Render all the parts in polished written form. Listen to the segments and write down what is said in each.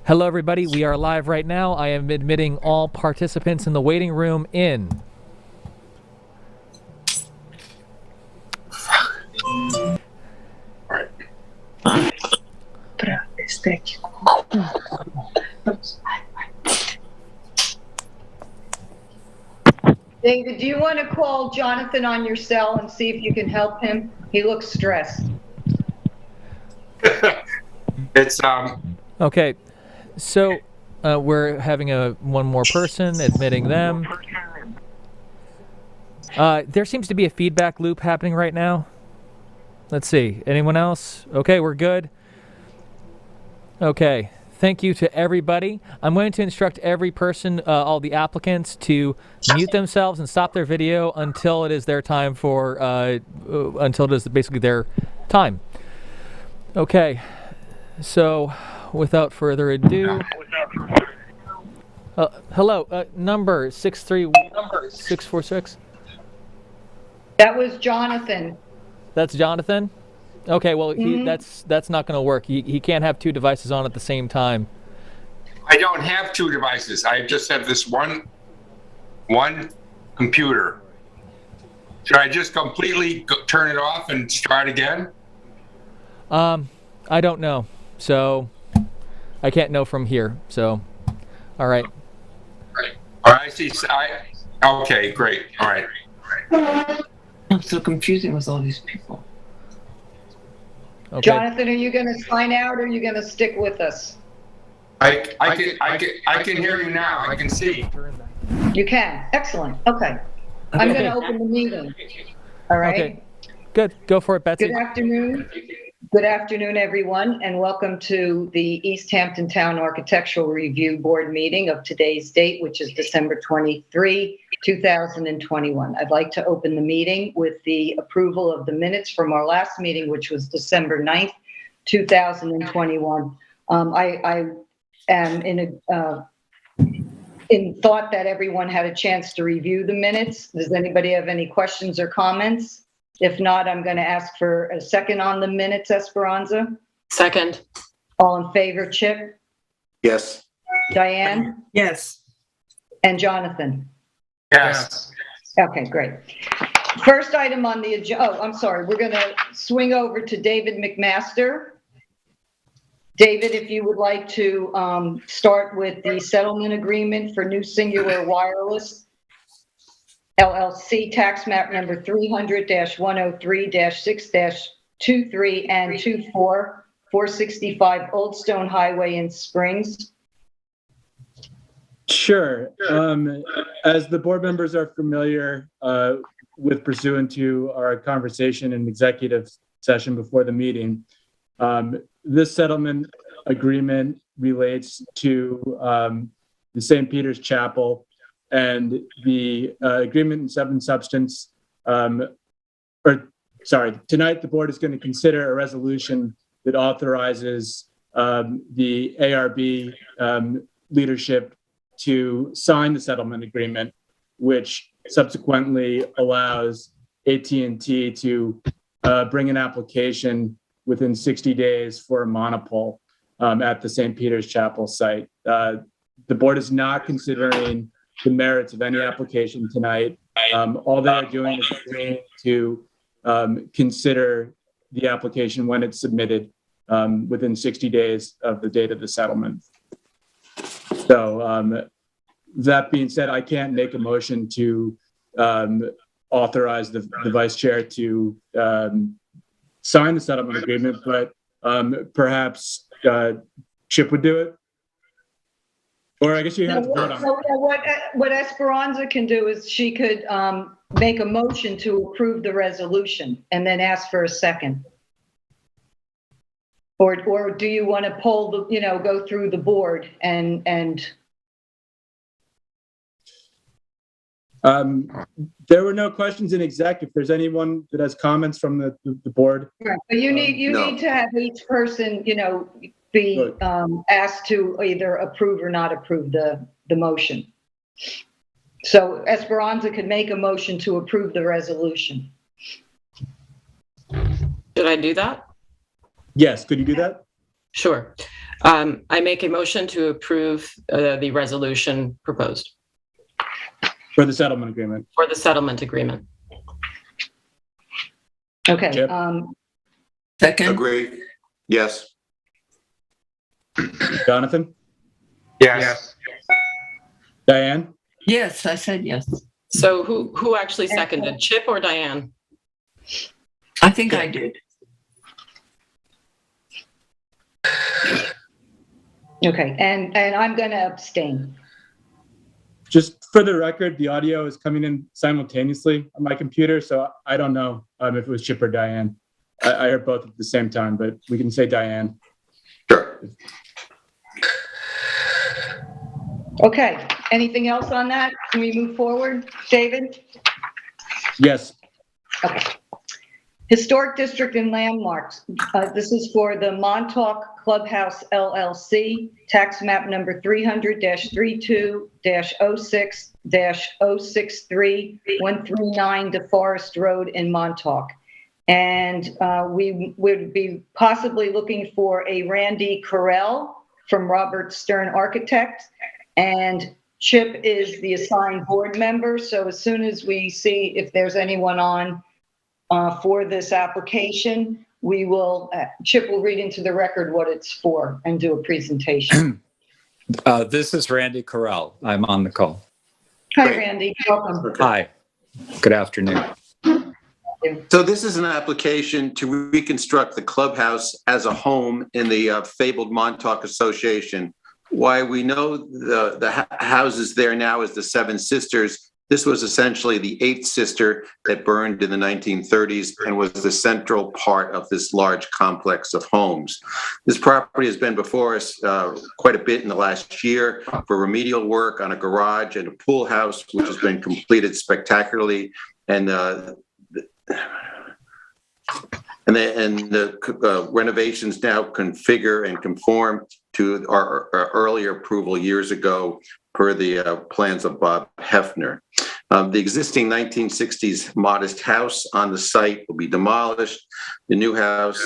Hello, everybody. We are live right now. I am admitting all participants in the waiting room in. David, do you want to call Jonathan on your cell and see if you can help him? He looks stressed. It's Okay, so we're having one more person, admitting them. There seems to be a feedback loop happening right now. Let's see. Anyone else? Okay, we're good. Okay. Thank you to everybody. I'm going to instruct every person, all the applicants, to mute themselves and stop their video until it is their time until it is basically their time. Okay. So, without further ado, hello, number 646. That was Jonathan. That's Jonathan? Okay, well, that's not going to work. He can't have two devices on at the same time. I don't have two devices. I just have this one computer. Should I just completely turn it off and start again? I don't know. So I can't know from here. So, all right. All right. I see. Okay, great. All right. I'm so confusing with all these people. Okay. Jonathan, are you going to sign out or are you going to stick with us? I can hear you now. I can see. You can. Excellent. Okay. I'm going to open the meeting. All right. Okay. Good. Go for it, Betsy. Good afternoon. Good afternoon, everyone, and welcome to the East Hampton Town Architectural Review Board meeting of today's date, which is December 23, 2021. I'd like to open the meeting with the approval of the minutes from our last meeting, which was December 9th, 2021. I am in thought that everyone had a chance to review the minutes. Does anybody have any questions or comments? If not, I'm going to ask for a second on the minutes, Esperanza. Second. All in favor, Chip? Yes. Diane? Yes. And Jonathan? Yes. Okay, great. First item on the agenda, I'm sorry, we're going to swing over to David McMaster. David, if you would like to start with the settlement agreement for New Singular Wireless LLC, tax map number 300-103-6-23 and 24, 465 Old Stone Highway in Springs. Sure. As the board members are familiar with pursuant to our conversation in executive session before the meeting, this settlement agreement relates to the St. Peter's Chapel. And the agreement in substance, tonight the board is going to consider a resolution that authorizes the ARB leadership to sign the settlement agreement, which subsequently allows AT&T to bring an application within 60 days for a monopole at the St. Peter's Chapel site. The board is not considering the merits of any application tonight. All they are doing is agreeing to consider the application when it's submitted within 60 days of the date of the settlement. So that being said, I can't make a motion to authorize the vice chair to sign the settlement agreement, but perhaps Chip would do it. Or I guess you have to vote on it. What Esperanza can do is she could make a motion to approve the resolution and then ask for a second. Or do you want to poll the, go through the board and there were no questions in exec. If there's anyone that has comments from the board. Right. But you need to have each person, be asked to either approve or not approve the motion. So Esperanza could make a motion to approve the resolution. Should I do that? Yes, could you do that? Sure. I make a motion to approve the resolution proposed For the settlement agreement. for the settlement agreement. Okay, Chip? Second. Agree. Yes. Jonathan? Yes. Diane? Yes, I said yes. So who actually seconded, Chip or Diane? I think I did. okay, and I'm going to abstain. Just for the record, the audio is coming in simultaneously on my computer, so I don't know if it was Chip or Diane. I heard both at the same time, but we can say Diane. Sure. Okay, anything else on that? Can we move forward? David? Yes. Okay. Historic District and Landmarks. This is for the Montauk Clubhouse LLC, tax map number 300-32-06-063-139 DeForest Road in Montauk. And we would be possibly looking for a Randy Carell from Robert Stern Architect. And Chip is the assigned board member. So as soon as we see if there's anyone on for this application, we will, Chip will read into the record what it's for and do a presentation. This is Randy Carell. I'm on the call. Hi, Randy. Welcome. Okay. Hi. Good afternoon. So this is an application to reconstruct the clubhouse as a home in the fabled Montauk Association. Why we know the houses there now as the Seven Sisters, this was essentially the eighth sister that burned in the 1930s and was the central part of this large complex of homes. This property has been before us quite a bit in the last year for remedial work on a garage and a pool house, which has been completed spectacularly. And the renovations now configure and conform to our earlier approval years ago per the plans of Bob Hefner. The existing 1960s modest house on the site will be demolished. The new house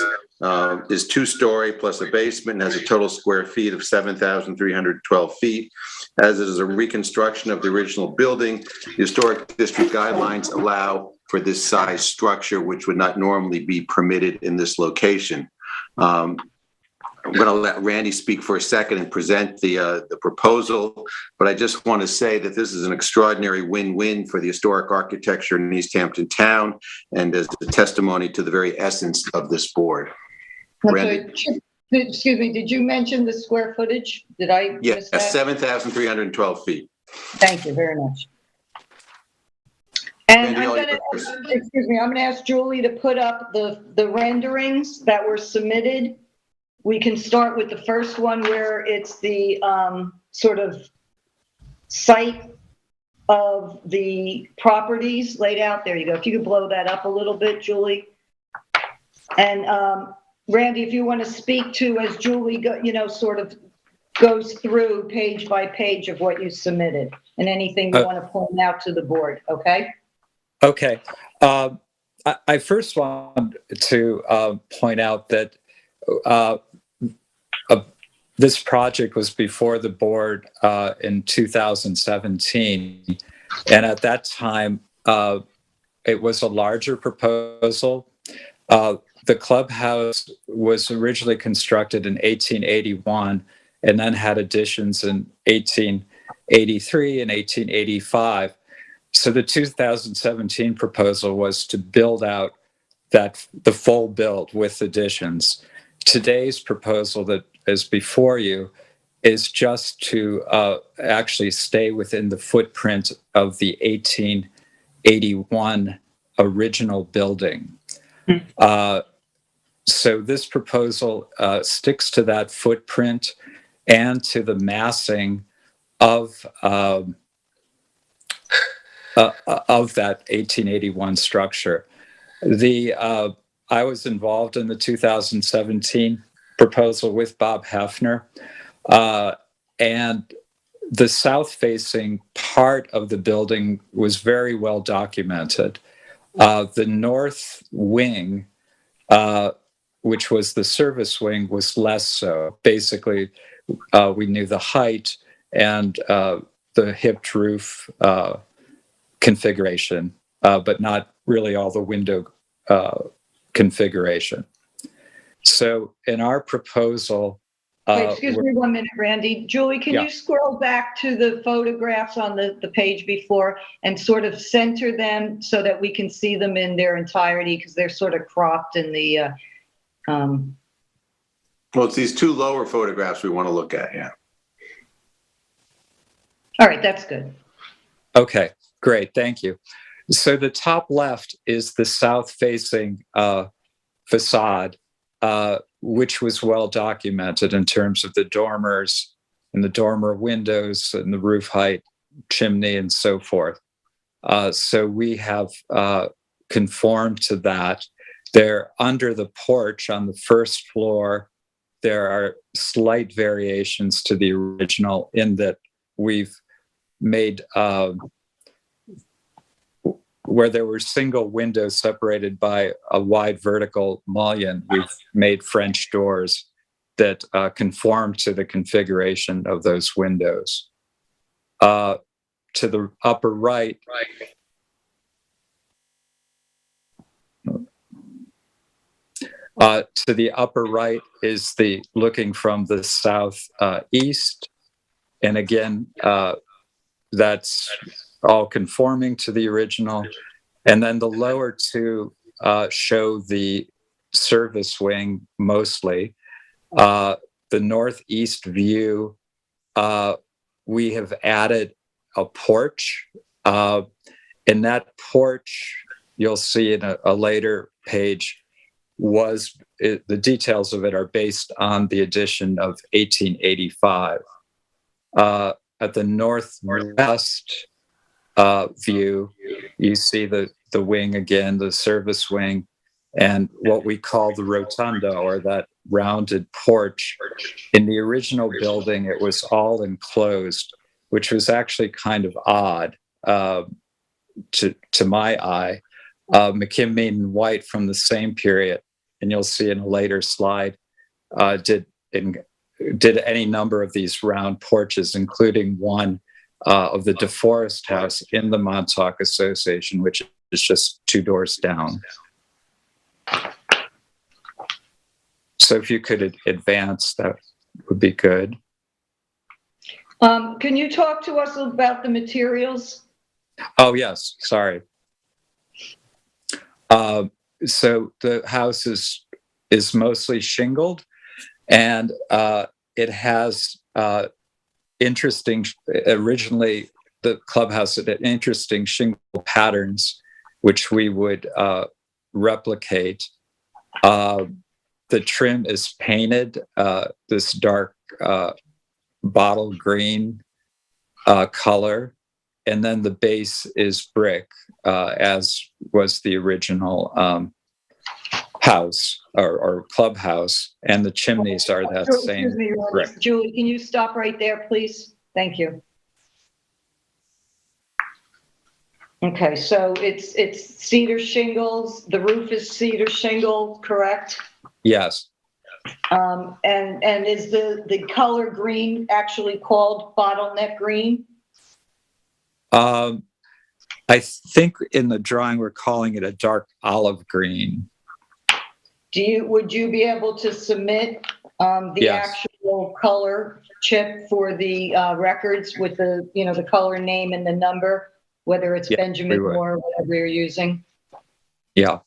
is 2-story plus a basement and has a total square feet of 7,312 feet. As it is a reconstruction of the original building, the Historic District guidelines allow for this size structure, which would not normally be permitted in this location. I'm going to let Randy speak for a second and present the proposal, but I just want to say that this is an extraordinary win-win for the historic architecture in East Hampton town and as a testimony to the very essence of this board. Randy? Excuse me, did you mention the square footage? Did I miss that? Yes, 7,312 feet. Thank you very much. And Randy, I'm going to, excuse me, I'm going to ask Julie to put up the renderings that were submitted. We can start with the first one where it's the sort of site of the properties laid out. There you go. If you could blow that up a little bit, Julie. And Randy, if you want to speak to as Julie, sort of goes through page by page of what you submitted and anything you want to point out to the board, okay? Okay. I first want to point out that this project was before the board in 2017. And at that time, it was a larger proposal. The clubhouse was originally constructed in 1881 and then had additions in 1883 and 1885. So the 2017 proposal was to build out the full build with additions. Today's proposal that is before you is just to actually stay within the footprint of the 1881 original building. So this proposal sticks to that footprint and to the massing of that 1881 structure. I was involved in the 2017 proposal with Bob Hefner, and the south-facing part of the building was very well documented. The north wing which was the service wing, was less so. Basically, we knew the height and the hipped roof configuration, but not really all the window configuration. So in our proposal, Wait, excuse me 1 minute, Randy. Julie, can you scroll back to the photographs on the page before and sort of center them so that we can see them in their entirety, because they're sort of cropped in the Well, it's these two lower photographs we want to look at, yeah. All right, that's good. Okay, great, thank you. So the top left is the south-facing facade, which was well documented in terms of the dormers and the dormer windows and the roof height, chimney, and so forth. So we have conformed to that. There, under the porch on the first floor, there are slight variations to the original in that we've made, where there were single windows separated by a wide vertical mullion, we've made French doors that conform to the configuration of those windows. To the upper right, is the looking from the south east, and again, that's all conforming to the original. And then the lower two show the service wing mostly. The northeast view, we have added a porch. And that porch, you'll see in a later page, the details of it are based on the addition of 1885. At the northwest view, you see the wing again, the service wing, and what we call the rotunda, or that rounded porch. In the original building, it was all enclosed, which was actually kind of odd to my eye. McKim, and White from the same period, and you'll see in a later slide, did any number of these round porches, including one of the DeForest House in the Montauk Association, which is just 2 doors down. So if you could advance, that would be good. Can you talk to us about the materials? Oh, yes, sorry. So the house is mostly shingled, and it has originally the clubhouse had interesting shingle patterns, which we would replicate. The trim is painted this dark bottle green color, and then the base is brick, as was the original house or clubhouse, and the chimneys are that same. Excuse me, brick. Julie, can you stop right there, please? Thank you. Okay, so it's cedar shingles. The roof is cedar shingle, correct? Yes. And is the color green actually called bottleneck green? I think in the drawing we're calling it a dark olive green. Would you be able to submit the actual color chip for the records with the color name and the number, whether it's Benjamin Moore or whatever you're using? Yeah.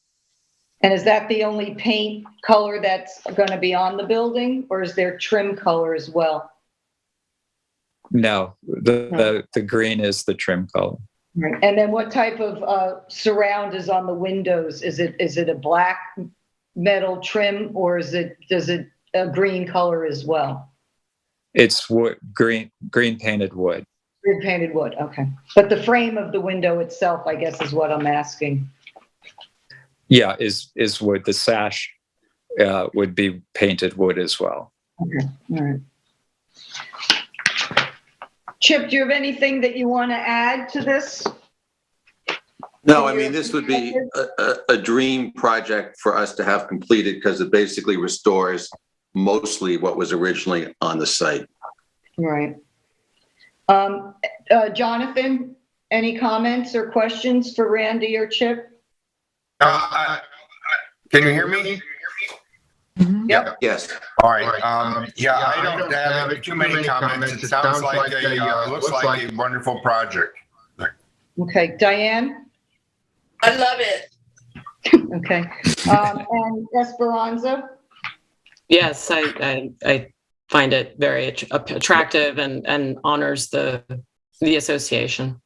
And is that the only paint color that's going to be on the building, or is there trim color as well? No, the green is the trim color. Right. And then what type of surround is on the windows? Is it a black metal trim, or does it a green color as well? It's wood, green painted wood. Green painted wood, okay. But the frame of the window itself, I guess, is what I'm asking. Yeah, is wood. The sash would be painted wood as well. Okay, all right. Chip, do you have anything that you want to add to this? No, I mean, this would be a dream project for us to have completed because it basically restores mostly what was originally on the site. Right. Jonathan, any comments or questions for Randy or Chip? Can you hear me? Yep. Yes. All right. Yeah, I don't have too many comments. It sounds like looks like a wonderful project. Okay, Diane? I love it. Okay. And Esperanza? Yes, I find it very attractive and honors the association.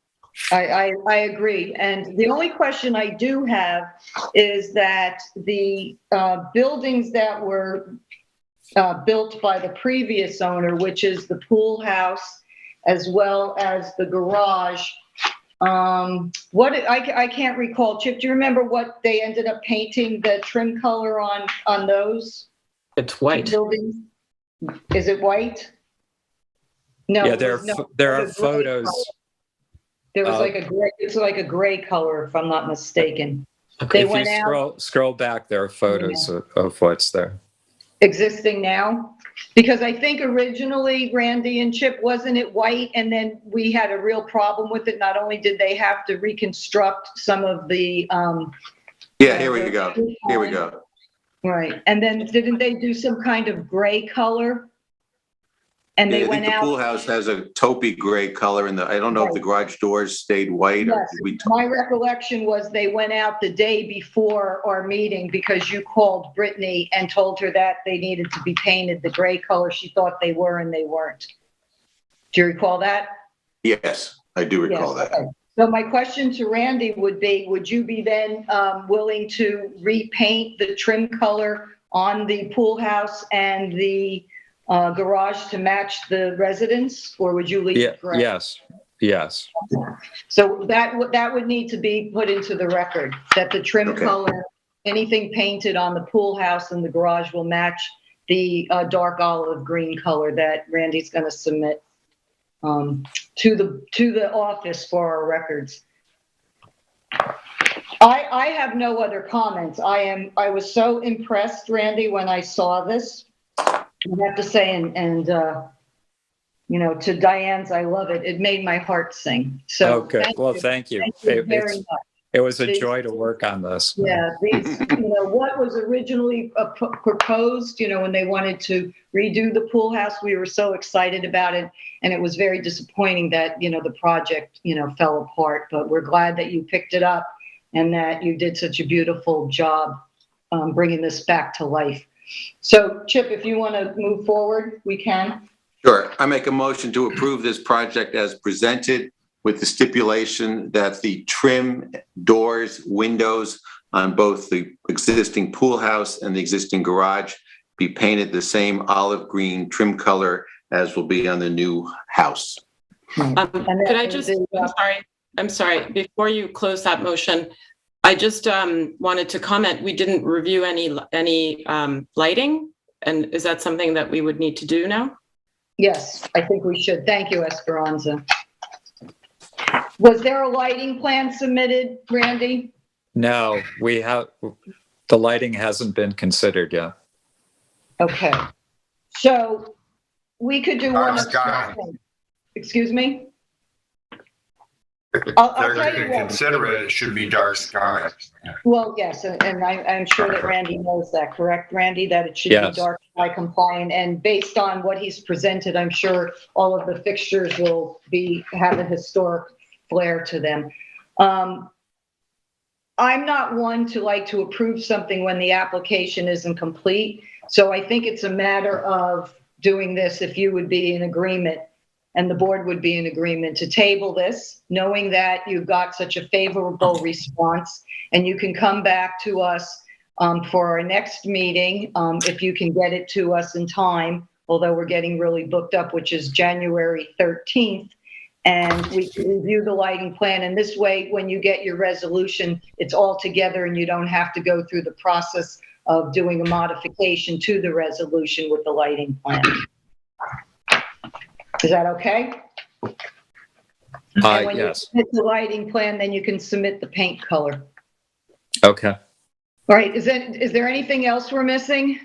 I agree. And the only question I do have is that the buildings that were built by the previous owner, which is the pool house as well as the garage, I can't recall. Chip, do you remember what they ended up painting the trim color on those It's white. buildings? Is it white? No. Yeah, it was- no, there it are was a gray photos. color. There was like a gray, it's like a gray color, if I'm not mistaken. They If went you out scroll back, there are photos of what's there. existing now. Because I think originally, Randy and Chip, wasn't it white? And then we had a real problem with it. Not only did they have to reconstruct some of the, Yeah, here we go. Here we go. right. And then didn't they do some kind of gray color? And Yeah, they I think went the pool out. house has a taupey gray color and I don't know if the garage doors stayed white or Yes, did we. my recollection was they went out the day before our meeting because you called Brittany and told her that they needed to be painted the gray color she thought they were and they weren't. Do you recall that? Yes, I do recall Yes, that. okay. So my question to Randy would be, would you be then willing to repaint the trim color on the pool house and the garage to match the residence, or would you leave Yeah, it gray? yes. So that would need to be put into the record, that the trim Okay. color, anything painted on the pool house and the garage will match the dark olive green color that Randy's going to submit to the office for our records. I have no other comments. I was so impressed, Randy, when I saw this. I have to say, and you know, to Diane's, I love it. It made my heart sing. So Okay. Well, thank you. Thank you very much. It was a joy to work on this. Yeah, these, you know, what was originally proposed, you know, when they wanted to redo the pool house, we were so excited about it. And it was very disappointing that, you know, the project, you know, fell apart. But we're glad that you picked it up and that you did such a beautiful job bringing this back to life. So, Chip, if you want to move forward, we can. Sure. I make a motion to approve this project as presented with the stipulation that the trim, doors, windows on both the existing pool house and the existing garage be painted the same olive green trim color as will be on the new house. Could I just, I'm sorry, before you close that motion, I just wanted to comment, we didn't review any lighting, and is that something that we would need to do now? Yes, I think we should. Thank you, Esperanza. Was there a lighting plan submitted, Randy? No, the lighting hasn't been considered yet. Okay. So we could do one of Scott. excuse me? If I'll they're tell going you to what. consider it, it should be dark sky. Well, yes, and I'm sure that Randy knows that, correct, Randy? That it should be Yes. dark sky compliant, and based on what he's presented, I'm sure all of the fixtures will have a historic flair to them. I'm not one to like to approve something when the application isn't complete, so I think it's a matter of doing this if you would be in agreement and the board would be in agreement to table this, knowing that you've got such a favorable response, and you can come back to us for our next meeting, if you can get it to us in time, although we're getting really booked up, which is January 13th, and we can review the lighting plan. And this way, when you get your resolution, it's all together and you don't have to go through the process of doing a modification to the resolution with the lighting plan. Is that okay? And when you Yes. submit the lighting plan, then you can submit the paint color. Okay. All right, is there anything else we're missing?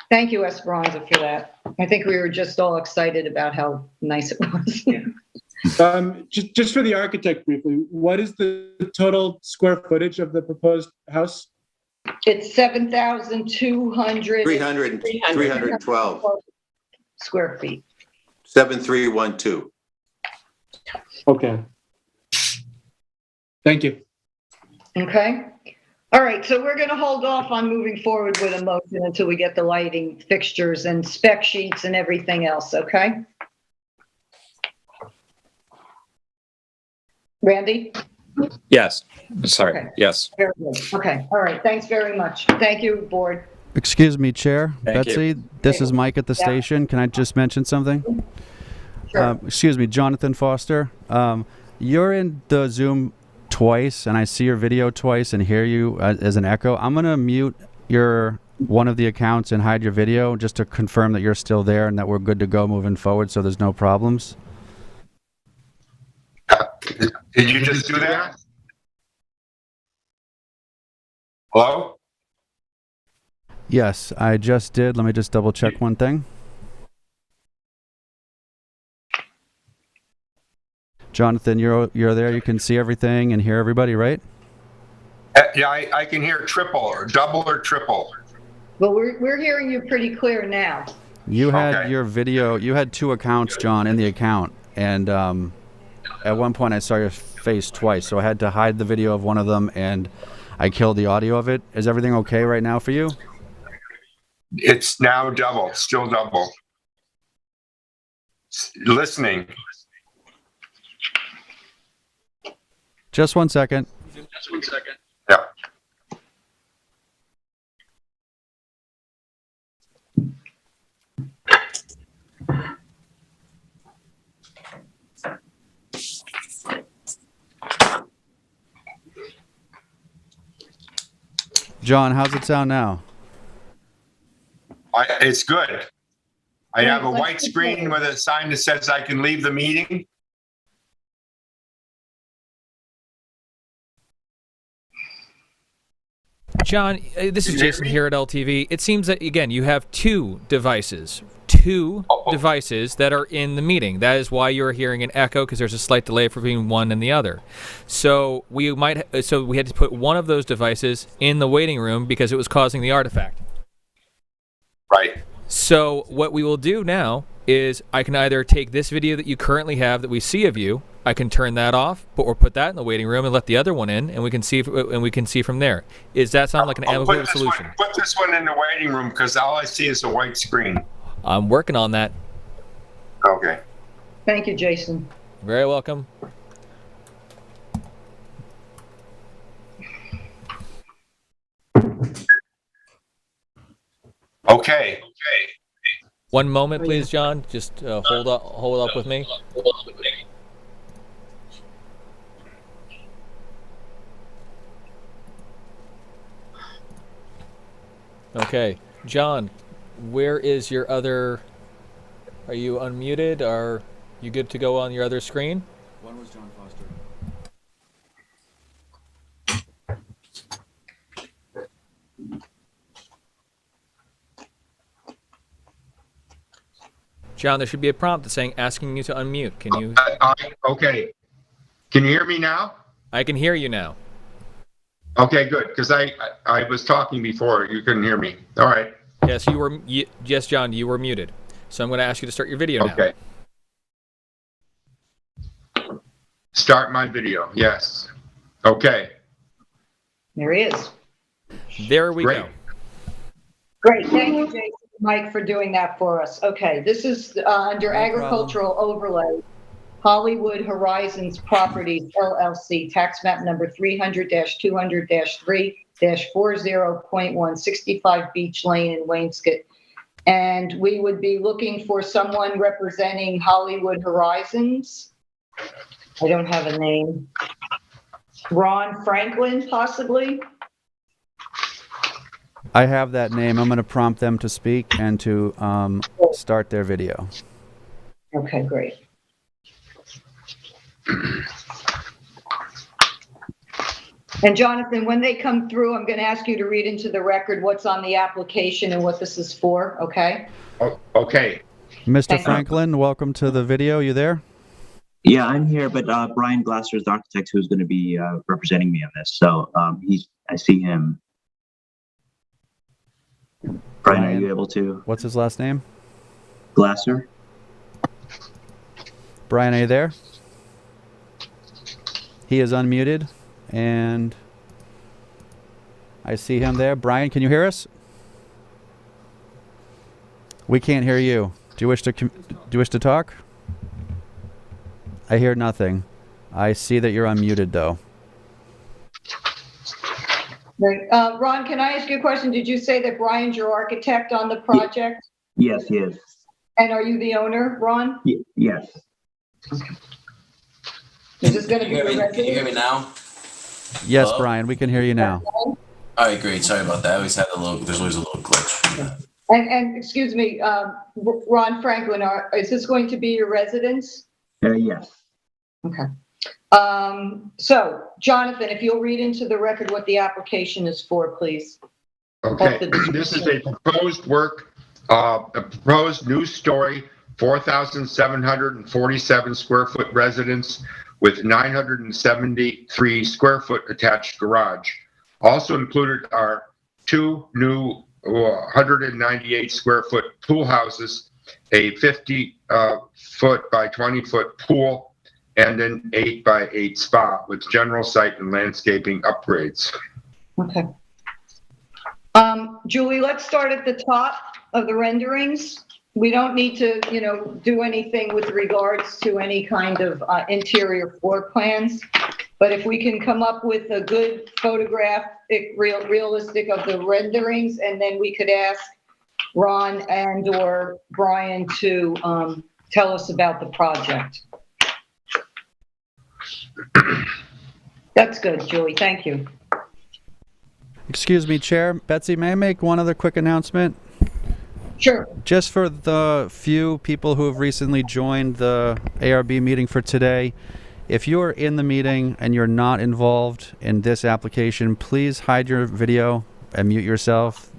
Thank you, Esperanza, for that. I think we were just all excited about how nice it was. Just for the architect briefly, what is the total square footage of the proposed house? It's 7,200. 312, square feet. 7312. Okay. Thank you. Okay. All right, so we're going to hold off on moving forward with a motion until we get the lighting fixtures and spec sheets and everything else, okay? Randy? Yes. Sorry. Okay. Yes. Very good. Okay, all right, thanks very much. Thank you, board. Excuse me, Chair. Thank you. Betsy, this is Mike at the Yeah. station. Can I just mention something? Sure. Excuse me, Jonathan Foster. You're in the Zoom twice, and I see your video twice and hear you as an echo. I'm going to mute one of the accounts and hide your video just to confirm that you're still there and that we're good to go moving forward so there's no problems. Did you just do that? Hello? Yes, I just did. Let me just double check one thing. Jonathan, you're there. You can see everything and hear everybody, right? Yeah, I can hear triple or double or triple. Well, we're hearing you pretty clear now. You had Okay. your video. You had two accounts, John, in the account, and at one point I saw your face twice, so I had to hide the video of one of them, and I killed the audio of it. Is everything okay right now for you? It's now double, still double. Listening. Just 1 second. Yeah. John, how's it sound now? It's good. I have a white screen with a sign that says I can leave the meeting. John, this is Jason here at LTV. It seems that, again, you have two devices that are in the meeting. That is why you're hearing an echo, because there's a slight delay between one and the other. So we had to put one of those devices in the waiting room because it was causing the artifact. Right. So what we will do now is I can either take this video that you currently have that we see of you, I can turn that off, or put that in the waiting room and let the other one in, and we can see from there. Does that sound like an amicable solution? Put this one in the waiting room because all I see is a white screen. I'm working on that. Okay. Thank you, Jason. Very welcome. Okay. 1 moment, please, John. Just hold up with me. Okay, John, where is your other? Are you unmuted? Are you good to go on your other screen? One was John Foster. John, there should be a prompt that's saying asking you to unmute. Can you? Okay. Can you hear me now? I can hear you now. Okay, good. Because I was talking before. You couldn't hear me. All right. Yes, you were. Yes, John, you were muted. So I'm going to ask you to start your video now. Okay. Start my video. Yes. Okay. There he is. There we Great. go. Great, thank you, Jason, Mike, for doing that for us. Okay, this is under agricultural overlay, Hollywood Horizons Properties LLC, tax map number 300-200-3-40.1, 65 Beach Lane in Wainscott. And we would be looking for someone representing Hollywood Horizons. I don't have a name. Ron Franklin, possibly? I have that name. I'm going to prompt them to speak and to start their video. Okay, great. And Jonathan, when they come through, I'm going to ask you to read into the record what's on the application and what this is for, okay? Okay. Mr. Thank you. Franklin, welcome to the video. You there? Yeah, I'm here, but Brian Glasser is the architect who's going to be representing me on this. So I see him. Brian, are you able to? What's his last name? Glasser. Brian, are you there? He is unmuted, and I see him there. Brian, can you hear us? We can't hear you. Do you wish to talk? I hear nothing. I see that you're unmuted, though. Right. Ron, can I ask you a question? Did you say that Brian's your architect on the project? Yes, he is. And are you the owner, Ron? Yes. Is this going to be Can your you hear me residence? now? Yes, Hello? Brian, we can hear you now. All right, great. Sorry about that. I always have there's always a little glitch. And excuse me, Ron Franklin, is this going to be your residence? Yes. Okay. So, Jonathan, if you'll read into the record what the application is for, please. Okay. This is a proposed a proposed new story, 4,747 square foot residence with 973 square foot attached garage. Also included are two new 198 square foot pool houses, a 50 foot by 20 foot pool, and an 8 by 8 spa with general site and landscaping upgrades. Okay. Julie, let's start at the top of the renderings. We don't need to, do anything with regards to any kind of interior floor plans. But if we can come up with a good photograph, realistic of the renderings, and then we could ask Ron and or Brian to tell us about the project. That's good, Julie. Thank you. Excuse me, Chair. Betsy, may I make one other quick announcement? Sure. Just for the few people who have recently joined the ARB meeting for today, if you're in the meeting and you're not involved in this application, please hide your video and mute yourself.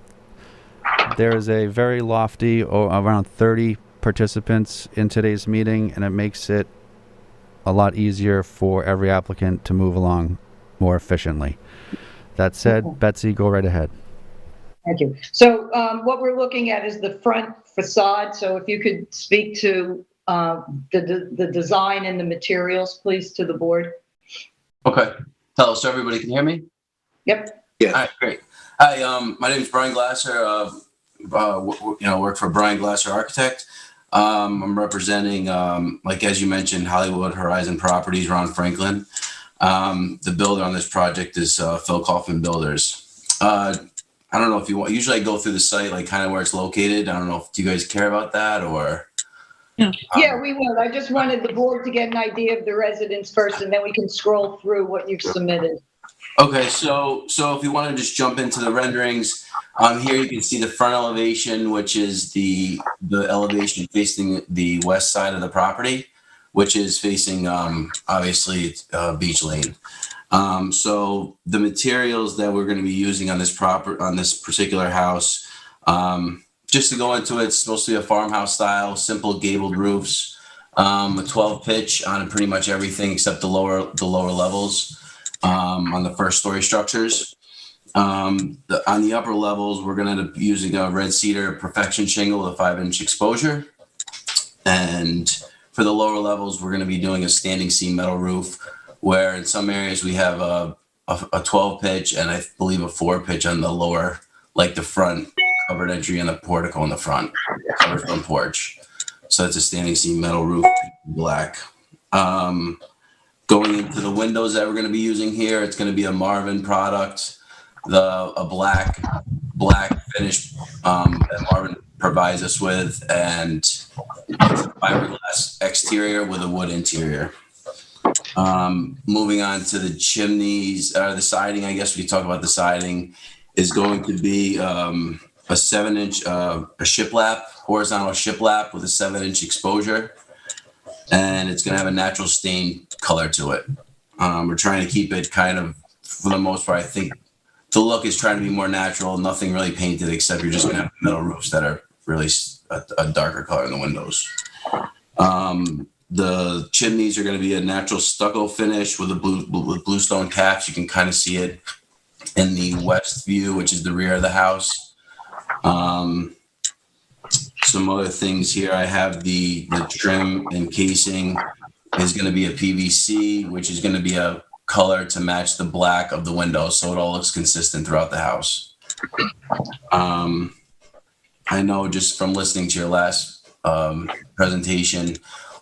There is a very lofty, around 30 participants in today's meeting, and it makes it a lot easier for every applicant to move along more efficiently. That said, okay. Betsy, go right ahead. Thank you. So what we're looking at is the front facade. So if you could speak to the design and the materials, please, to the board. Okay. Hello, so everybody can hear me? Yep. Yeah. All right, great. Hi, my name is Brian Glasser. Work for Brian Glasser Architect. I'm representing, as you mentioned, Hollywood Horizon Properties, Ron Franklin. The builder on this project is Phil Kaufman Builders. I don't know if you want, usually I go through the site, like kind of where it's located. I don't know if you guys care about that or. Yeah, we will. I just wanted the board to get an idea of the residence first, and then we can scroll through what you've submitted. Okay, so if you want to just jump into the renderings, here you can see the front elevation, which is the elevation facing the west side of the property, which is facing obviously Beach Lane. So the materials that we're going to be using on this particular house, just to go into it, it's mostly a farmhouse style, simple gabled roofs, a 12 pitch on pretty much everything except the lower levels on the first story structures. On the upper levels, we're going to end up using a red cedar perfection shingle with a 5-inch exposure. And for the lower levels, we're going to be doing a standing seam metal roof, where in some areas we have a 12 pitch and I believe a 4 pitch on the lower, like the front covered entry and the portico in the front, covered front porch. So it's a standing seam metal roof, black. Going into the windows that we're going to be using here, it's going to be a Marvin product, a black finish that Marvin provides us with, and it's a fiberglass exterior with a wood interior. Moving on to the chimneys, the siding, I guess we talk about the siding, is going to be a 7-inch a shiplap, horizontal shiplap with a 7-inch exposure, and it's going to have a natural stain color to it. We're trying to keep it kind of for the most part, I think the look is trying to be more natural. Nothing really painted, except you're just going to have metal roofs that are really a darker color in the windows. The chimneys are going to be a natural stucco finish with bluestone caps. You can kind of see it in the west view, which is the rear of the house. Some other things here. I have the trim and casing is going to be a PVC, which is going to be a color to match the black of the windows, so it all looks consistent throughout the house. I know just from listening to your last presentation,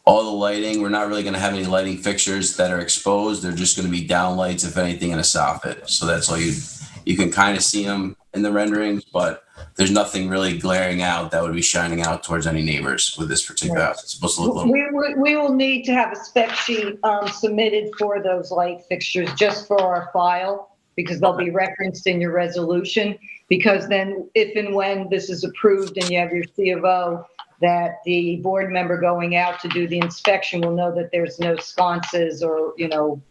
all the lighting, we're not really going to have any lighting fixtures that are exposed. They're just going to be downlights, if anything, in a soffit. So that's all you can kind of see them in the renderings, but there's nothing really glaring out that would be shining out towards any neighbors with this particular house. It's supposed to look a little... We will need to have a spec sheet submitted for those light fixtures just for our file, because they'll be referenced in your resolution, because then if and when this is approved and you have your C of O, that the board member going out to do the inspection will know that there's no sconces or,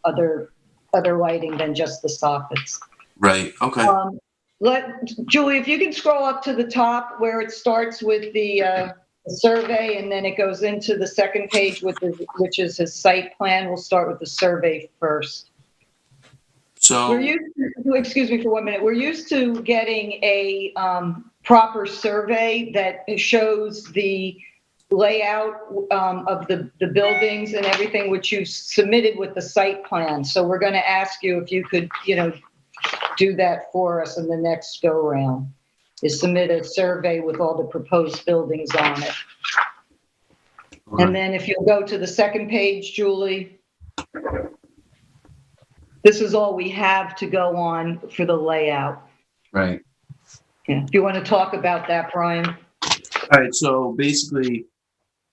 other lighting than just the soffits. Right, okay. Julie, if you can scroll up to the top where it starts with the survey and then it goes into the second page, which is his site plan. We'll start with the survey first. So, excuse me for 1 minute. We're used to getting a proper survey that shows the layout of the buildings and everything, which you submitted with the site plan. So we're going to ask you if you could, do that for us in the next go round, is submit a survey with all the proposed buildings on it. And then if you'll go to the second page, Julie, this is all we have to go on for the layout. right. Yeah. Do you want to talk about that, Brian? All right, so basically,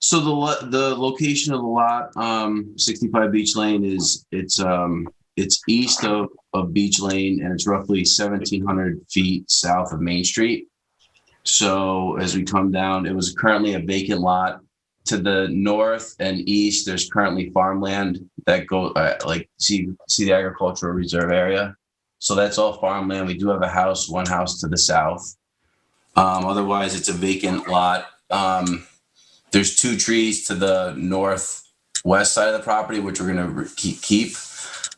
the location of the lot, 65 Beach Lane it's east of Beach Lane, and it's roughly 1,700 feet south of Main Street. So as we come down, it was currently a vacant lot. To the north and east, there's currently farmland that go see the agricultural reserve area. So that's all farmland. We do have one house to the south. Otherwise, it's a vacant lot. There's 2 trees to the northwest side of the property, which we're going to keep.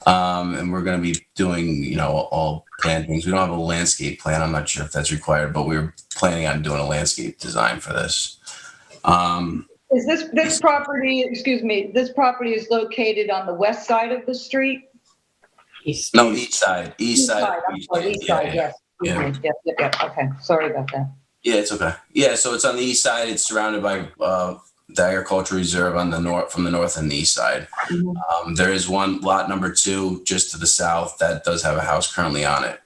And we're going to be doing, all plantings. We don't have a landscape plan. I'm not sure if that's required, but we're planning on doing a landscape design for this. Is this property, this property is located on the west side of the street? East. No, east side. East side. East side, yes. Yeah. Yep. Okay, sorry about that. Yeah, it's okay. Yeah, so it's on the east side. It's surrounded by the agricultural reserve on the north, from the north and the east side. Mm-hmm. There is one lot number 2 just to the south that does have a house currently on it.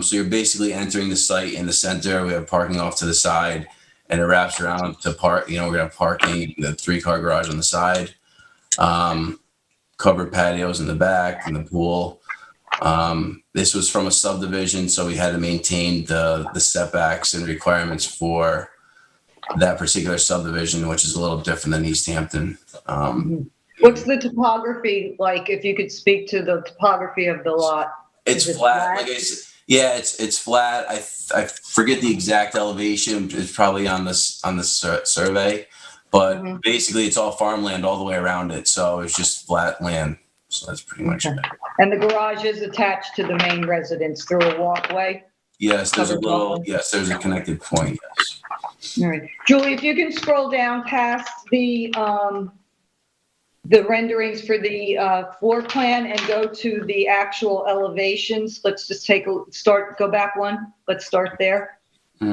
So you're basically entering the site in the center. We have parking off to the side, and it wraps around to park. We're gonna have parking, the 3-car garage on the side, covered patios in the back, and the pool. This was from a subdivision, so we had to maintain the setbacks and requirements for that particular subdivision, which is a little different than East Hampton. What's the topography like? If you could speak to the topography of the lot. It's flat. Like it's flat. I forget the exact elevation. It's probably on the survey, but basically it's all farmland all the way around it. So it's just flat land. So that's pretty much it. And the garage is attached to the main residence through a walkway? Yes, there's a connected point, yes. All right. Julie, if you can scroll down past the renderings for the floor plan and go to the actual elevations. Let's just go back one. Let's start there.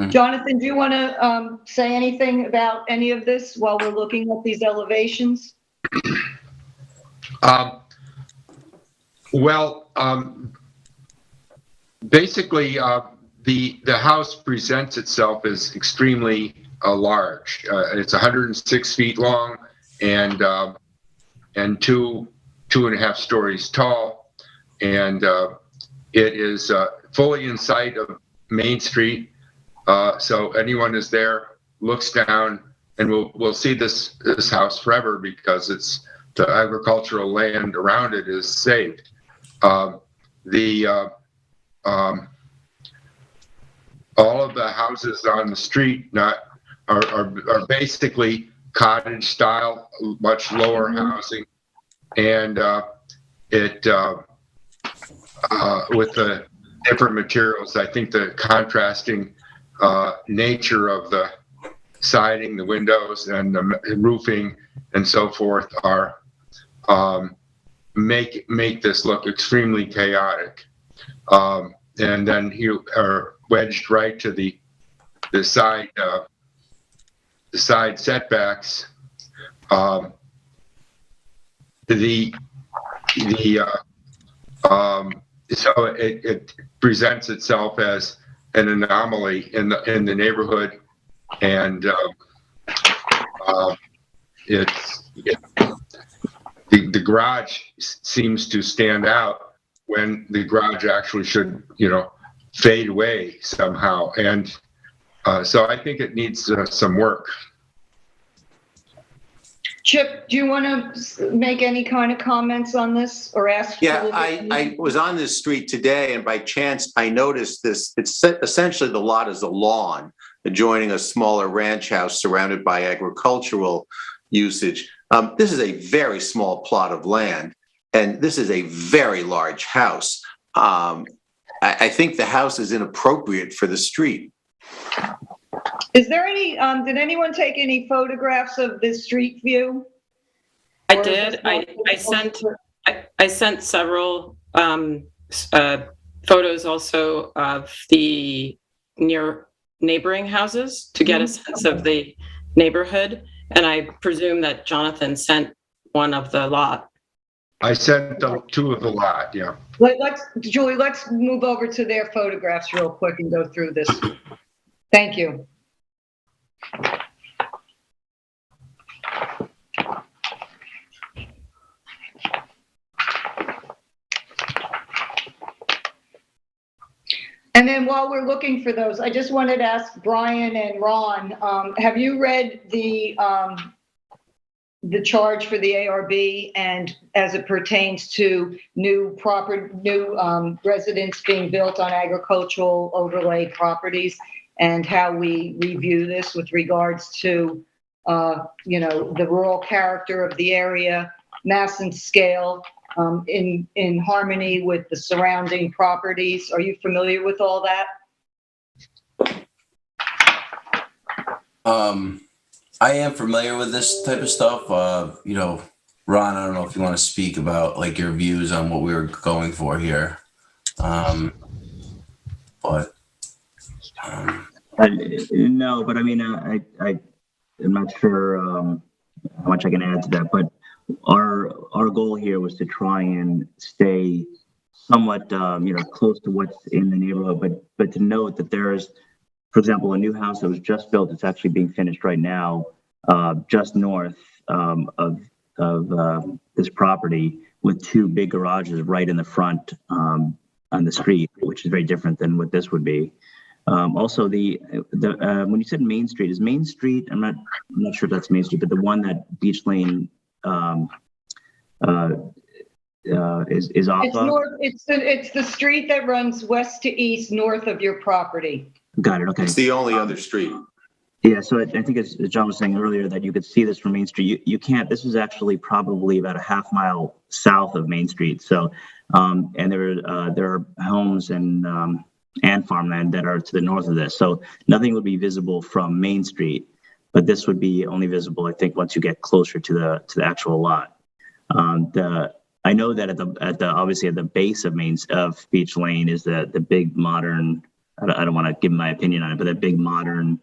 Jonathan, do you want to say anything about any of this while we're looking at these elevations? Basically, the house presents itself as extremely large. It's 106 feet long and 2.5 stories tall, and it is fully in sight of Main Street. So anyone is there, looks down, and we'll see this house forever because the agricultural land around it is saved. the all of the houses on the street are basically cottage style, much lower housing, and it with the different materials, I think the contrasting nature of the siding, the windows, and the roofing, and so forth are make this look extremely chaotic. And then you are wedged right to the side setbacks. So it presents itself as an anomaly in the neighborhood, and the garage seems to stand out when the garage actually should, fade away somehow. And so I think it needs some work. Chip, do you want to make any kind of comments on this or ask? Yeah, I was on this street today, and by chance I noticed this. It's essentially the lot is a lawn adjoining a smaller ranch house surrounded by agricultural usage. This is a very small plot of land, and this is a very large house. I think the house is inappropriate for the street. Is there any, did anyone take any photographs of this street view? I did. I sent several photos also of the neighboring houses to get a sense of the neighborhood. And I presume that Jonathan sent one of the lot. I sent two of the lot, yeah. Julie, let's move over to their photographs real quick and go through this. Thank you. And then while we're looking for those, I just wanted to ask Brian and Ron, have you read the charge for the ARB and as it pertains to new residents being built on agricultural overlay properties, and how we review this with regards to, the rural character of the area, mass and scale, in harmony with the surrounding properties? Are you familiar with all that? I am familiar with this type of stuff. Ron, I don't know if you want to speak about like your views on what we were going for here. No, but I mean, I'm not sure how much I can add to that, but our goal here was to try and stay somewhat, close to what's in the neighborhood, but to note that there is, for example, a new house that was just built. It's actually being finished right now, just north of this property, with two big garages right in the front on the street, which is very different than what this would be. Also, when you said Main Street, is Main Street? I'm not sure if that's Main Street, but the one that Beach Lane is off of. It's the street that runs west to east north of your property. Got it. Okay. It's the only other street. Yeah. So I think as John was saying earlier, that you could see this from Main Street. You can't. This is actually probably about a half mile south of Main Street. So, and there are homes and farmland that are to the north of this. So nothing would be visible from Main Street, but this would be only visible, I think, once you get closer to the actual lot. I know that obviously at the base of Beach Lane is the big modern. I don't want to give my opinion on it, but that big modern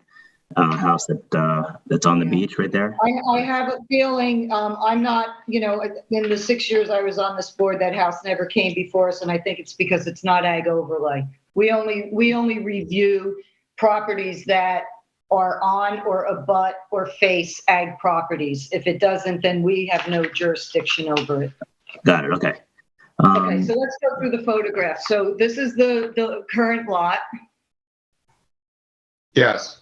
house that's on the beach right there. I have a feeling, I'm not, in the 6 years I was on this board, that house never came before us, and I think it's because it's not ag overlay. We only review properties that are on or abut or face ag properties. If it doesn't, then we have no jurisdiction over it. Got it. Okay. Okay, so let's go through the photograph. So this is the current lot. Yes,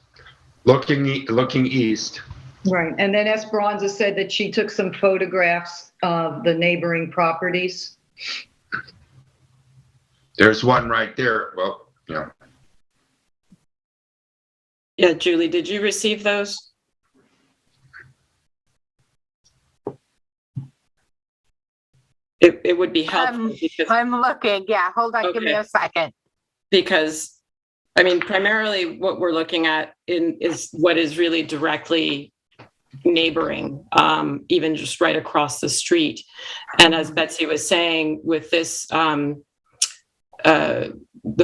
looking east. Right, and then Esperanza said that she took some photographs of the neighboring properties. There's one right there. Well, yeah. Yeah, Julie, did you receive those? It would be helpful. I'm looking. Yeah, hold on. Okay. Give me a second. Because, I mean, primarily what we're looking at is what is really directly neighboring, even just right across the street. And as Betsy was saying, with this, the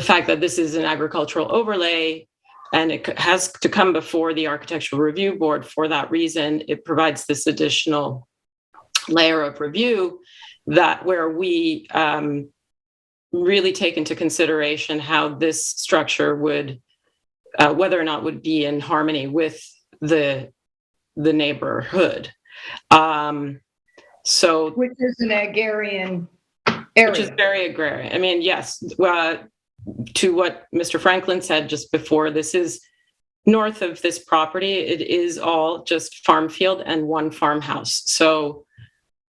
fact that this is an agricultural overlay and it has to come before the Architectural Review Board for that reason, it provides this additional layer of review that where we really take into consideration how this structure would, whether or not would be in harmony with the neighborhood. So, which is an agrarian area. Which is very agrarian. I mean, yes, to what Mr. Franklin said just before, this is north of this property. It is all just farm field and one farmhouse. So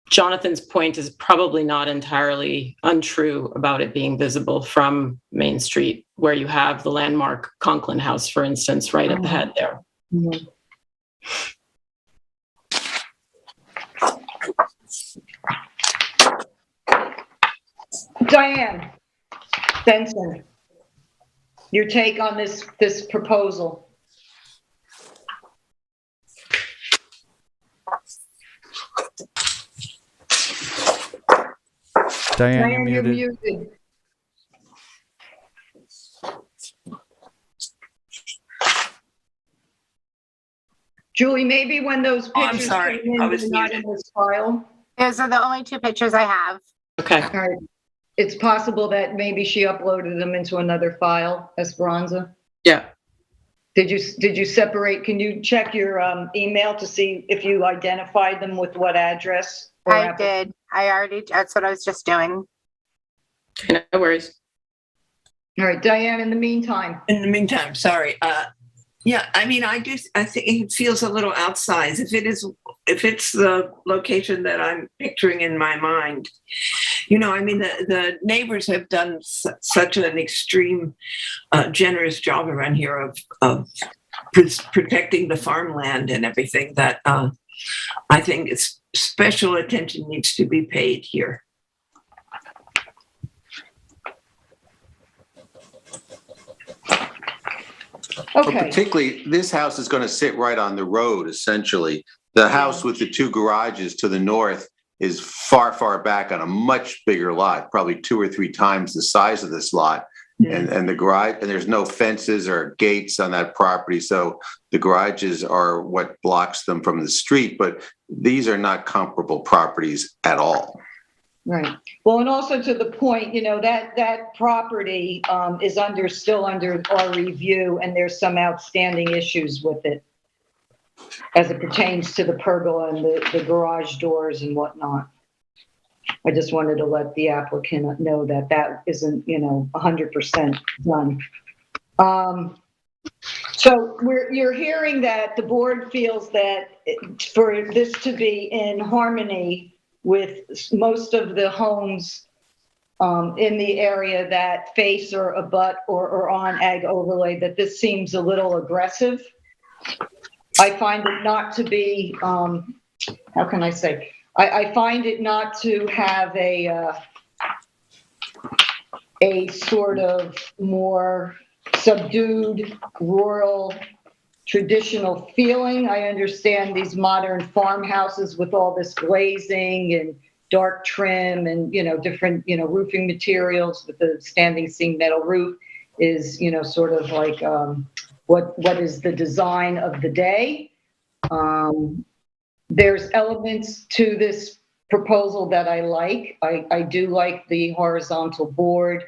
Jonathan's point is probably not entirely untrue about it being visible from Main Street, where you have the landmark Conklin House, for instance, right at the head there. Mm-hmm. Diane Benson, your take on this proposal? Diane, you're muted. Julie, maybe when those pictures I'm sorry. came in, I was not in this file. Those are the only two pictures I have. Okay. All right. It's possible that maybe she uploaded them into another file, Esperanza. Yeah. Did you separate? Can you check your email to see if you identified them with what address? I did. That's what I was just doing. No worries. All right, Diane, in the meantime, sorry. Yeah, I mean, I think it feels a little outsized. If it's the location that I'm picturing in my mind, I mean, the neighbors have done such an extreme, generous job around here of protecting the farmland and everything that I think special attention needs to be paid here. okay. Well, particularly, this house is going to sit right on the road, essentially. The house with the two garages to the north is far, far back on a much bigger lot, probably 2 or 3 times the size of this lot. And the garage, and there's no fences or gates on that property. So the garages are what blocks them from the street, but these are not comparable properties at all. Right. Well, and also to the point, that property is still under our review, and there's some outstanding issues with it as it pertains to the pergola and the garage doors and whatnot. I just wanted to let the applicant know that isn't, 100% done. So you're hearing that the board feels that for this to be in harmony with most of the homes in the area that face or abut or on ag overlay, that this seems a little aggressive. I find it not to be, how can I say? I find it not to have a sort of more subdued, rural, traditional feeling. I understand these modern farmhouses with all this glazing and dark trim and, different, roofing materials with the standing seam metal roof is, sort of like what is the design of the day. There's elements to this proposal that I like. I do like the horizontal board.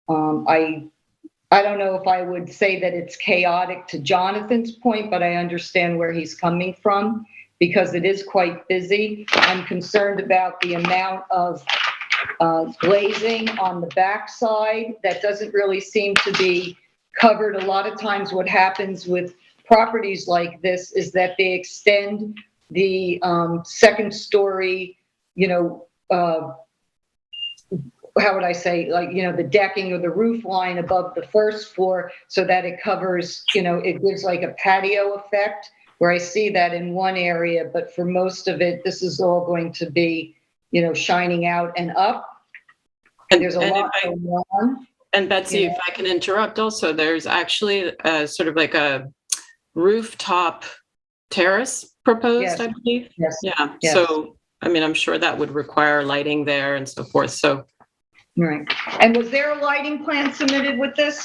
I don't know if I would say that it's chaotic to Jonathan's point, but I understand where he's coming from because it is quite busy. I'm concerned about the amount of glazing on the backside that doesn't really seem to be covered. A lot of times what happens with properties like this is that they extend the second story, how would I say, like, the decking or the roof line above the first floor so that it covers, it gives like a patio effect where I see that in one area, but for most of it, this is all going to be, shining out and up. And there's a lot going on. And Betsy, if I can interrupt also, there's actually sort of like a rooftop terrace proposed, I believe. Yes. Yeah. Yes. So, I mean, I'm sure that would require lighting there and so forth. So. Right. And was there a lighting plan submitted with this?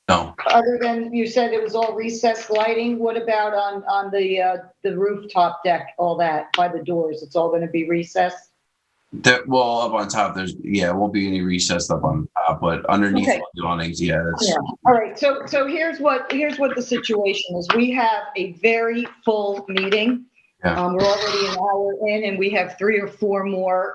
No. Other than you said it was all recessed lighting, what about on the rooftop deck, all that by the doors? It's all going to be recessed? Well, up on top, it won't be any recessed up on top, but underneath the awnings, that's. Yeah. All right. So here's what the situation is. We have a very full meeting. Yeah. We're already an hour in, and we have 3 or 4 more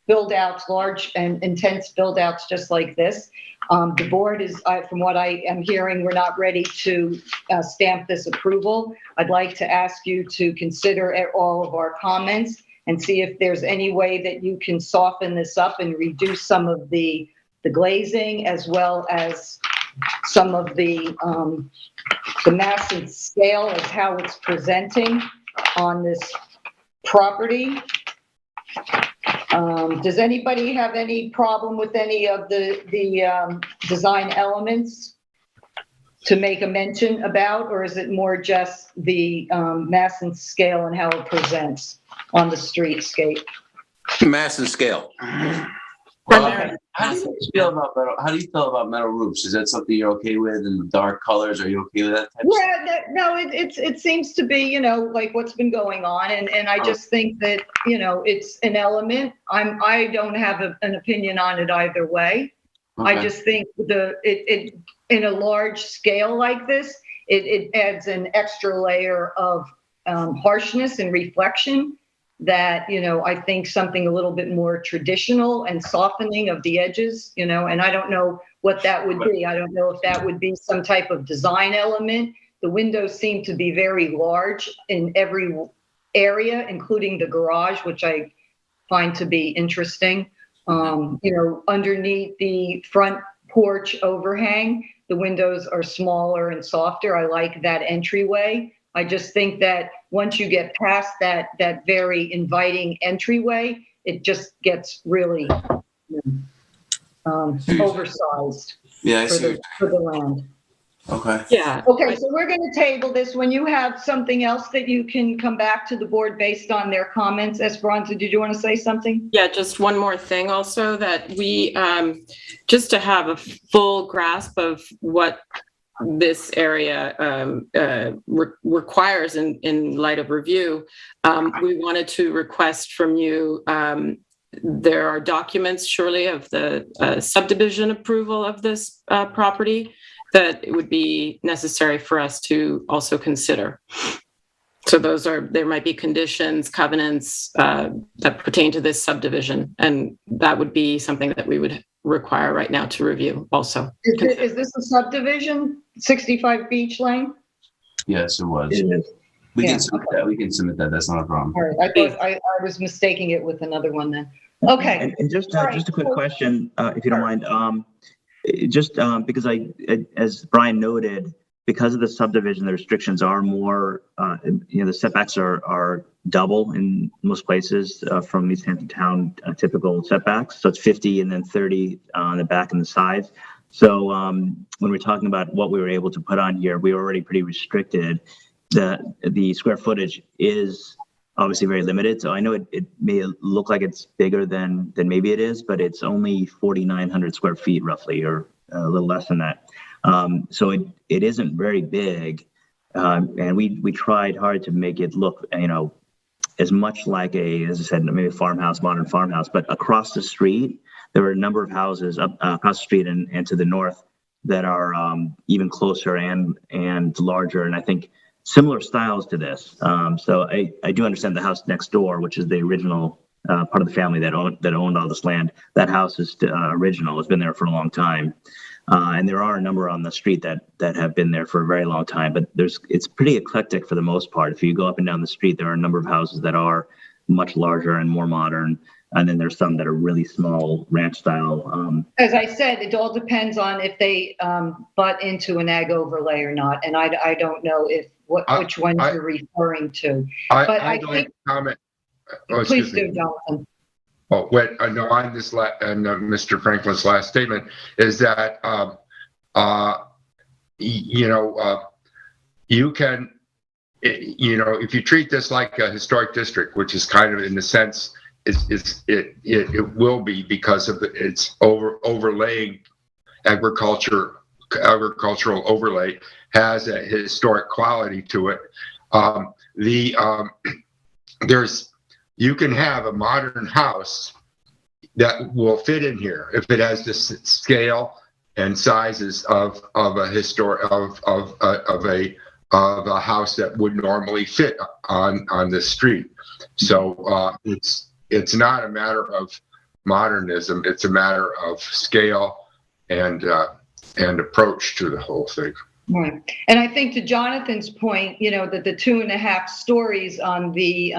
build outs, large and intense build outs just like this. The board is, from what I am hearing, we're not ready to stamp this approval. I'd like to ask you to consider all of our comments and see if there's any way that you can soften this up and reduce some of the glazing, as well as some of the mass and scale of how it's presenting on this property. Does anybody have any problem with any of the design elements to make a mention about, or is it more just the mass and scale and how it presents on the streetscape? Mass and scale. Well, how do you feel about metal roofs? Is that something you're okay with? And dark colors, are you okay with that type of stuff? No, it seems to be, like what's been going on. And I just think that, it's an element. I don't have an opinion on it either way. Okay. I just think it in a large scale like this, it adds an extra layer of harshness and reflection that, I think something a little bit more traditional and softening of the edges, and I don't know what that would be. I don't know if that would be some type of design element. The windows seem to be very large in every area, including the garage, which I find to be interesting. Underneath the front porch overhang, the windows are smaller and softer. I like that entryway. I just think that once you get past that very inviting entryway, it just gets really oversized for the land. Okay. Yeah. Okay, so we're going to table this. When you have something else that you can come back to the board based on their comments. Esperanza, did you want to say something? Yeah, just one more thing also, that we, just to have a full grasp of what this area requires in light of review, we wanted to request from you, there are documents surely of the subdivision approval of this property that it would be necessary for us to also consider. So there might be conditions, covenants that pertain to this subdivision, and that would be something that we would require right now to review also. Is this a subdivision, 65 Beach Lane? Yes, it was. We can submit that. We can submit that. That's not a problem. All right. I thought I was mistaking it with another one then. Okay. And just a quick question, if you don't mind. Because as Brian noted, because of the subdivision, the restrictions are more, the setbacks are double in most places from East Hampton Town typical setbacks. So it's 50 and then 30 on the back and the sides. So when we're talking about what we were able to put on here, we were already pretty restricted. The square footage is obviously very limited. So I know it may look like it's bigger than maybe it is, but it's only 4,900 square feet roughly, or a little less than that. So it isn't very big. And we tried hard to make it look, as much like as I said, maybe a farmhouse, modern farmhouse, but across the street, there were a number of houses up across the street and to the north that are even closer and larger. And I think similar styles to this. So I do understand the house next door, which is the original part of the family that owned all this land. That house is original. It's been there for a long time. And there are a number on the street that have been there for a very long time, but it's pretty eclectic for the most part. If you go up and down the street, there are a number of houses that are much larger and more modern. And then there's some that are really small ranch style. As I said, it all depends on if they butt into an ag overlay or not. And I don't know which ones you're referring to. But I'd like to comment. Please do, Jonathan. Oh, what I know on this and Mr. Franklin's last statement is that you can, if you treat this like a historic district, which is kind of in the sense it will be because of its overlaying agricultural overlay has a historic quality to it. You can have a modern house that will fit in here if it has the scale and sizes of a house that would normally fit on the street. So it's not a matter of modernism; it's a matter of scale and approach to the whole thing. Right. And I think to Jonathan's point, that the 2.5 stories on the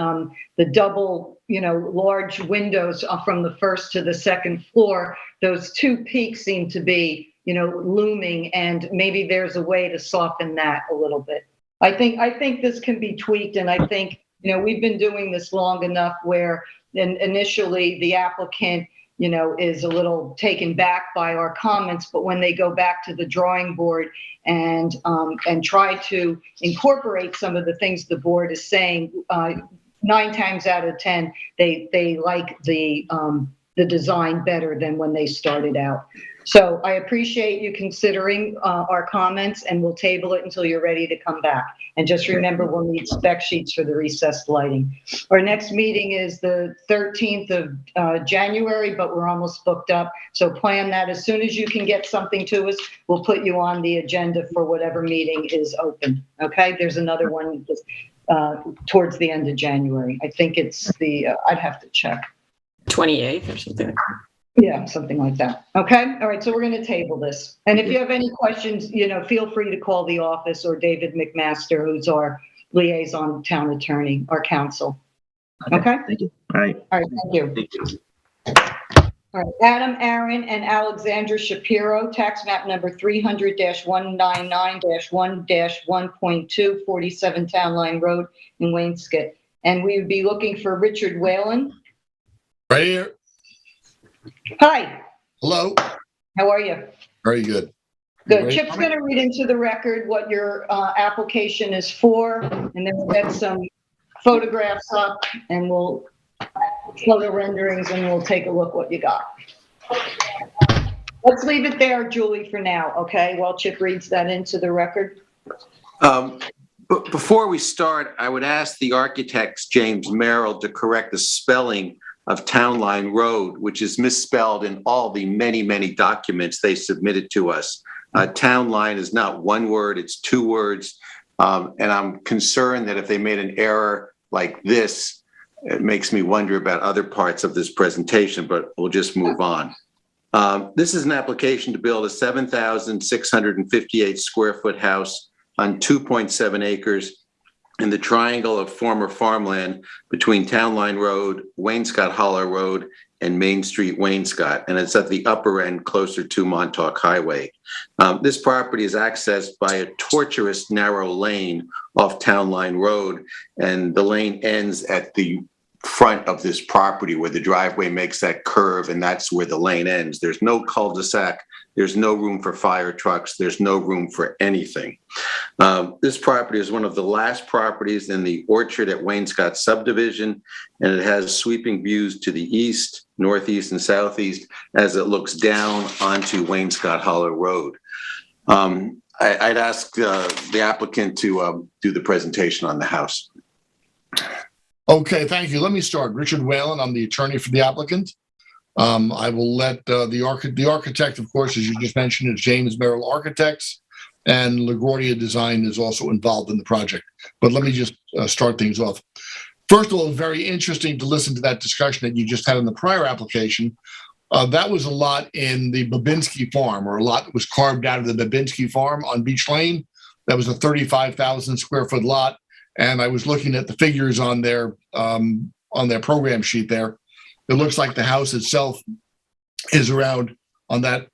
double, large windows from the first to the second floor, those two peaks seem to be, looming, and maybe there's a way to soften that a little bit. I think this can be tweaked, and I think, we've been doing this long enough where initially the applicant, is a little taken back by our comments, but when they go back to the drawing board and try to incorporate some of the things the board is saying, 9 times out of 10, they like the design better than when they started out. So I appreciate you considering our comments, and we'll table it until you're ready to come back. And just remember, we'll need spec sheets for the recessed lighting. Our next meeting is the 13th of January, but we're almost booked up. So plan that. As soon as you can get something to us, we'll put you on the agenda for whatever meeting is open. Okay? There's another one towards the end of January. I think it's I'd have to check. 28th or something like that. Yeah, something like that. Okay. All right. So we're going to table this. And if you have any questions, feel free to call the office or David McMaster, who's our liaison town attorney, our counsel. Okay. Thank you. All right. All right. Thank you. Thank you. All right. Adam Aaron and Alexandra Shapiro, tax map number 300-199-1-1.2, 47 Town Line Road in Wainscott. And we would be looking for Richard Whalen. Right here. Hi. Hello. How are you? Very good. Good. Chip's going to read into the record what your application is for, and then we'll get some photographs up, and we'll photo renderings, and we'll take a look what you got. Let's leave it there, Julie, for now, okay, while Chip reads that into the record. But before we start, I would ask the architects, James Merrill, to correct the spelling of Town Line Road, which is misspelled in all the many, many documents they submitted to us. Town line is not one word, it's 2 words. And I'm concerned that if they made an error like this, it makes me wonder about other parts of this presentation, but we'll just move on. This is an application to build a 7,658 square foot house on 2.7 acres in the triangle of former farmland between Town Line Road, Wainscott Hollow Road, and Main Street, Wainscott, and it's at the upper end closer to Montauk Highway. This property is accessed by a tortuous narrow lane off Town Line Road, and the lane ends at the front of this property where the driveway makes that curve, and that's where the lane ends. There's no cul-de-sac. There's no room for fire trucks. There's no room for anything. This property is one of the last properties in the Orchard at Wainscott subdivision, and it has sweeping views to the east, northeast, and southeast as it looks down onto Wainscott Hollow Road. I'd ask the applicant to do the presentation on the house. Okay, thank you. Let me start. Richard Whalen, I'm the attorney for the applicant. I will let the architect, of course, as you just mentioned, is James Merrill Architects, and LaGuardia Design is also involved in the project. But let me just start things off. First of all, very interesting to listen to that discussion that you just had in the prior application. That was a lot in the Babinski farm, or a lot that was carved out of the Babinski farm on Beach Lane. That was a 35,000 square foot lot. And I was looking at the figures on their program sheet there. it looks like the house itself is around on that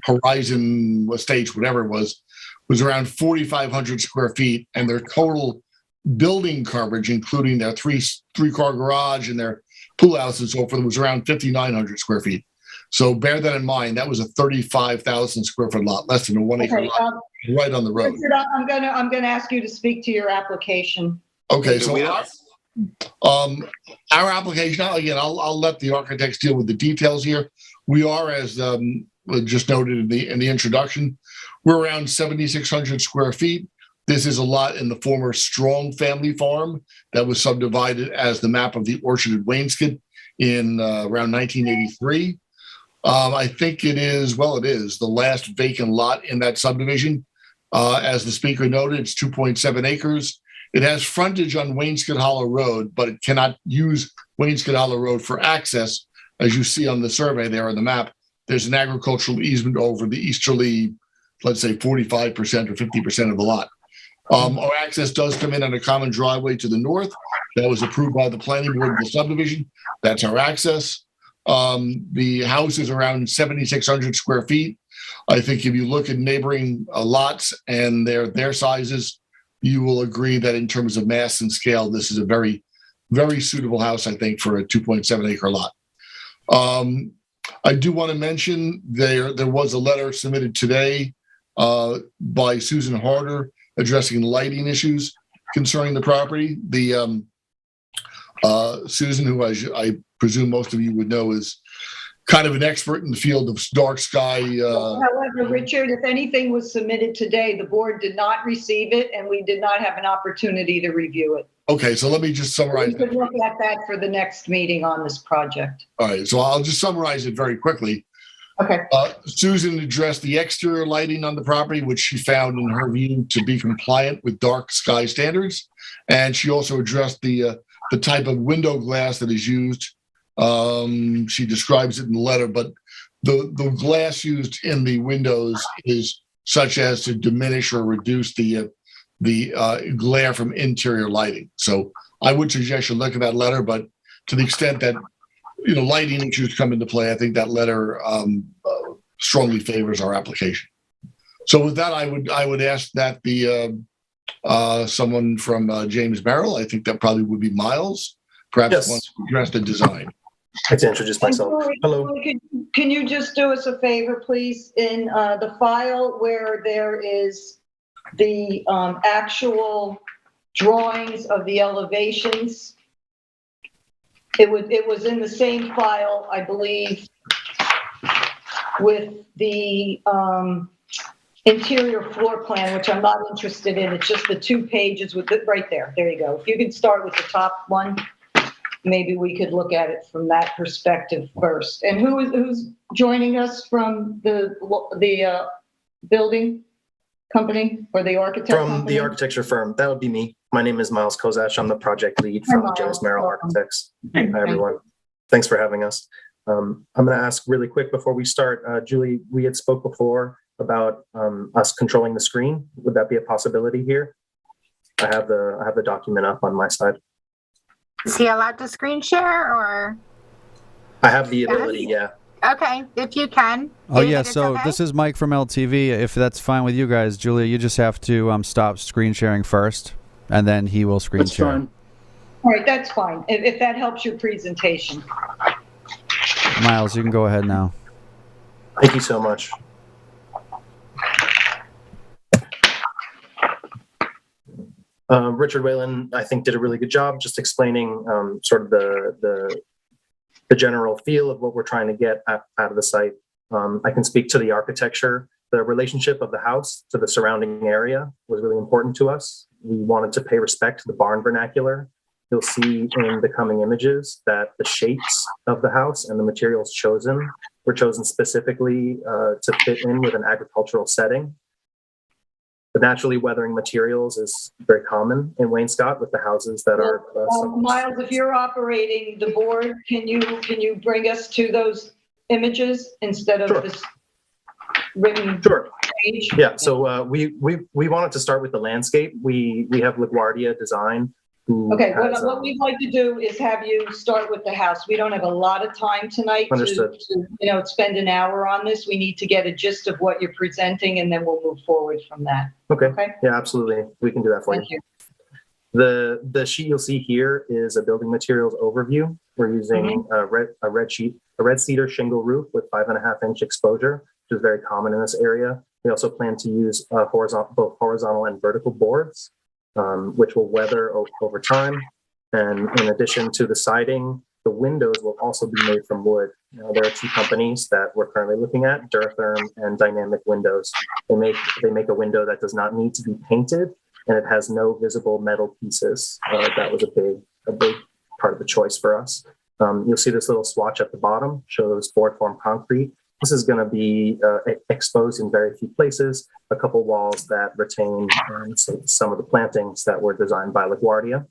Horizon Estates, whatever it was around 4,500 square feet, and their total building coverage, including their three-car garage and their pool house and so forth, was around 5,900 square feet. So bear that in mind. That was a 35,000 square foot lot, less than a 1 acre lot, right on the road. Richard, I'm gonna ask you to speak to your application. Okay, so our application, again, I'll let the architects deal with the details here. We are, as just noted in the introduction, we're around 7,600 square feet. This is a lot in the former Strong family farm that was subdivided as the map of the Orchard at Wainscott in around 1983. I think it is the last vacant lot in that subdivision. As the speaker noted, it's 2.7 acres. It has frontage on Wainscott Hollow Road, but it cannot use Wainscott Hollow Road for access. As you see on the survey there on the map, there's an agricultural easement over the easterly, let's say 45% or 50% of the lot. Our access does come in on a common driveway to the north. That was approved by the planning board of the subdivision. That's our access. The house is around 7,600 square feet. I think if you look at neighboring lots and their sizes, you will agree that in terms of mass and scale, this is a very, very suitable house, I think, for a 2.7 acre lot. I do want to mention there was a letter submitted today by Susan Harder addressing lighting issues concerning the property. The Susan, who I presume most of you would know, is kind of an expert in the field of dark sky. However, Richard, if anything was submitted today, the board did not receive it, and we did not have an opportunity to review it. Okay, so let me just summarize. We could look at that for the next meeting on this project. All right, so I'll just summarize it very quickly. Okay. Susan addressed the exterior lighting on the property, which she found in her view to be compliant with dark sky standards. And she also addressed the type of window glass that is used. She describes it in the letter, but the glass used in the windows is such as to diminish or reduce the glare from interior lighting. So I would suggest you look at that letter, but to the extent that lighting issues come into play, I think that letter strongly favors our application. So with that, I would ask that the someone from James Merrill, I think that probably would be Miles, perhaps wants to address the design. I'd like to introduce myself. Hello. Can you just do us a favor, please, in the file where there is the actual drawings of the elevations? It was in the same file, I believe, with the interior floor plan, which I'm not interested in. It's just the 2 pages with it right there. There you go. If you could start with the top one, maybe we could look at it from that perspective first. And who's joining us from the building company or the architect company? From the architecture firm. That would be me. My name is Miles Kozach. I'm the project lead from James Merrill Architects. Hi, everyone. Thanks for having us. I'm going to ask really quick before we start. Julie, we had spoke before about us controlling the screen. Would that be a possibility here? I have the document up on my side. Is he allowed to screen share or? I have the ability, yeah. Okay, if you can. Oh yeah, so this is Mike from LTV. If that's fine with you guys, Julia, you just have to stop screen sharing first, and then he will screen share. Fine. All right, that's fine. If that helps your presentation. Miles, you can go ahead now. Thank you so much. Richard Whalen, I think, did a really good job just explaining sort of the general feel of what we're trying to get out of the site. I can speak to the architecture. The relationship of the house to the surrounding area was really important to us. We wanted to pay respect to the barn vernacular. You'll see in the coming images that the shapes of the house and the materials chosen were chosen specifically to fit in with an agricultural setting. The naturally weathering materials is very common in Wainscott with the houses that are. Miles, if you're operating the board, can you bring us to those images instead of this written page? Yeah. So we wanted to start with the landscape. We have LaGuardia Design who Okay, has, what we'd like to do is have you start with the house. We don't have a lot of time tonight Understood. to spend an hour on this. We need to get a gist of what you're presenting, and then we'll move forward from that. Okay. Okay? Yeah, absolutely. We can do that for Thank you. The sheet you'll see here is a building materials overview. We're using a red cedar shingle roof with 5.5-inch exposure, which is very common in this area. We also plan to use both horizontal and vertical boards, which will weather over time. And in addition to the siding, the windows will also be made from wood. Now, there are two companies that we're currently looking at, Duratherm and Dynamic Windows. They make a window that does not need to be painted, and it has no visible metal pieces. That was a big part of the choice for us. You'll see this little swatch at the bottom shows board form concrete. This is going to be exposed in very few places, a couple walls that retain some of the plantings that were designed by LaGuardia.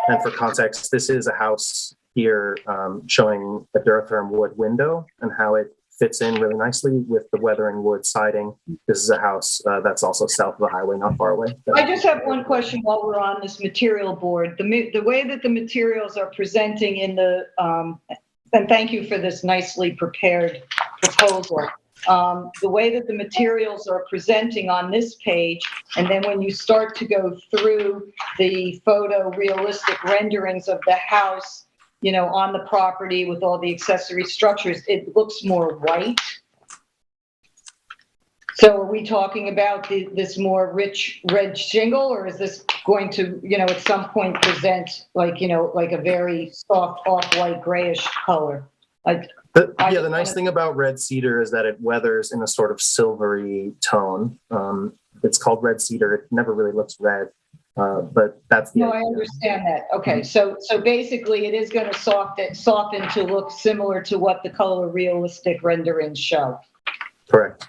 And for context, this is a house here showing a Duratherm wood window and how it fits in really nicely with the weathering wood siding. This is a house that's also south of the highway, not far away. I just have one question while we're on this material board. The way that the materials are presenting in the, and thank you for this nicely prepared proposal. The way that the materials are presenting on this page, and then when you start to go through the photorealistic renderings of the house, on the property with all the accessory structures, it looks more white. So are we talking about this more rich red shingle, or is this going to, at some point present like a very soft off-white grayish color? The nice thing about red cedar is that it weathers in a sort of silvery tone. It's called red cedar. It never really looks red, but that's the idea. I understand that. Okay, so basically it is going to soften to look similar to what the color realistic renderings show. Correct.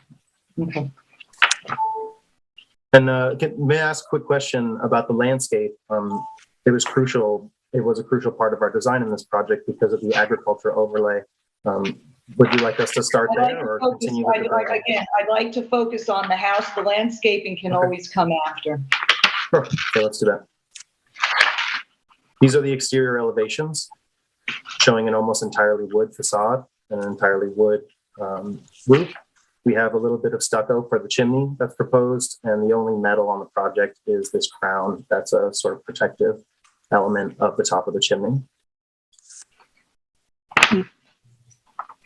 Okay. And may I ask a quick question about the landscape? It was crucial. It was a crucial part of our design in this project because of the agriculture overlay. Would you like us to start there or continue? I'd like to focus on the house. The landscaping can always come after. Sure. So let's do that. These are the exterior elevations showing an almost entirely wood facade and an entirely wood roof. We have a little bit of stucco for the chimney that's proposed, and the only metal on the project is this crown that's a sort of protective element of the top of the chimney.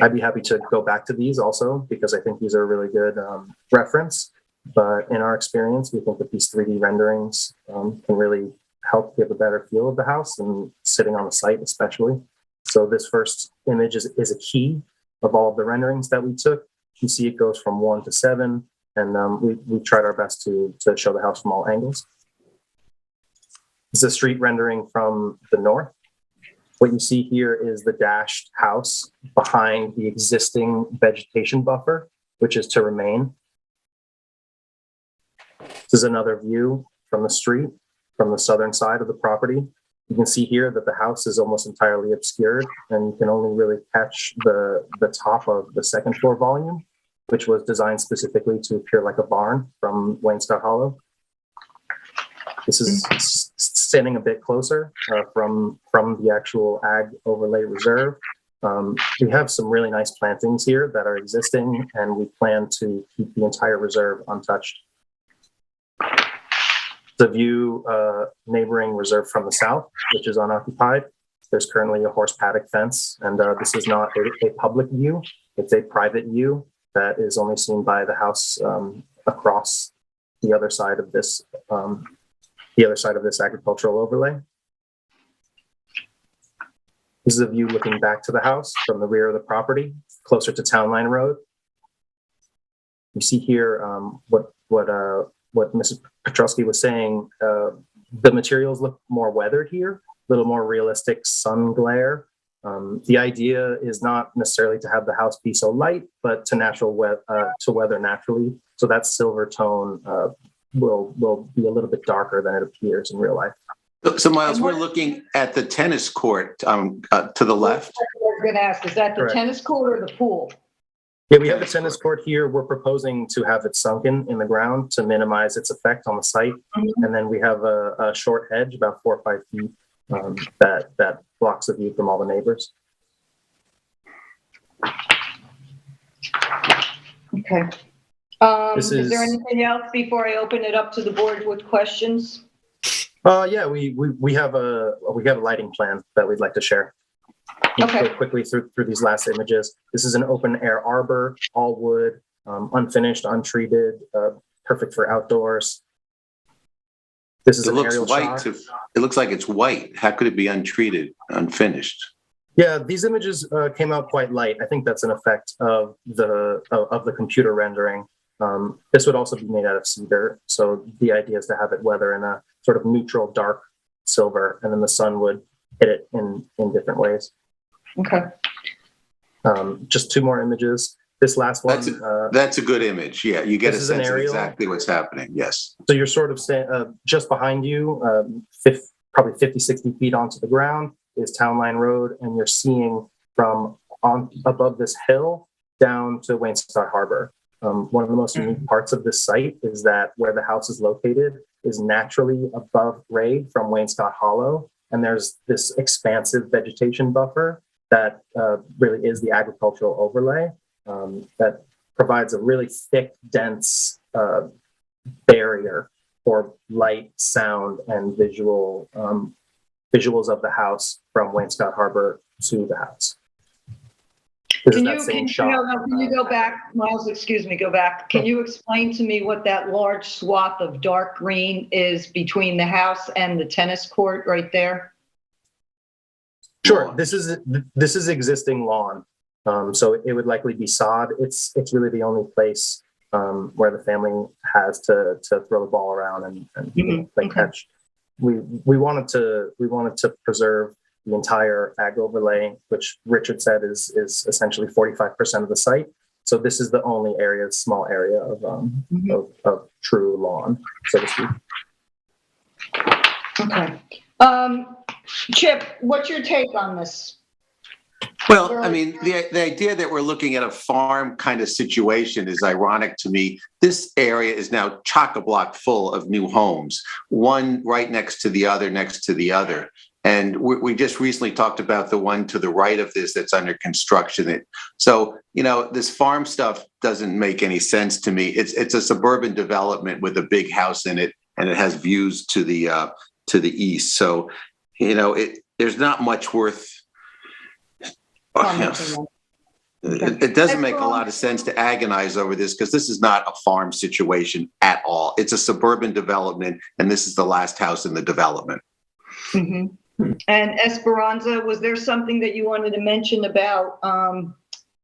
I'd be happy to go back to these also because I think these are a really good reference. But in our experience, we think that these 3D renderings can really help give a better feel of the house and sitting on the site especially. So this first image is a key of all of the renderings that we took. You see it goes from 1 to 7, and we tried our best to show the house from all angles. This is a street rendering from the north. What you see here is the dashed house behind the existing vegetation buffer, which is to remain. This is another view from the street, from the southern side of the property. You can see here that the house is almost entirely obscured, and you can only really catch the top of the second floor volume, which was designed specifically to appear like a barn from Wainscott Hollow. This is standing a bit closer from the actual ag overlay reserve. We have some really nice plantings here that are existing, and we plan to keep the entire reserve untouched. The view neighboring reserve from the south, which is unoccupied. There's currently a horse paddock fence, and this is not a public view. It's a private view that is only seen by the house across the other side of this agricultural overlay. This is a view looking back to the house from the rear of the property, closer to Town Line Road. You see here what Mrs. Petrosky was saying. The materials look more weathered here, a little more realistic sun glare. The idea is not necessarily to have the house be so light, but to weather naturally. So that silver tone will be a little bit darker than it appears in real life. So Miles, we're looking at the tennis court to the left. I was going to ask, is that the tennis court or the pool? Yeah, we have a tennis court here. We're proposing to have it sunken in the ground to minimize its effect on the site. And then we have a short hedge, about 4 or 5 feet, that blocks the view from all the neighbors. Okay. Is there anything else before I open it up to the board with questions? Yeah, we have a lighting plan that we'd like to share. Okay. Go quickly through these last images. This is an open air arbor, all wood, unfinished, untreated, perfect for outdoors. This is an aerial shot. It looks like it's white. How could it be untreated, unfinished? Yeah, these images came out quite light. I think that's an effect of the computer rendering. This would also be made out of cedar. So the idea is to have it weather in a sort of neutral dark silver, and then the sun would hit it in different ways. Okay. Just 2 more images. This last one. That's a good image. Yeah, you get a sense of exactly what's happening. Yes. So you're sort of just behind you, probably 50, 60 feet onto the ground is Town Line Road, and you're seeing from above this hill down to Wainscott Harbor. One of the most unique parts of this site is that where the house is located is naturally above grade from Wainscott Hollow, and there's this expansive vegetation buffer that really is the agricultural overlay that provides a really thick, dense barrier for light, sound, and visuals of the house from Wainscott Harbor to the house. Can you go back, Miles, excuse me, go back. Can you explain to me what that large swath of dark green is between the house and the tennis court right there? Sure, this is existing lawn. So it would likely be sod. It's really the only place where the family has to throw the ball around and play catch. We wanted to preserve the entire ag overlay, which Richard said is essentially 45% of the site. So this is the only area, small area of true lawn, so to speak. Okay. Chip, what's your take on this? Well, I mean, the idea that we're looking at a farm kind of situation is ironic to me. This area is now chock-a-block full of new homes, one right next to the other. And we just recently talked about the one to the right of this that's under construction. So, this farm stuff doesn't make any sense to me. It's a suburban development with a big house in it, and it has views to the east. So, there's not much worth. It doesn't make a lot of sense to agonize over this because this is not a farm situation at all. It's a suburban development, and this is the last house in the development. Mm-hmm. And Esperanza, was there something that you wanted to mention about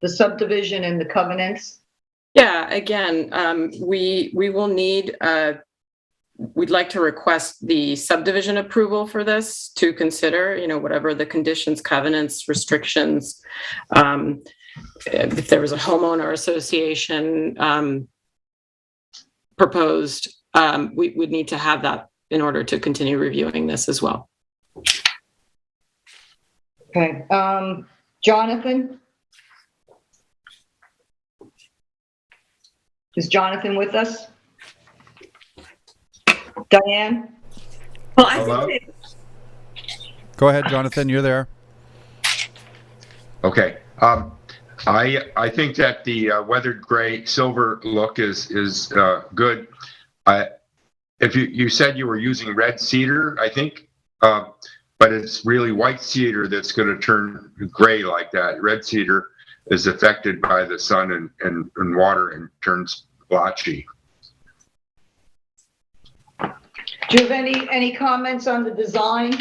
the subdivision and the covenants? Yeah, again, we will need, we'd like to request the subdivision approval for this to consider, whatever the conditions, covenants, restrictions. If there was a homeowner association proposed, we would need to have that in order to continue reviewing this as well. Okay. Jonathan? Is Jonathan with us? Diane? Well, I think Go ahead, Jonathan. You're there. Okay. I think that the weathered gray silver look is good. If you said you were using red cedar, I think, but it's really white cedar that's going to turn gray like that. Red cedar is affected by the sun and water and turns blotchy. Do you have any comments on the design?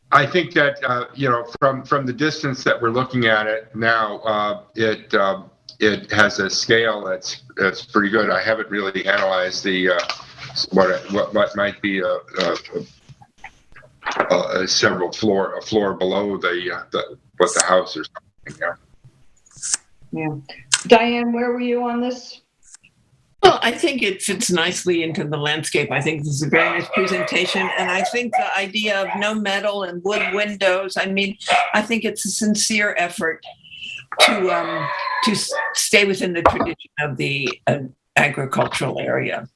I think that from the distance that we're looking at it now, it has a scale that's pretty good. I haven't really analyzed the what might be a floor below what the house or something there. Yeah. Diane, where were you on this? Well, I think it fits nicely into the landscape. I think this is a very nice presentation. And I think the idea of no metal and wood windows, I mean, I think it's a sincere effort to stay within the tradition of the agricultural area.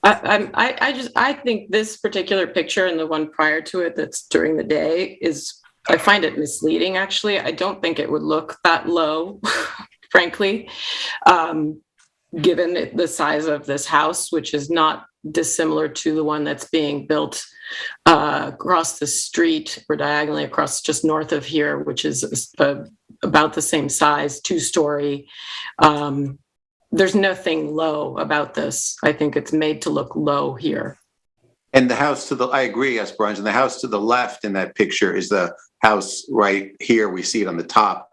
I think this particular picture and the one prior to it that's during the day I find it misleading, actually. I don't think it would look that low, frankly, given the size of this house, which is not dissimilar to the one that's being built across the street or diagonally across just north of here, which is about the same size, 2-story. There's nothing low about this. I think it's made to look low here. And the house I agree, Esperanza, and the house to the left in that picture is the house right here. We see it on the top.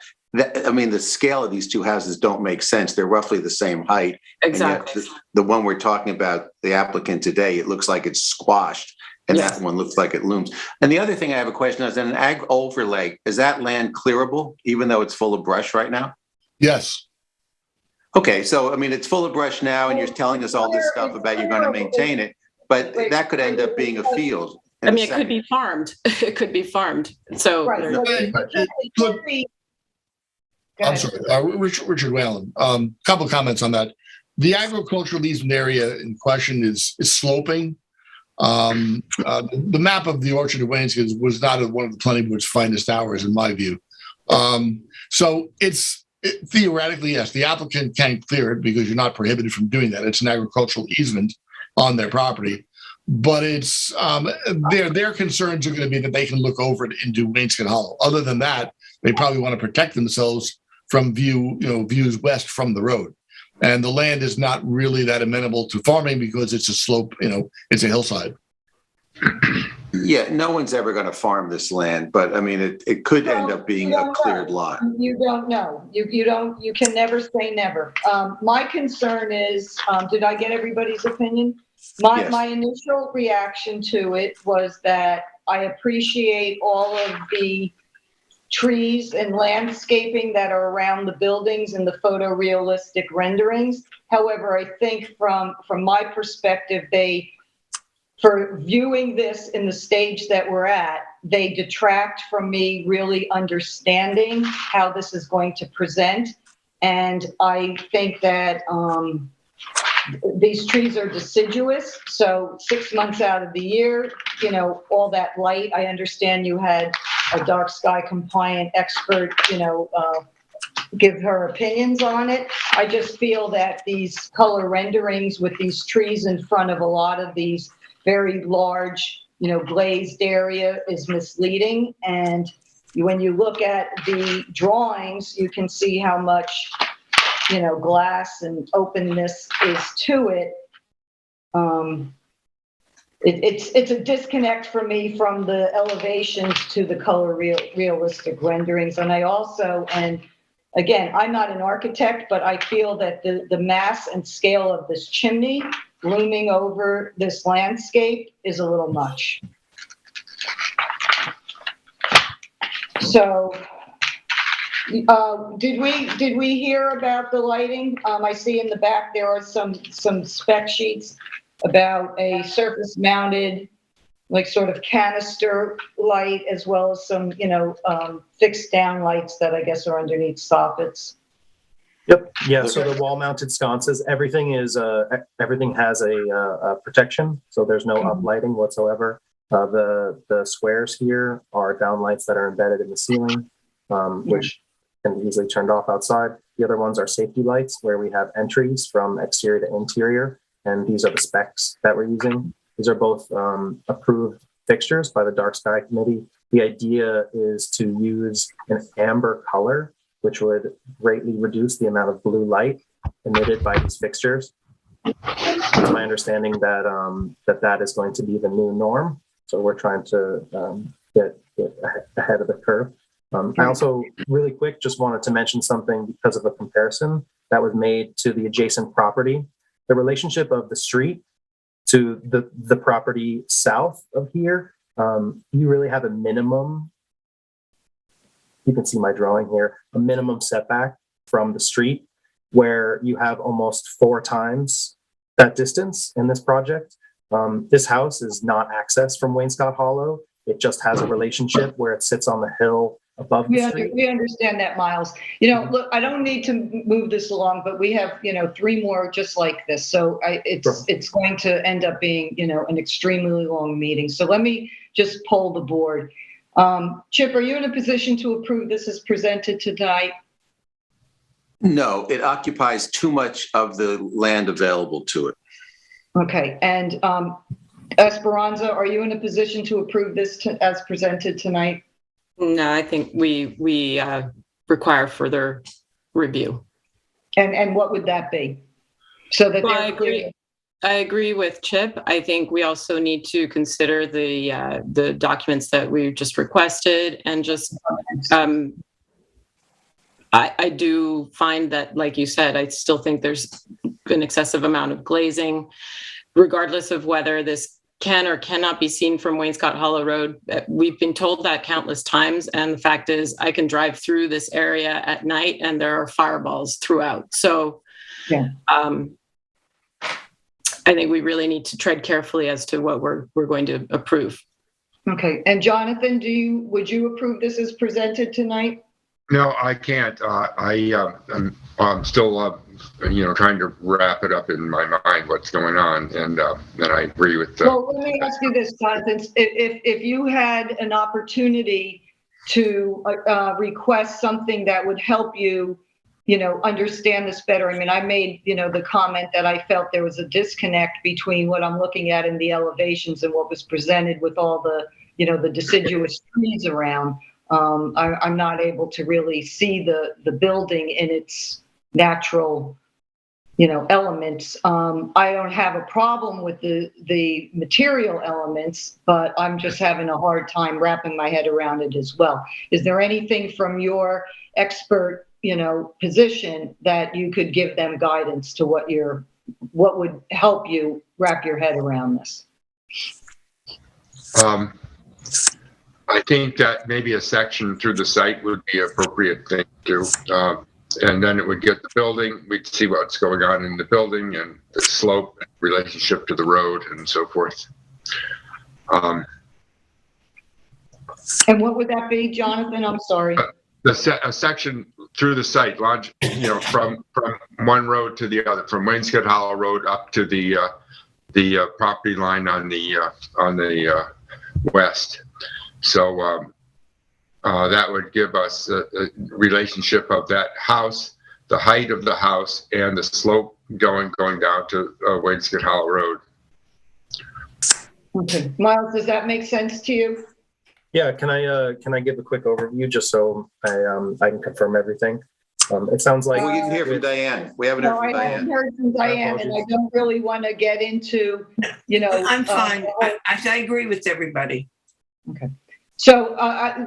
I mean, the scale of these two houses don't make sense. They're roughly the same height. Exactly. The one we're talking about, the applicant today, it looks like it's squashed, and Yes. that one looks like it looms. And the other thing I have a question is, an ag overlay, is that land clearable, even though it's full of brush right now? Yes. Okay, so I mean, it's full of brush now, and you're telling us all this stuff about you're going to maintain it, but that could end up being a field. I mean, it could be farmed. It could be farmed. So Right. I'm sorry, Richard Whalen. Couple of comments on that. The agricultural easement area in question is sloping. The map of the Orchard of Wayneskin was not one of the planning board's finest hours, in my view. So theoretically, yes, the applicant can clear it because you're not prohibited from doing that. It's an agricultural easement on their property. But it's their concerns are going to be that they can look over it into Wayneskin Hollow. Other than that, they probably want to protect themselves from views west from the road. And the land is not really that amenable to farming because it's a slope, it's a hillside. Yeah, no one's ever going to farm this land, but I mean, it could end up being a cleared lot. You don't know. You can never say never. My concern is, did I get everybody's opinion? Yes. My initial reaction to it was that I appreciate all of the trees and landscaping that are around the buildings and the photorealistic renderings. However, I think from my perspective, for viewing this in the stage that we're at, they detract from me really understanding how this is going to present. And I think that these trees are deciduous. So 6 months out of the year, all that light, I understand you had a dark sky compliant expert, give her opinions on it. I just feel that these color renderings with these trees in front of a lot of these very large, glazed area is misleading. And when you look at the drawings, you can see how much, glass and openness is to it. It's a disconnect for me from the elevations to the color realistic renderings. And I also, and again, I'm not an architect, but I feel that the mass and scale of this chimney looming over this landscape is a little much. So, did we hear about the lighting? I see in the back there are some spec sheets about a surface mounted, like sort of canister light, as well as some, fixed down lights that I guess are underneath soffits. Yep. Yeah. So the wall mounted sconces, everything has a protection. So there's no uplighting whatsoever. The squares here are downlights that are embedded in the ceiling, which can be easily turned off outside. The other ones are safety lights where we have entries from exterior to interior. And these are the specs that we're using. These are both approved fixtures by the Dark Sky Committee. The idea is to use an amber color, which would greatly reduce the amount of blue light emitted by these fixtures. It's my understanding that that is going to be the new norm. So we're trying to get ahead of the curve. I also, really quick, just wanted to mention something because of a comparison that was made to the adjacent property. The relationship of the street to the property south of here, you really have a minimum you can see my drawing here, a minimum setback from the street, where you have almost 4 times that distance in this project. This house is not accessed from Wainscott Hollow. It just has a relationship where it sits on the hill above the street. We understand that, Miles. Look, I don't need to move this along, but we have, 3 more just like this. So it's going to end up being, an extremely long meeting. So let me just poll the board. Chip, are you in a position to approve this as presented tonight? No, it occupies too much of the land available to it. Okay. And Esperanza, are you in a position to approve this as presented tonight? No, I think we require further review. And what would that be? So that I agree with Chip. I think we also need to consider the documents that we just requested, and just I do find that, like you said, I still think there's an excessive amount of glazing, regardless of whether this can or cannot be seen from Wainscott Hollow Road. We've been told that countless times, and the fact is I can drive through this area at night and there are fireballs throughout. So yeah. I think we really need to tread carefully as to what we're going to approve. Okay. And Jonathan, would you approve this as presented tonight? No, I can't. I'm still, trying to wrap it up in my mind what's going on, and I agree with. Well, let me ask you this, Jonathan: if you had an opportunity to request something that would help you, understand this better. I mean, I made, the comment that I felt there was a disconnect between what I'm looking at in the elevations and what was presented with all the, the deciduous trees around. I'm not able to really see the building in its natural, elements. I don't have a problem with the material elements, but I'm just having a hard time wrapping my head around it as well. Is there anything from your expert, position that you could give them guidance to what would help you wrap your head around this? I think that maybe a section through the site would be an appropriate thing to, and then it would get the building. We'd see what's going on in the building and the slope, relationship to the road, and so forth. And what would that be, Jonathan? I'm sorry. A section through the site, from one road to the other, from Wainscott Hollow Road up to the property line on the west. So that would give us a relationship of that house, the height of the house, and the slope going down to Wainscott Hollow Road. Okay, Miles, does that make sense to you? Yeah, can I give a quick overview just so I can confirm everything? It sounds like we didn't hear from Diane. We haven't heard from Diane. I haven't heard from Diane, and I don't really want to get into, I'm fine. I agree with everybody. Okay. So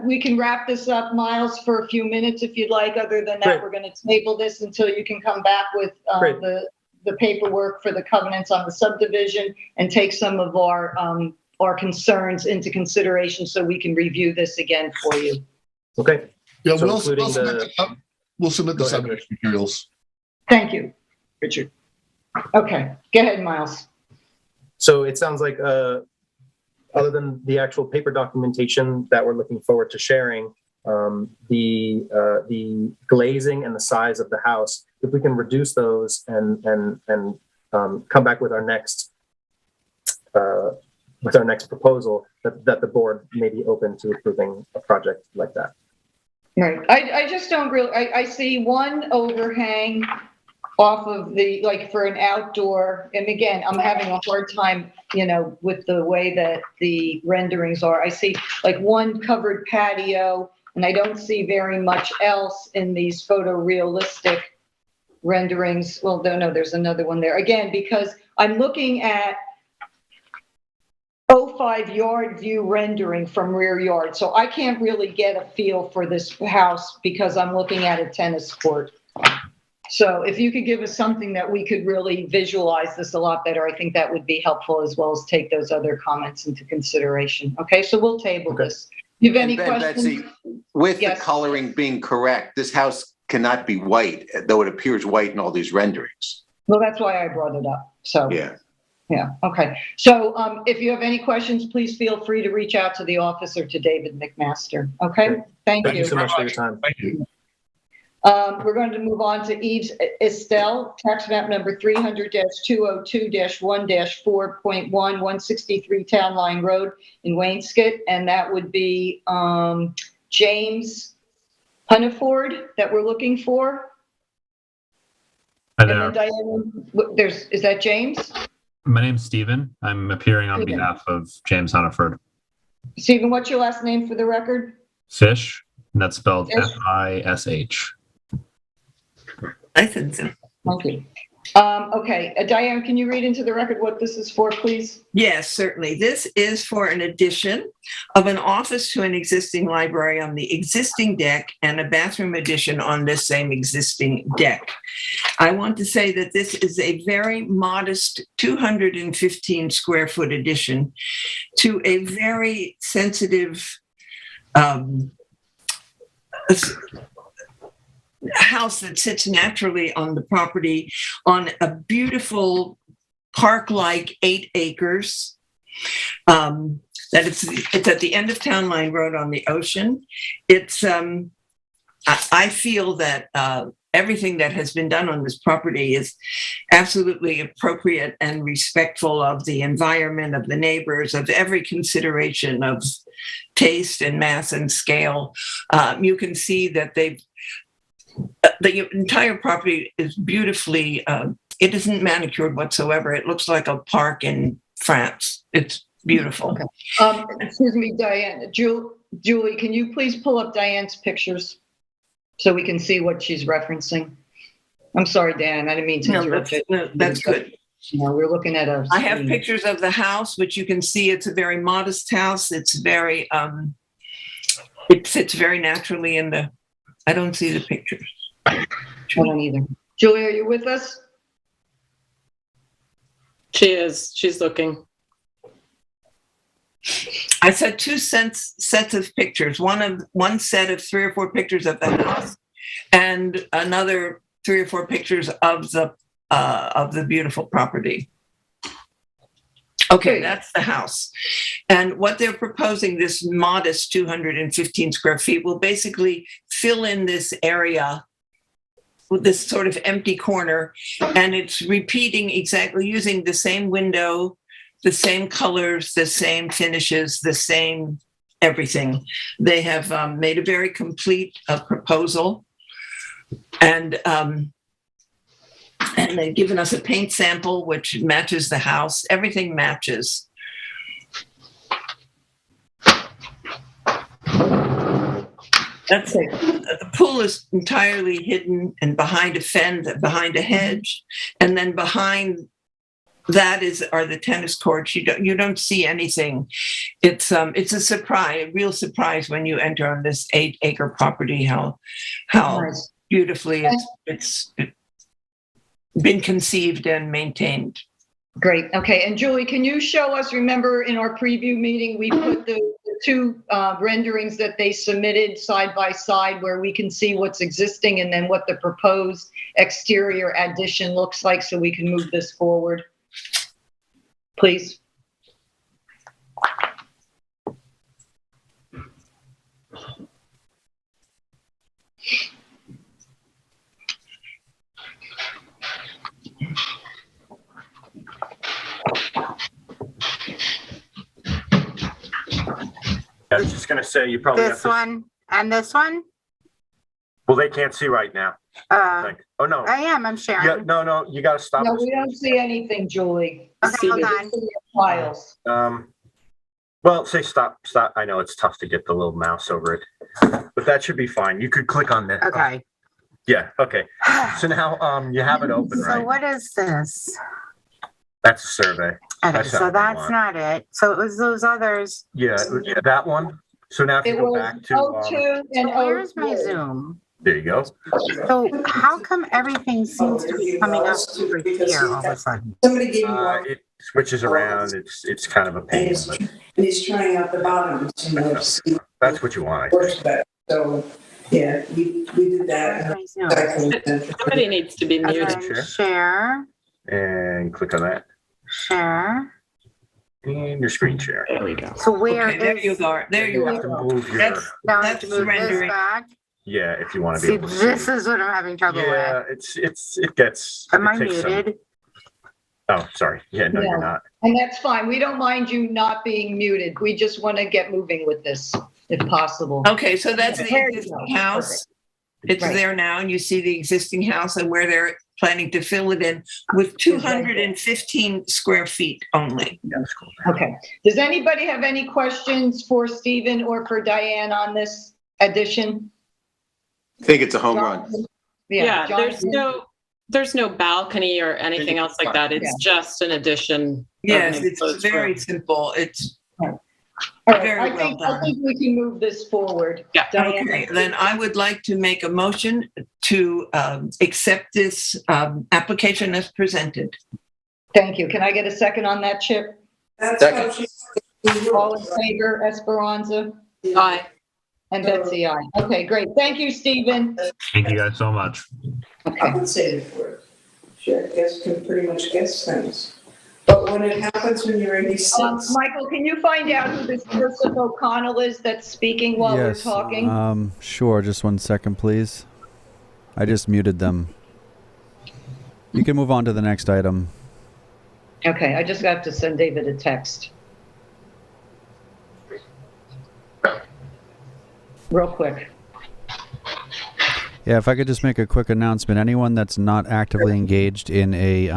we can wrap this up, Miles, for a few minutes if you'd like. Other than that, Great. We're going to table this until you can come back with the paperwork for the covenants on the subdivision and take some of our concerns into consideration so we can review this again for you. Okay. Yeah, So we'll submit the subdivision materials. Thank you, Richard. Okay, go ahead, Miles. So it sounds like other than the actual paper documentation that we're looking forward to sharing, the glazing and the size of the house, if we can reduce those and come back with our next proposal, that the board may be open to approving a project like that. Right. I just don't really, I see one overhang off of for an outdoor, and again, I'm having a hard time, with the way that the renderings are. I see like one covered patio, and I don't see very much else in these photorealistic renderings. Well, no, there's another one there. Again, because I'm looking at 05 yard view rendering from rear yard. So I can't really get a feel for this house because I'm looking at a tennis court. So if you could give us something that we could really visualize this a lot better, I think that would be helpful, as well as take those other comments into consideration. Okay, so we'll table this. You have any And questions? Betsy, with Yes. the coloring being correct, this house cannot be white, though it appears white in all these renderings. Well, that's why I brought it up. So, Yeah. yeah, okay. So if you have any questions, please feel free to reach out to the office or to David McMaster. Okay, Great. thank Thank you you. so much for your time. Thank you. We're going to move on to Eves Estelle, tax map number 300-202-1-4.1, 163 Town Line Road in Wainscott, and that would be James Hunneford that we're looking for. Hi And then there. Diane, is that James? My name's Stephen. I'm appearing on Stephen. behalf of James Hunneford. Stephen, what's your last name for the record? Fish, and that's spelled Fish. Fish. I think so. Thank you. Okay, Diane, can you read into the record what this is for, please? Yes, certainly. This is for an addition of an office to an existing library on the existing deck and a bathroom addition on this same existing deck. I want to say that this is a very modest 215 square foot addition to a very sensitive house that sits naturally on the property on a beautiful park-like 8 acres. That it's at the end of Town Line Road on the ocean. It's I feel that everything that has been done on this property is absolutely appropriate and respectful of the environment, of the neighbors, of every consideration of taste and mass and scale. You can see that the entire property is beautifully, it isn't manicured whatsoever. It looks like a park in France. It's beautiful. Okay. Excuse me, Diane. Julie, can you please pull up Diane's pictures so we can see what she's referencing? I'm sorry, Dan, I didn't mean to interrupt you. No, that's good. We're looking at I have pictures of the house, which you can see it's a very modest house. It's very, it fits very naturally in the, I don't see the pictures. I don't either. Julie, are you with us? She is. She's looking. I said two sets of pictures. One set of 3 or 4 pictures of the house, and another 3 or 4 pictures of the beautiful property. Okay, that's the house. And what they're proposing, this modest 215 square feet, will basically fill in this area with this sort of empty corner. And it's repeating exactly, using the same window, the same colors, the same finishes, the same everything. They have made a very complete proposal. And they've given us a paint sample which matches the house. Everything matches. That's it. The pool is entirely hidden and behind a fence, behind a hedge, and then behind that are the tennis courts. You don't see anything. It's a surprise, a real surprise when you enter on this 8-acre property. How nice. Beautifully it's been conceived and maintained. Great. Okay. And Julie, can you show us, remember in our preview meeting, we put the 2 renderings that they submitted side by side where we can see what's existing and then what the proposed exterior addition looks like so we can move this forward, please. I was just gonna say, you probably This one and this one? Well, they can't see right now. Oh, no. I am, I'm sharing. Yeah, no, you gotta stop. No, we don't see anything, Julie. Okay, hold on. Files. Well, say stop. I know it's tough to get the little mouse over it, but that should be fine. You could click on this. Okay. Yeah, okay. So now, you have it open, right? So what is this? That's a survey. Okay, so that's not it. So it was those others. Yeah, that one. So now if you go back to. O2 and So where's my Zoom? There you go. So how come everything seems to be coming up over here all of a sudden? Somebody gave you switches around. It's kind of a pain. And he's trying out the bottoms, you know, to see That's what you want. works better. So, yeah, we did that. Somebody needs to be muted. Share. And click on that. Share. And your screen share. There we go. So where Okay, there you go. There you have to go. move your. Now I have That's to move this rendering. back. Yeah, if you want to be See, able to this see. is what I'm having trouble Yeah, with. it gets. Am it I takes some- muted? Oh, sorry. Yeah, no, Yeah. you're not. And that's fine. We don't mind you not being muted. We just want to get moving with this, if possible. Okay, so that's the There you existing go. house. It's Right. there now, and you see the existing house and where they're planning to fill it in with 215 square feet only. That's cool. Okay. Does anybody have any questions for Stephen or for Diane on this addition? I think it's a home run. Jonathan? Yeah, Jonathan? there's no balcony or anything else like that. It's just an addition. Yes, of an it's enclosed very room. simple. It's All right, very I well think done. we can move this forward. Yeah. Diane? Okay, then I would like to make a motion to accept this application as presented. Thank you. Can I get a second on that, Chip? That's how she. All in favor, Esperanza? Aye. And Betsy, aye. Okay, great. Thank you, Stephen. Thank you guys so much. I would say it for it. Sure, guess can pretty much guess things. But when it happens when you're in these seats. Michael, can you find out who this Joseph O'Connell is that's speaking while we're Yes. talking? Sure. Just 1 second, please. I just muted them. You can move on to the next item. Okay, I just got to send David a text. Real quick. Yeah, if I could just make a quick announcement. Anyone that's not actively engaged in a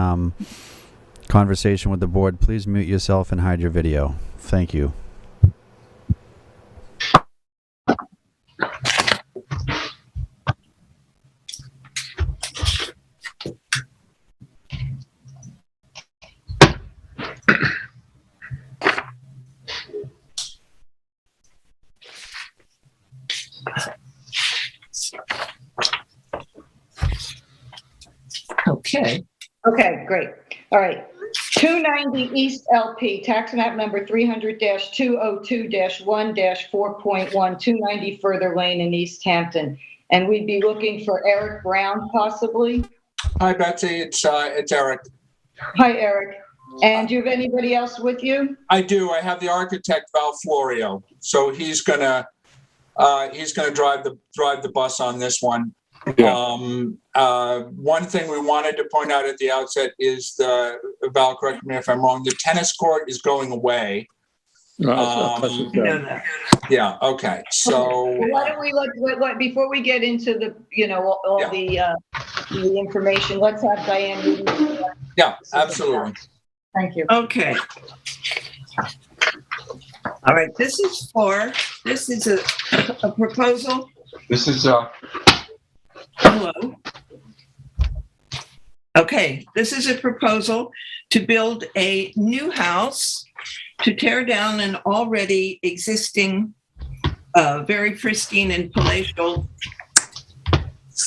conversation with the board, please mute yourself and hide your video. Thank you. Okay. Okay, great. All right. 290 East LP, tax map number 300-202-1-4.1, 290 Further Lane in East Hampton. And we'd be looking for Eric Brown, possibly. Hi, Betsy. It's Eric. Hi, Eric. And do you have anybody else with you? I do. I have the architect Val Florio, so he's gonna drive the bus on this one. One thing we wanted to point out at the outset is Val, correct me if I'm wrong, the tennis court is going away. Yeah. Okay. So Why don't we let before we get into the all the information, let's have Diane. Yeah, absolutely. Thank you. Okay. All right, this is a proposal. This is Hello. Okay, this is a proposal to build a new house to tear down an already existing, very pristine and palatial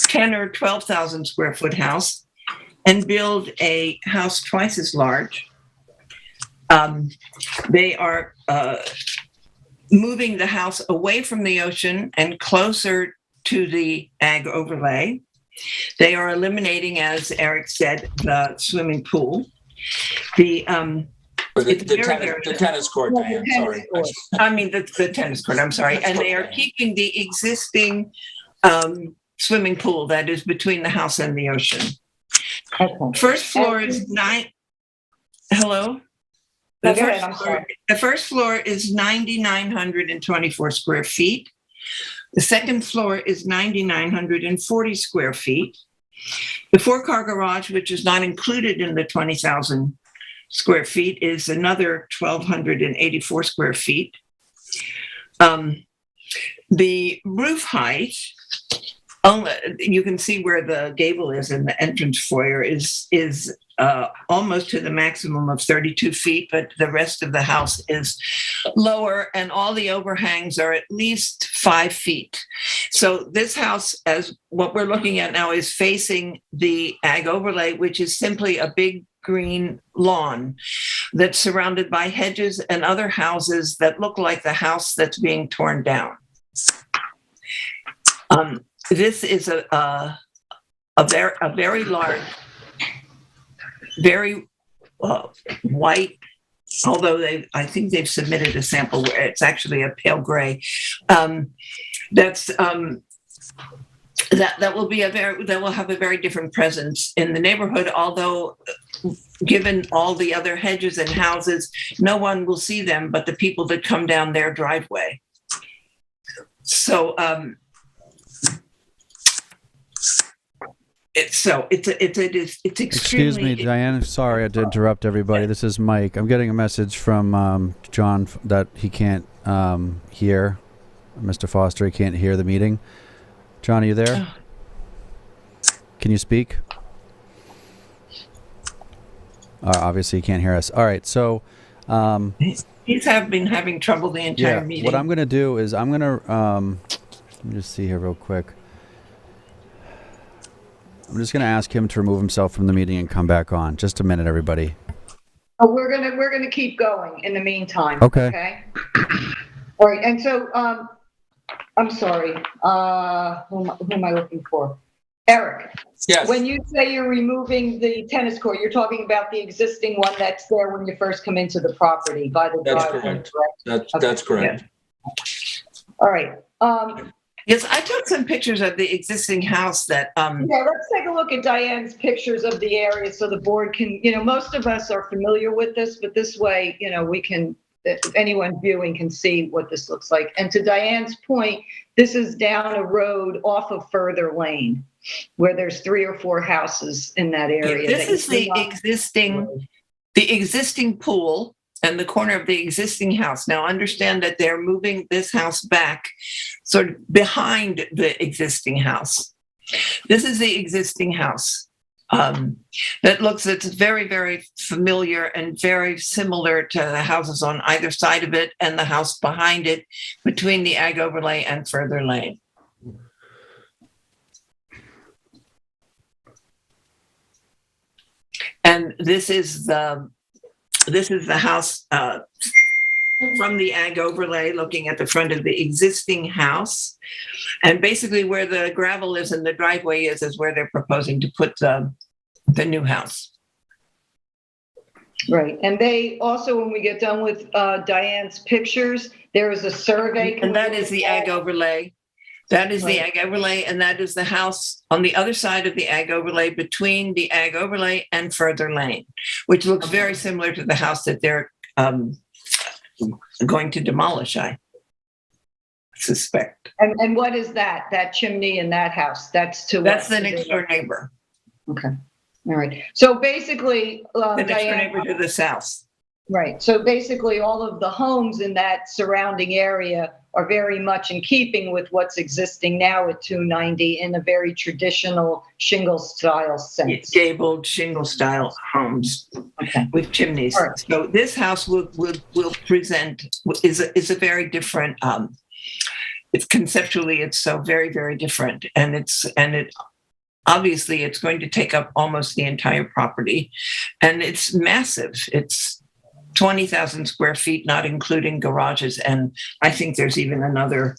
10 or 12,000 square foot house and build a house twice as large. They are moving the house away from the ocean and closer to the ag overlay. They are eliminating, as Eric said, the swimming pool. The tennis court, Diane, sorry. I mean, the tennis court, I'm sorry. And they are keeping the existing swimming pool that is between the house and the ocean. First floor is hello? The first floor is 9,924 square feet. The second floor is 9,940 square feet. The 4-car garage, which is not included in the 20,000 square feet, is another 1,284 square feet. The roof height, you can see where the gable is in the entrance foyer, is almost to the maximum of 32 feet, but the rest of the house is lower and all the overhangs are at least 5 feet. So this house, as what we're looking at now, is facing the ag overlay, which is simply a big green lawn that's surrounded by hedges and other houses that look like the house that's being torn down. This is a very large, very white, although I think they've submitted a sample where it's actually a pale gray. That will have a very different presence in the neighborhood, although given all the other hedges and houses, no one will see them but the people that come down their driveway. So it's extremely. Excuse me, Diane. Sorry, I had to interrupt everybody. This is Mike. I'm getting a message from John that he can't hear. Mr. Foster, he can't hear the meeting. John, are you there? Can you speak? Obviously, he can't hear us. All right, so he's been having trouble the entire meeting. What I'm going to do is I'm going to let me just see here real quick. I'm just going to ask him to remove himself from the meeting and come back on. Just a minute, everybody. Oh, we're gonna keep going in the meantime. Okay. All right, and so I'm sorry. Who am I looking for? Eric. Yes. When you say you're removing the tennis court, you're talking about the existing one that's there when you first come into the property by the driveway. That's correct. That's correct. Yeah. All right. Yes, I took some pictures of the existing house that. Yeah, let's take a look at Diane's pictures of the area so the board can, most of us are familiar with this, but this way, we can, anyone viewing can see what this looks like. And to Diane's point, this is down a road off of Further Lane where there's 3 or 4 houses in that area. This is the existing pool and the corner of the existing house. Now understand that they're moving this house back sort of behind the existing house. This is the existing house. It's very, very familiar and very similar to the houses on either side of it and the house behind it between the Ag Overlay and Further Lane. And this is the house from the Ag Overlay looking at the front of the existing house. And basically where the gravel is and the driveway is where they're proposing to put the new house. Right. And they also, when we get done with Diane's pictures, there is a survey. And that is the Ag Overlay. That is the Ag Overlay, and that is the house on the other side of the Ag Overlay between the Ag Overlay and Further Lane, which looks very similar to the house that they're going to demolish, I suspect. And what is that chimney in that house? That's the next door neighbor. Okay. All right. So basically, the next door neighbor to the south. Right. So basically all of the homes in that surrounding area are very much in keeping with what's existing now at 290 in a very traditional shingle style sense. Gabled shingle style homes with chimneys. Right. So this house will present is a very different. It's conceptually it's so very, very different, and it obviously it's going to take up almost the entire property, and it's massive. It's 20,000 square feet, not including garages. And I think there's even another,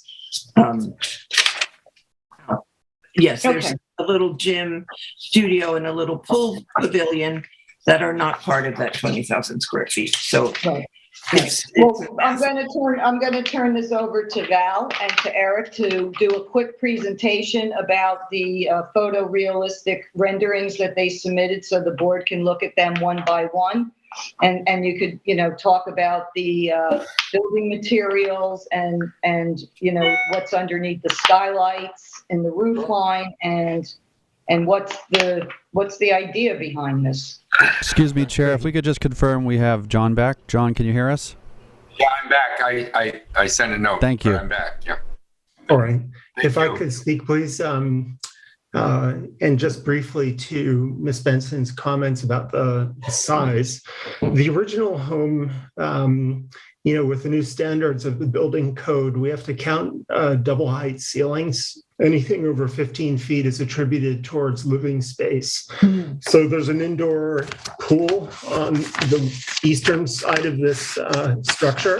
there's a little gym, studio, and a little pool pavilion that are not part of that 20,000 square feet. So I'm going to turn this over to Val and to Eric to do a quick presentation about the photorealistic renderings that they submitted so the board can look at them one by one. And you could, talk about the building materials and what's underneath the skylights and the roof line and what's the idea behind this. Excuse me, Chair, if we could just confirm we have John back. John, can you hear us? Yeah, I'm back. I sent a note. Thank you. I'm back. Yeah. All right. If I could speak, please. And just briefly to Ms. Benson's comments about the size, the original home, with the new standards of the building code, we have to count double height ceilings anything over 15 feet is attributed towards living space. So there's an indoor pool on the eastern side of this structure.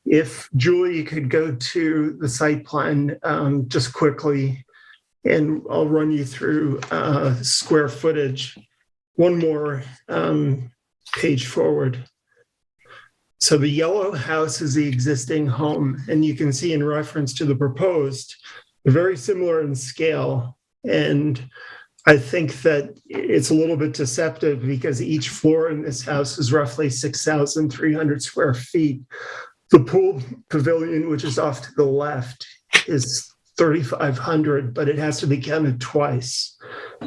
If Julie could go to the site plan just quickly, and I'll run you through square footage. One more page forward. So the yellow house is the existing home, and you can see in reference to the proposed, they're very similar in scale. And I think that it's a little bit deceptive because each floor in this house is roughly 6,300 square feet. The pool pavilion, which is off to the left, is 3,500, but it has to be counted twice.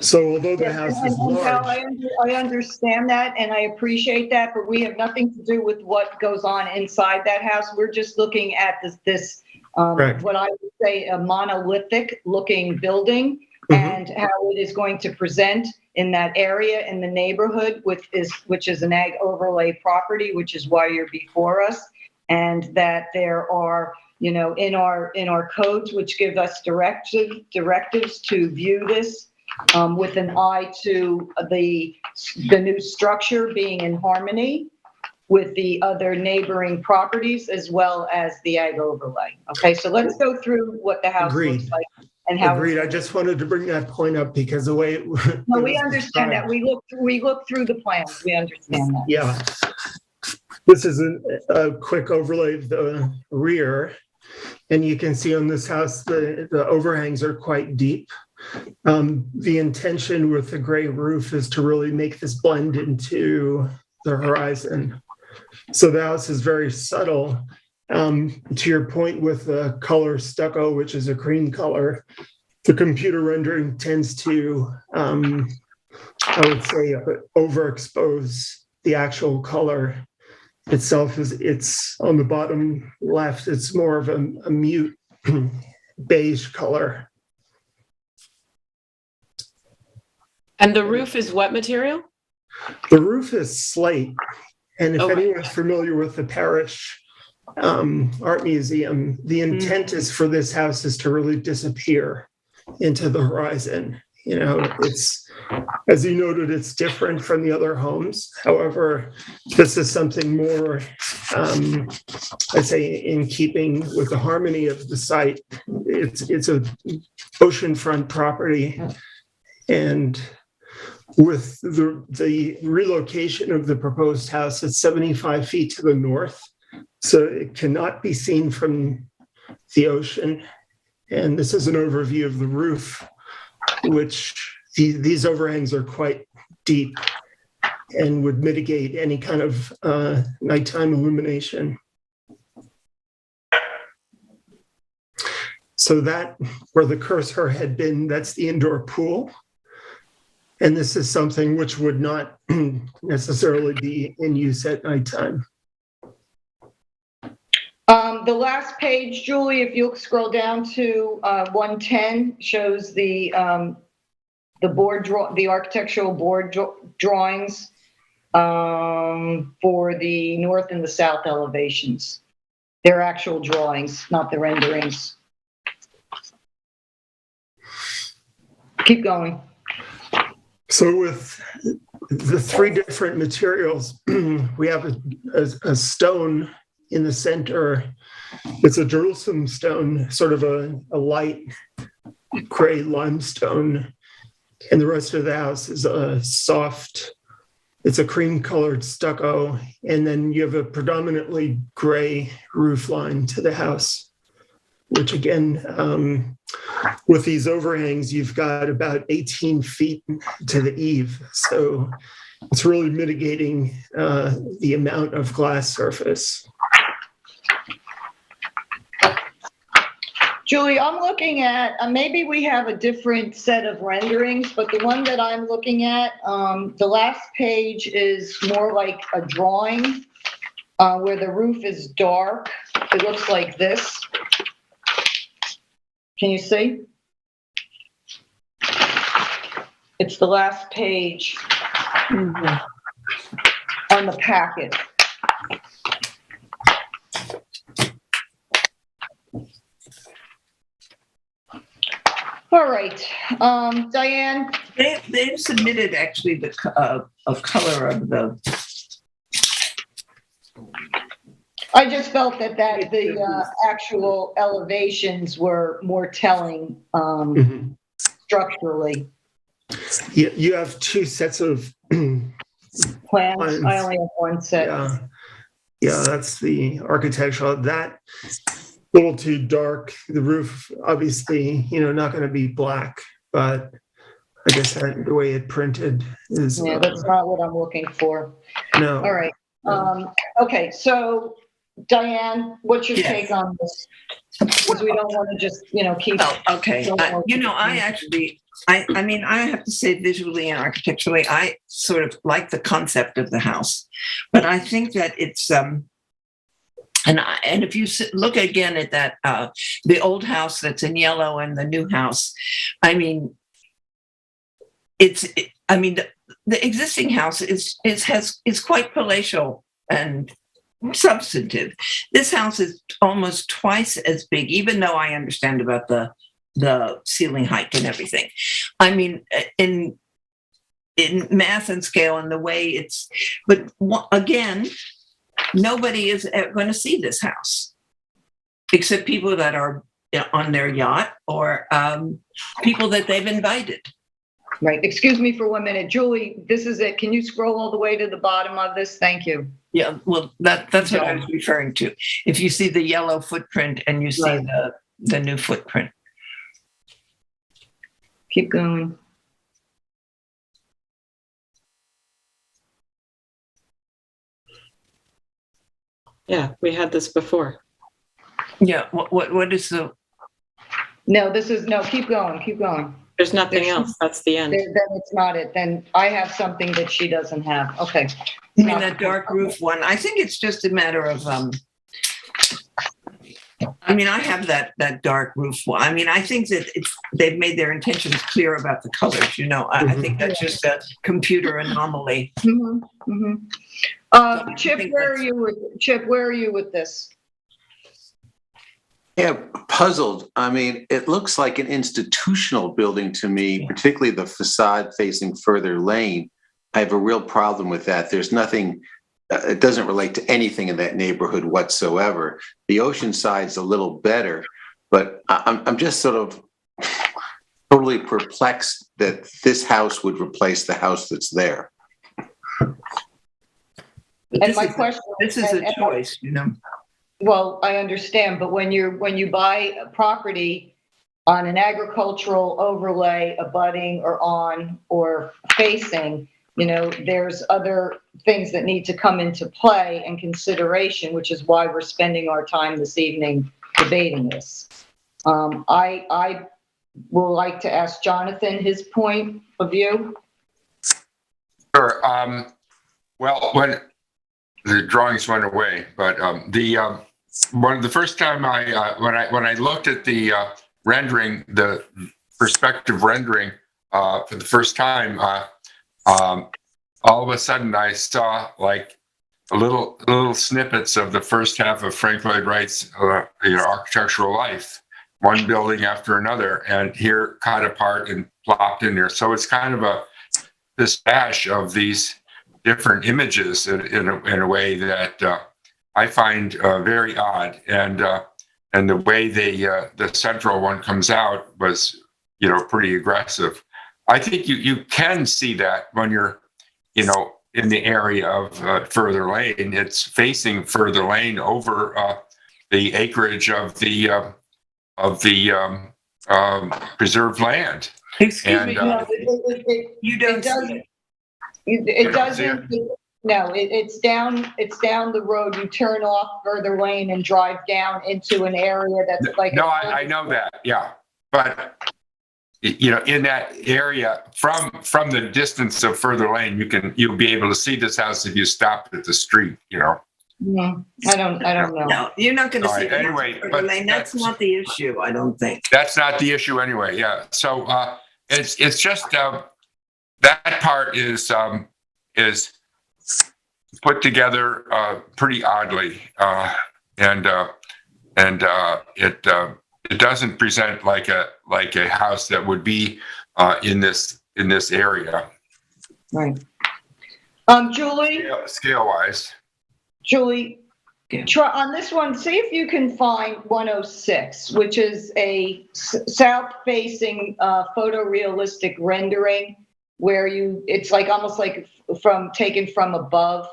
So although the house is large. I understand that and I appreciate that, but we have nothing to do with what goes on inside that house. We're just looking at this what I would say a monolithic looking building and how it is going to present in that area in the neighborhood, which is an ag overlay property, which is why you're before us, and that there are, you know, in our codes which give us directives to view this with an eye to the new structure being in harmony with the other neighboring properties as well as the ag overlay. Okay, so let's go through what the house looks like and how. Agreed. I just wanted to bring that point up because the way it no, we understand that. We look through the plans. We understand that. Yeah. This is a quick overlay of the rear, and you can see on this house the overhangs are quite deep. The intention with the gray roof is to really make this blend into the horizon. So the house is very subtle. To your point with the color stucco, which is a cream color, the computer rendering tends to, I would say, overexpose the actual color itself. It's on the bottom left. It's more of a mute beige color. And the roof is what material? The roof is slate. And if anyone's familiar with the Parish Art Museum, the intent is for this house is to really disappear into the horizon. You know, it's, as you noted, it's different from the other homes. However, this is something more, I'd say, in keeping with the harmony of the site. It's a oceanfront property, and with the relocation of the proposed house, it's 75 feet to the north, so it cannot be seen from the ocean. And this is an overview of the roof, which these overhangs are quite deep and would mitigate any kind of nighttime illumination. So that, where the cursor had been, that's the indoor pool. And this is something which would not necessarily be in use at nighttime. The last page, Julie, if you'll scroll down to 110, shows the architectural board drawings for the north and the south elevations. They're actual drawings, not the renderings. Keep going. So with the three different materials, we have a stone in the center. It's a Jerusalem stone, sort of a light gray limestone. And the rest of the house is a soft, it's a cream colored stucco. And then you have a predominantly gray roof line to the house, which again, with these overhangs, you've got about 18 feet to the eave. So it's really mitigating the amount of glass surface. Julie, I'm looking at, maybe we have a different set of renderings, but the one that I'm looking at, the last page is more like a drawing where the roof is dark. It looks like this. Can you see? It's the last page on the packet. right. Diane? They've submitted actually the color of the. I just felt that the actual elevations were more telling structurally. You have two sets of plans. I only have one set. Yeah, that's the architectural. That little too dark. The roof, obviously, not going to be black, but I guess that the way it printed is. Yeah, that's not what I'm looking for. No. All right. Okay, so Diane, what's your take on this? Because we don't want to just, keep. Oh, okay. I mean, I have to say visually and architecturally, I sort of like the concept of the house, but I think that it's, and if you look again at that, the old house that's in yellow and the new house, I mean, the existing house is quite palatial and substantive. This house is almost twice as big, even though I understand about the ceiling height and everything. I mean, in mass and scale and the way it's, but again, nobody is going to see this house except people that are on their yacht or people that they've invited. Right. Excuse me for 1 minute. Julie, this is it. Can you scroll all the way to the bottom of this? Thank you. Yeah, well, that's what I was referring to. If you see the yellow footprint and you see the new footprint. Keep going. Yeah, we had this before. Yeah, what is the? No, keep going, keep going. There's nothing else. That's the end. Then it's not it. Then I have something that she doesn't have. Okay. I mean, that dark roof one, I think it's just a matter of, I mean, I have that dark roof one. I mean, I think that they've made their intentions clear about the colors, I think that's just a computer anomaly. Chip, where are you with this? Yeah, puzzled. I mean, it looks like an institutional building to me, particularly the facade facing Further Lane. I have a real problem with that. There's nothing, it doesn't relate to anything in that neighborhood whatsoever. The Oceanside's a little better, but I'm just sort of totally perplexed that this house would replace the house that's there. And my question, this is a choice, Well, I understand, but when you buy a property on an agricultural overlay, abutting or on or facing, there's other things that need to come into play and consideration, which is why we're spending our time this evening debating this. I will like to ask Jonathan his point of view. Sure. Well, when the drawings went away, but the first time when I looked at the rendering, the perspective rendering for the first time, all of a sudden I saw like little snippets of the first half of Frank Lloyd Wright's architectural life, one building after another, and here cut apart and plopped in there. So it's kind of this ash of these different images in a way that I find very odd, and the way the central one comes out was pretty aggressive. I think you can see that when you're in the area of Further Lane. It's facing Further Lane over the acreage of the preserved land. Excuse me, you don't. It doesn't. No, it's down the road. You turn off Further Lane and drive down into an area that's like. No, I know that. Yeah, but in that area, from the distance of Further Lane, you'll be able to see this house if you stop at the street. Yeah, I don't know. No, you're not going to see. Right, anyway, Further Lane. That's not the issue. I don't think. That's not the issue anyway. Yeah. So it's just that part is put together pretty oddly, and it it doesn't present like a house that would be in this area. Right. Julie, Scale wise. Julie, try on this one. See if you can find 106, which is a south-facing photorealistic rendering where it's like almost like taken from above.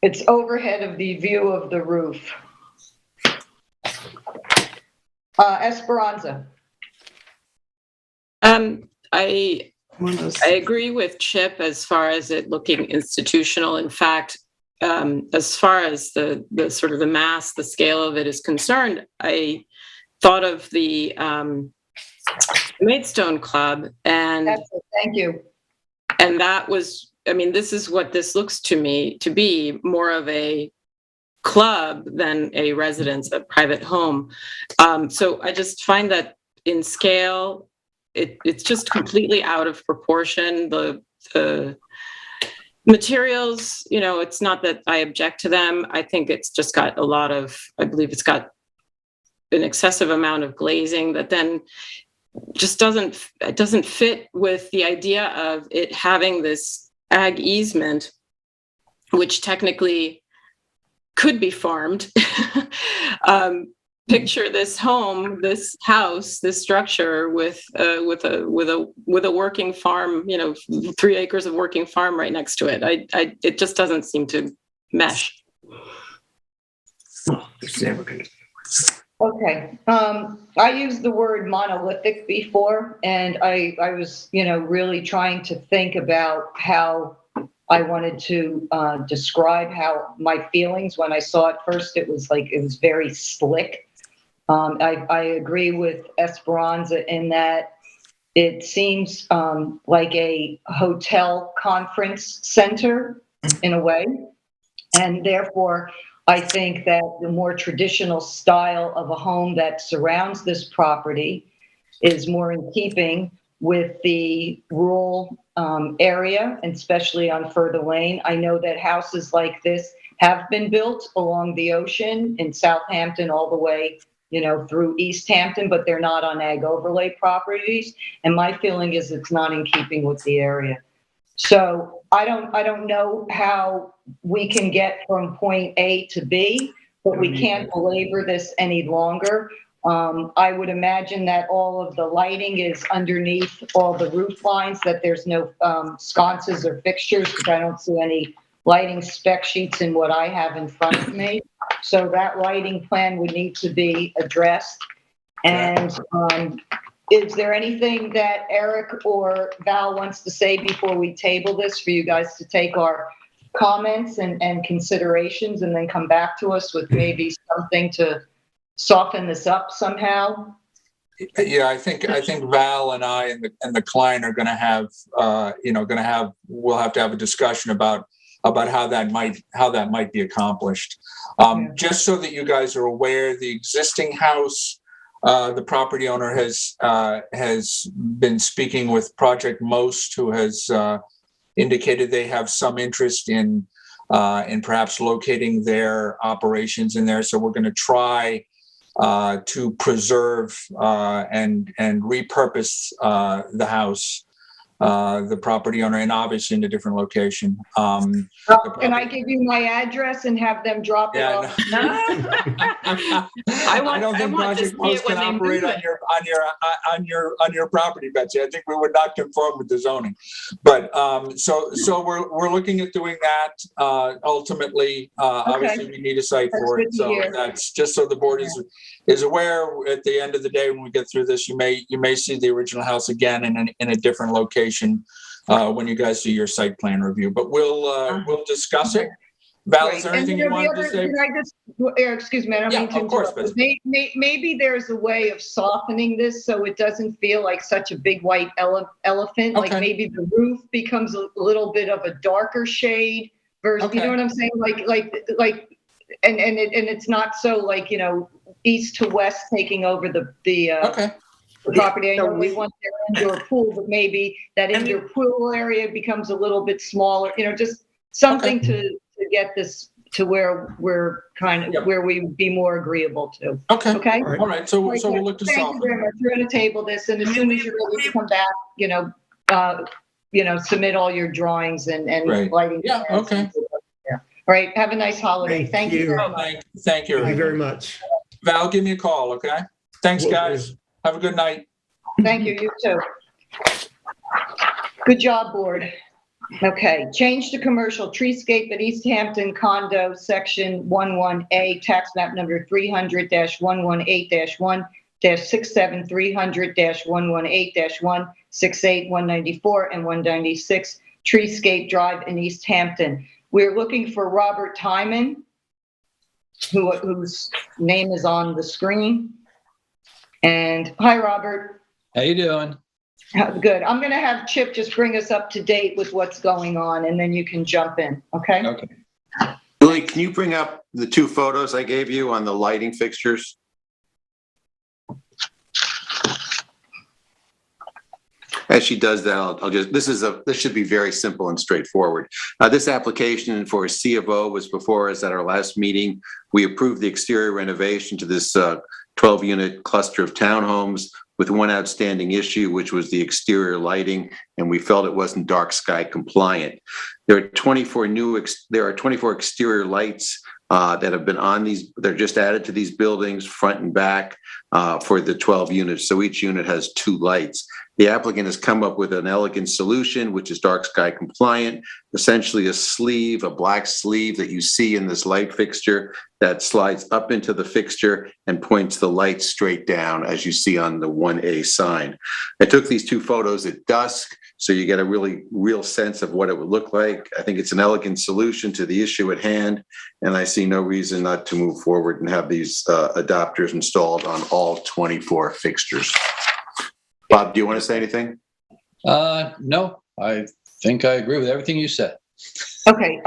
It's overhead of the view of the roof. Esperanza. I agree with Chip as far as it looking institutional. In fact, as far as the sort of the mass, the scale of it is concerned, I thought of the Maidstone Club, and thank you. And that was, I mean, this is what this looks to me to be, more of a club than a residence, a private home. So I just find that in scale, it's just completely out of proportion. The materials, it's not that I object to them. I think it's just got I believe it's got an excessive amount of glazing that then just doesn't fit with the idea of it having this ag easement, which technically could be farmed. Picture this home, this house, this structure with a working farm, 3 acres of working farm right next to it. It just doesn't seem to mesh. Okay. I used the word monolithic before, and I was, really trying to think about how I wanted to describe how my feelings when I saw it first. It was very slick. I agree with Esperanza in that it seems like a hotel conference center in a way, and therefore I think that the more traditional style of a home that surrounds this property is more in keeping with the rural area, and especially on Further Lane. I know that houses like this have been built along the ocean in Southampton all the way, through East Hampton, but they're not on ag overlay properties. And my feeling is it's not in keeping with the area. So I don't know how we can get from point A to B, but we can't belabor this any longer. I would imagine that all of the lighting is underneath all the roof lines, that there's no sconces or fixtures, because I don't see any lighting spec sheets in what I have in front of me. So that lighting plan would need to be addressed. And is there anything that Eric or Val wants to say before we table this for you guys to take our comments and considerations and then come back to us with maybe something to soften this up somehow? Yeah, I think Val and I and the client are going to have, we'll have to have a discussion about how that might be accomplished. Just so that you guys are aware, the existing house, the property owner has been speaking with Project Most, who has indicated they have some interest in perhaps locating their operations in there. So we're going to try to preserve and repurpose the house, the property owner, and obviously in a different location. Can I give you my address and have them drop it off? I don't think Project Most can operate on your property, Betsy. I think we would not conform with the zoning. But so we're looking at doing that. Ultimately, obviously we need a site for it. So that's just so the board is aware. At the end of the day, when we get through this, you may see the original house again in a different location when you guys do your site plan review. But we'll discuss it. Val, is there anything you wanted to say? Can I just, Eric, excuse me, I don't mean to interrupt. Of course, maybe there's a way of softening this so it doesn't feel like such a big white elephant. Like maybe the roof becomes a little bit of a darker shade versus, you know what I'm saying? And it's not so like, east to west taking over the property. I know we want their indoor pool, but maybe that indoor pool area becomes a little bit smaller, just something to get this to where we're where we would be more agreeable to. Okay. Okay. All right. So we'll look to Thank solve you very much. We're going to table this, and as soon as you're ready to come back, submit all your drawings and Right. lighting. Yeah. Okay. Yeah. All right. Have a nice holiday. Thank you very much. Thank you. Thank you very much. Val, give me a call, okay? Thanks, guys. Have a good night. Thank you. You too. Good job, board. Okay, change to commercial treescape at East Hampton condo, section 11A, tax map number 300-118-1, -67 300-118-1, 68 194 and 196 Treescape Drive in East Hampton. We're looking for Robert Timon, whose name is on the screen. And hi, Robert. How you doing? Good. I'm going to have Chip just bring us up to date with what's going on, and then you can jump in. Okay. Okay. Julie, can you bring up the two photos I gave you on the lighting fixtures? As she does that, I'll just, this should be very simple and straightforward. This application for a C of O was before us at our last meeting. We approved the exterior renovation to this 12-unit cluster of townhomes with one outstanding issue, which was the exterior lighting, and we felt it wasn't dark sky compliant. There are 24 exterior lights that have been on these. They're just added to these buildings, front and back, for the 12 units. So each unit has 2 lights. The applicant has come up with an elegant solution, which is dark sky compliant, essentially a sleeve, a black sleeve that you see in this light fixture that slides up into the fixture and points the light straight down, as you see on the 1A sign. I took these 2 photos at dusk, so you get a really real sense of what it would look like. I think it's an elegant solution to the issue at hand, and I see no reason not to move forward and have these adapters installed on all 24 fixtures. Bob, do you want to say anything? No, I think I agree with everything you said. Okay.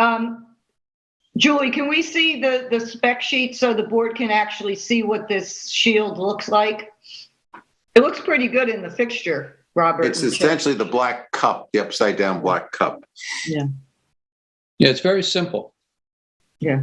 Julie, can we see the spec sheet so the board can actually see what this shield looks like? It looks pretty good in the fixture, Robert. It's essentially the black cup, the upside down black cup. Yeah. Yeah, it's very simple. Yeah.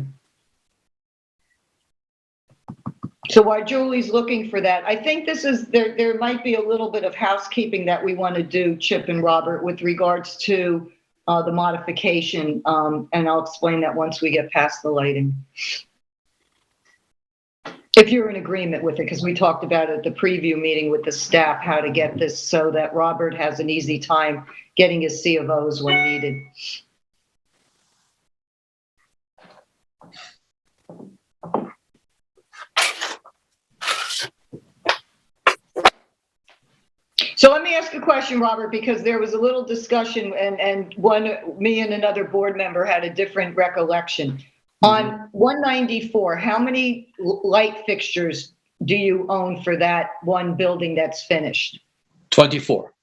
So while Julie's looking for that, I think this is, there might be a little bit of housekeeping that we want to do, Chip and Robert, with regards to the modification, and I'll explain that once we get past the lighting. If you're in agreement with it, because we talked about it at the preview meeting with the staff, how to get this so that Robert has an easy time getting his C of Os when needed. So let me ask a question, Robert, because there was a little discussion and me and another board member had a different recollection. On 194, how many light fixtures do you own for that one building that's finished? 24.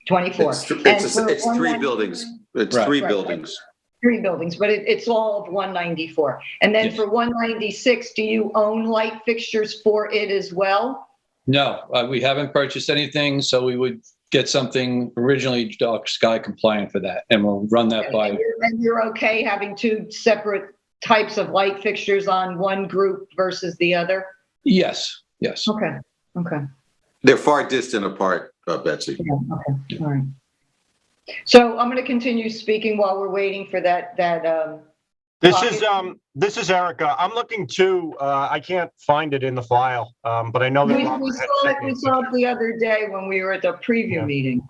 24. It's 3 buildings. It's Right. 3 Right. buildings. 3 buildings, but it's all of 194. And then Yes. for 196, do you own light fixtures for it as well? No, we haven't purchased anything, so we would get something originally dark sky compliant for that, and we'll run that by. And you're okay having 2 separate types of light fixtures on one group versus the other? Yes, yes. Okay, okay. They're far distant apart, Betsy. Yeah, okay, all right. So I'm going to continue speaking while we're waiting for that. This is Erica. I'm looking too. I can't find it in the file, but I know that We Robert had saw sent it. me. We saw it the other day when we were at the preview meeting.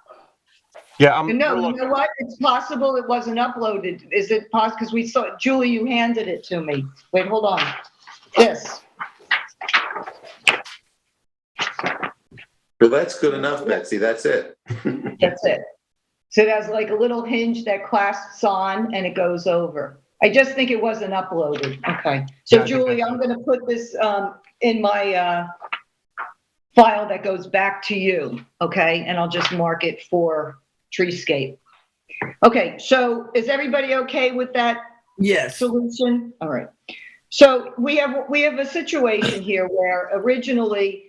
Yeah, I'm. No, you know what? It's possible it wasn't uploaded. Is it possible? Because we saw, Julie, you handed it to me. Wait, hold on. This. Well, that's good enough, Betsy. That's it. That's it. So it has like a little hinge that clasps on and it goes over. I just think it wasn't uploaded. Okay. So Yeah, Julie, I'm going to put this in my file that goes back to you. Okay. And I'll just mark it for Treescape. Okay. So is everybody okay with that? Yes. Solution? All right. So we have a situation here where originally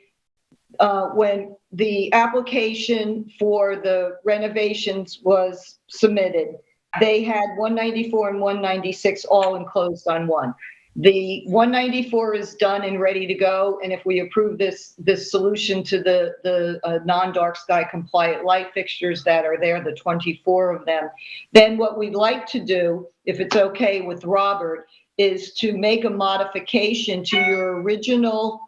when the application for the renovations was submitted, they had 194 and 196 all enclosed on one. The 194 is done and ready to go, and if we approve this solution to the non-dark sky compliant light fixtures that are there, the 24 of them, then what we'd like to do, if it's okay with Robert, is to make a modification to your original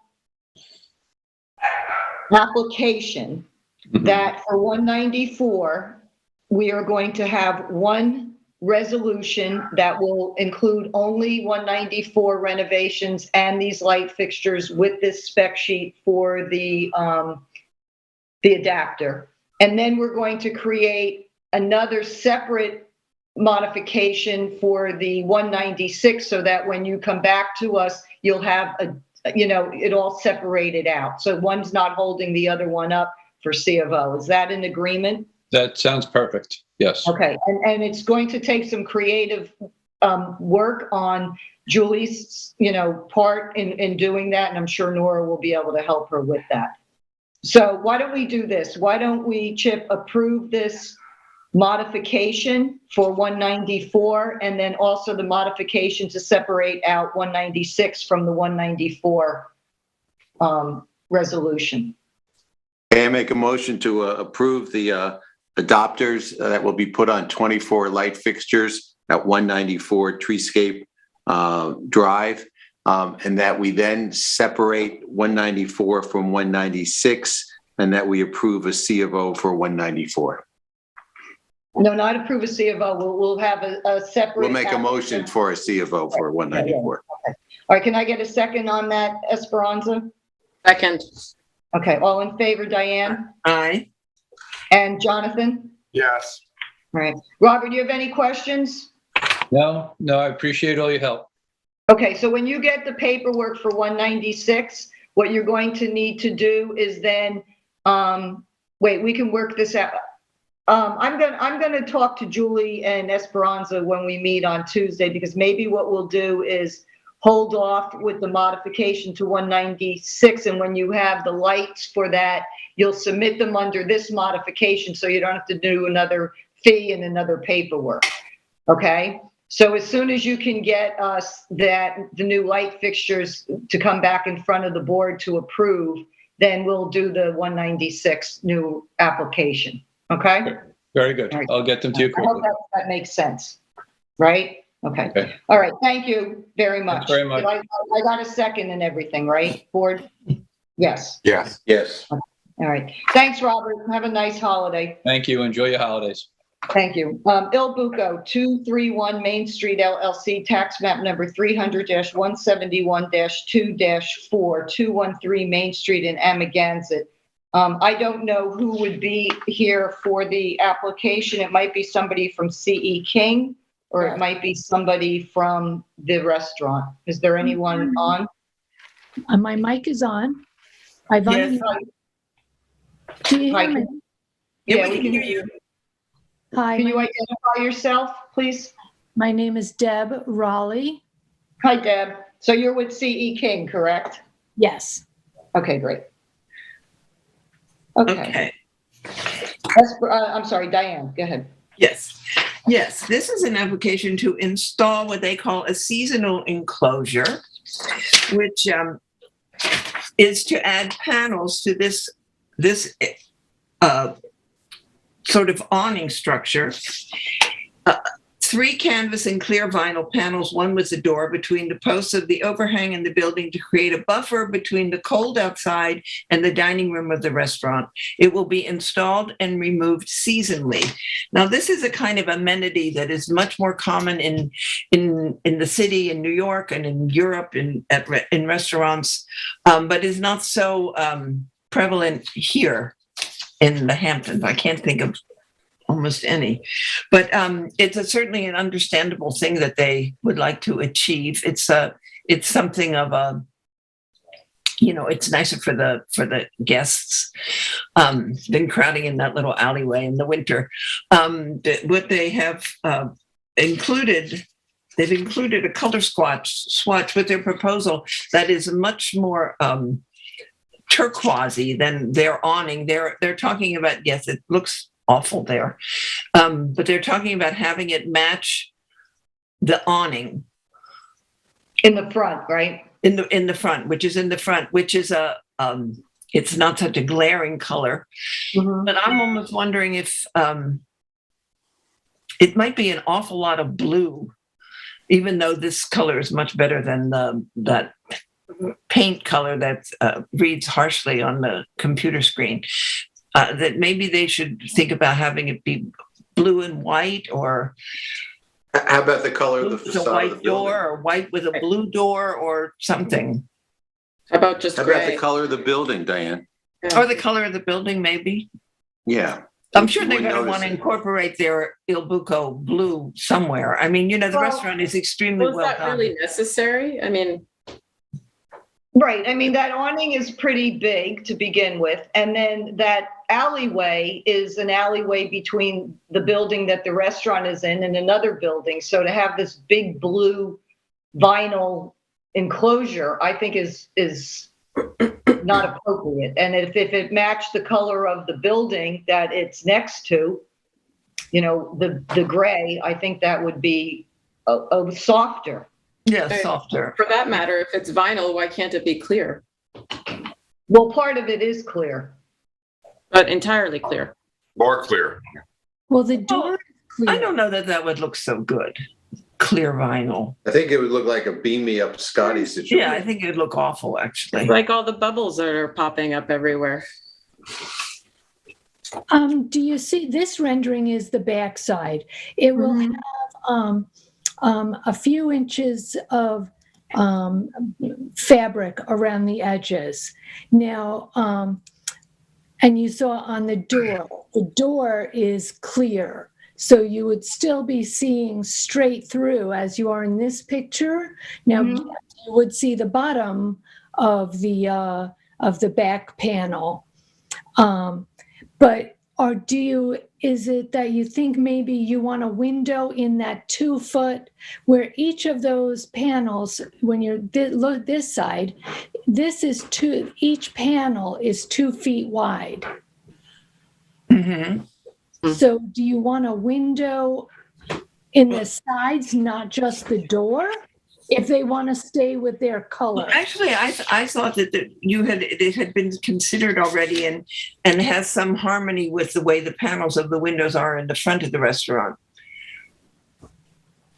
application that for 194, we are going to have one resolution that will include only 194 renovations and these light fixtures with this spec sheet for the adapter. And then we're going to create another separate modification for the 196 so that when you come back to us, you'll have it all separated out. So one's not holding the other one up for C of O. Is that an agreement? That sounds perfect. Yes. Okay, and it's going to take some creative work on Julie's, part in doing that, and I'm sure Nora will be able to help her with that. So why don't we do this? Why don't we, Chip, approve this modification for 194, and then also the modification to separate out 196 from the 194 resolution? Okay, I make a motion to approve the adopters that will be put on 24 light fixtures at 194 Treescape Drive, and that we then separate 194 from 196, and that we approve a C of O for 194. No, not approve a C of O. We'll have a separate. We'll make a motion for a C of O for 194. Okay. All right, can I get a second on that, Esperanza? Second. Okay, all in favor, Diane? Aye. And Jonathan? Yes. All right. Robert, do you have any questions? No, I appreciate all your help. Okay, so when you get the paperwork for 196, what you're going to need to do is then, wait, we can work this out. I'm gonna talk to Julie and Esperanza when we meet on Tuesday, because maybe what we'll do is hold off with the modification to 196, and when you have the lights for that, you'll submit them under this modification so you don't have to do another fee and another paperwork. Okay? So as soon as you can get us the new light fixtures to come back in front of the board to approve, then we'll do the 196 new application. Okay? Very good. Right. I'll get them to you I hope quickly. that makes sense. Right? Okay. All right. Thank you very much. Thanks very much. I got a second and everything, right, board? Yes. Yes. Yes. All right. Thanks, Robert. Have a nice holiday. Thank you. Enjoy your holidays. Thank you. Il Bucco, 231 Main Street, LLC, tax map number 300-171-2-4, 213 Main Street in Amagansett. I don't know who would be here for the application. It might be somebody from C.E. King, or it might be somebody from the restaurant. Is there anyone on? My mic is on. I've Yes. Can you hear me? Yeah, we can hear you. Hi. Can you identify yourself, please? My name is Deb Raleigh. Hi, Deb. So you're with C.E. King, correct? Yes. Okay, great. Okay. I'm sorry, Diane, go ahead. Yes. Yes, this is an application to install what they call a seasonal enclosure, which is to add panels to this sort of awning structure. 3 canvas and clear vinyl panels, one with a door between the posts of the overhang in the building to create a buffer between the cold outside and the dining room of the restaurant. It will be installed and removed seasonally. Now, this is a kind of amenity that is much more common in the city, in New York and in Europe, in restaurants, but is not so prevalent here in the Hamptons. I can't think of almost any, but it's certainly an understandable thing that they would like to achieve. It's something of a, it's nicer for the guests than crowding in that little alleyway in the winter. What they have included, they've included a color swatch with their proposal that is much more turquoisey than their awning. They're talking about, yes, it looks awful there. But they're talking about having it match the awning. In the front, right? In the front, which is it's not such a glaring color. Mm-hmm. But I'm almost wondering if it might be an awful lot of blue, even though this color is much better than that paint color that reads harshly on the computer screen. That maybe they should think about having it be blue and white, or How about the color of the with a facade of the white building? door, or white with a blue door, or something. How about just How about gray? the color of the building, Diane? Or the color of the building, maybe. Yeah. I'm sure You they're wouldn't going to notice want to it. incorporate their Il Buco blue somewhere. I mean, the restaurant is extremely Was well that done. really necessary? I mean, Right. I mean, that awning is pretty big to begin with. And then that alleyway is an alleyway between the building that the restaurant is in and another building. So to have this big blue vinyl enclosure, I think is not appropriate. And if it matched the color of the building that it's next to, the gray, I think that would be a softer. Yeah, softer. For that matter, if it's vinyl, why can't it be clear? Well, part of it is clear. But entirely clear. More clear. Well, the door is clear. I don't know that would look so good. Clear vinyl. I think it would look like a beam me up Scotty situation. Yeah, I think it would look awful, actually. Like all the bubbles that are popping up everywhere. Do you see this rendering is the back side? It will have a few inches of fabric around the edges. Now, and you saw on the door is clear. So you would still be seeing straight through as you are in this picture. Now you would see the bottom of the back panel. But is it that you think maybe you want a window in that 2 foot where each of those panels, when you're look this side, each panel is 2 feet wide. Mm-hmm. So do you want a window in the sides, not just the door, if they want to stay with their color? Well, actually, I thought that it had been considered already and has some harmony with the way the panels of the windows are in the front of the restaurant.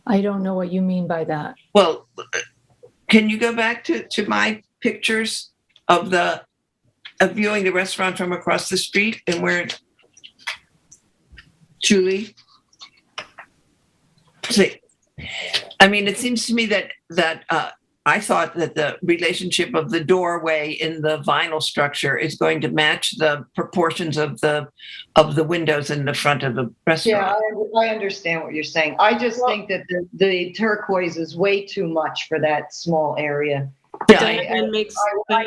I don't know what you mean by that. Well, can you go back to my pictures of viewing the restaurant from across the street and where Julie? See, I mean, it seems to me that I thought that the relationship of the doorway in the vinyl structure is going to match the proportions of the windows in the front of the restaurant. Yeah, I understand what you're saying. I just think that the turquoise is way too much for that small area. Yeah, I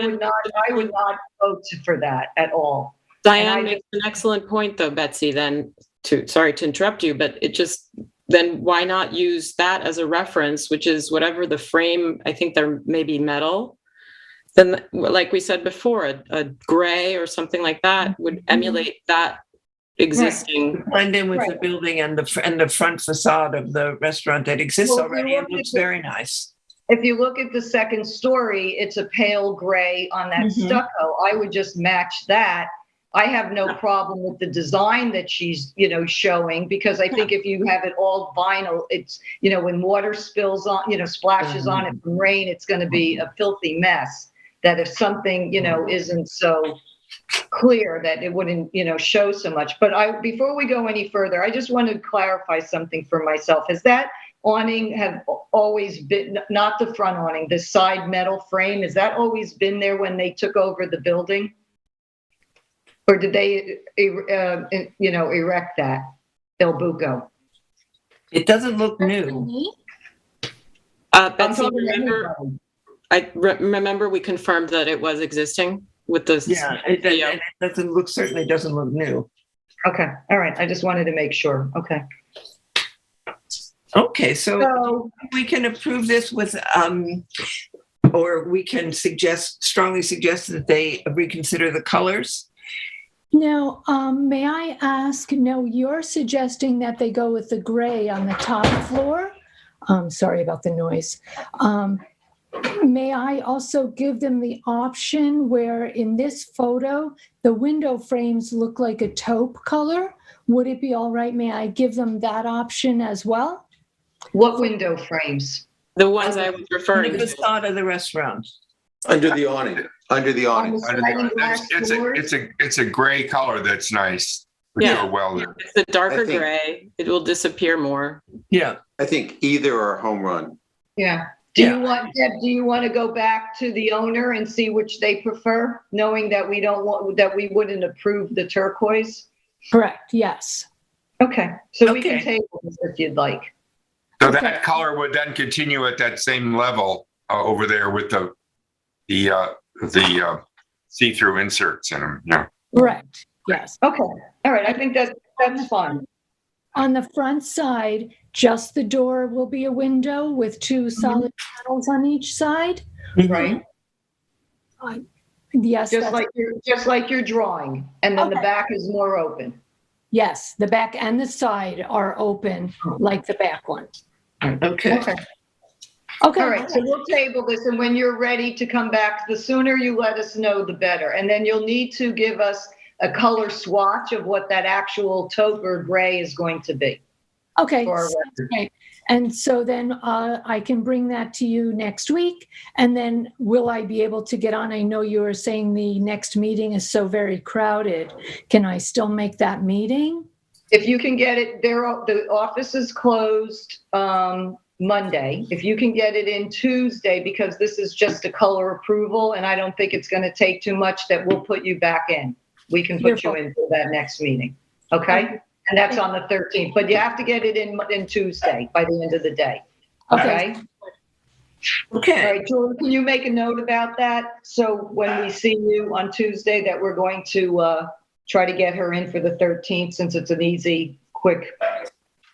would not vote for that at all. Diane makes an excellent point, though, Betsy. Then, sorry to interrupt you, but then why not use that as a reference, which is whatever the frame, I think there may be metal. Then, like we said before, a gray or something like that would emulate that existing. Right. Blend in with the building and the front facade of the restaurant that exists already. It looks very nice. If you look at the second story, it's a pale gray on that stucco. I would just match that. I have no problem with the design that she's, showing, because I think if you have it all vinyl, it's, when water spills on, splashes on it from rain, it's going to be a filthy mess. That if something, isn't so clear, that it wouldn't, show so much. But before we go any further, I just want to clarify something for myself. Has that awning have always been, not the front awning, the side metal frame, has that always been there when they took over the building? Or did they, erect that, Il Buco? It doesn't look new. Betsy, remember we confirmed that it was existing with this. Yeah, it certainly doesn't look new. Okay, all right. I just wanted to make sure. Okay. Okay, so we can approve this with, or we can strongly suggest that they reconsider the colors. Now, may I ask, no, you're suggesting that they go with the gray on the top floor? Sorry about the noise. May I also give them the option where in this photo, the window frames look like a taupe color? Would it be all right? May I give them that option as well? What window frames? The ones I was referring The to. facade of the restaurant. Under the awning, under the awning. It's a gray color that's nice. Yeah. Well, It's a darker gray. It will disappear more. Yeah. I think either are home run. Yeah. Do you want, Deb, do you want to go back to the owner and see which they prefer, knowing that we don't want, that we wouldn't approve the turquoise? Correct, yes. Okay, so we can table this if you'd like. So that color would then continue at that same level over there with the see-through inserts in them. Yeah. Correct, yes. Okay, all right, I think that's fine. On the front side, just the door will be a window with two solid panels on each side. Right. Yes. Just like your drawing, and then the back is more open. Yes, the back and the side are open like the back one. Okay. Okay. All right, so we'll table this, and when you're ready to come back, the sooner you let us know, the better. And then you'll need to give us a color swatch of what that actual taupe or gray is going to be. Okay, great. And so then I can bring that to you next week. And then will I be able to get on? I know you were saying the next meeting is so very crowded. Can I still make that meeting? If you can get it, the office is closed Monday. If you can get it in Tuesday, because this is just a color approval, and I don't think it's going to take too much, that we'll put you back in. We can put you in for that next meeting. Okay? And that's on the 13th, but you have to get it in Tuesday by the end of the day. Okay? Okay. All right, Julie, can you make a note about that? So when we see you on Tuesday, that we're going to try to get her in for the 13th, since it's an easy, quick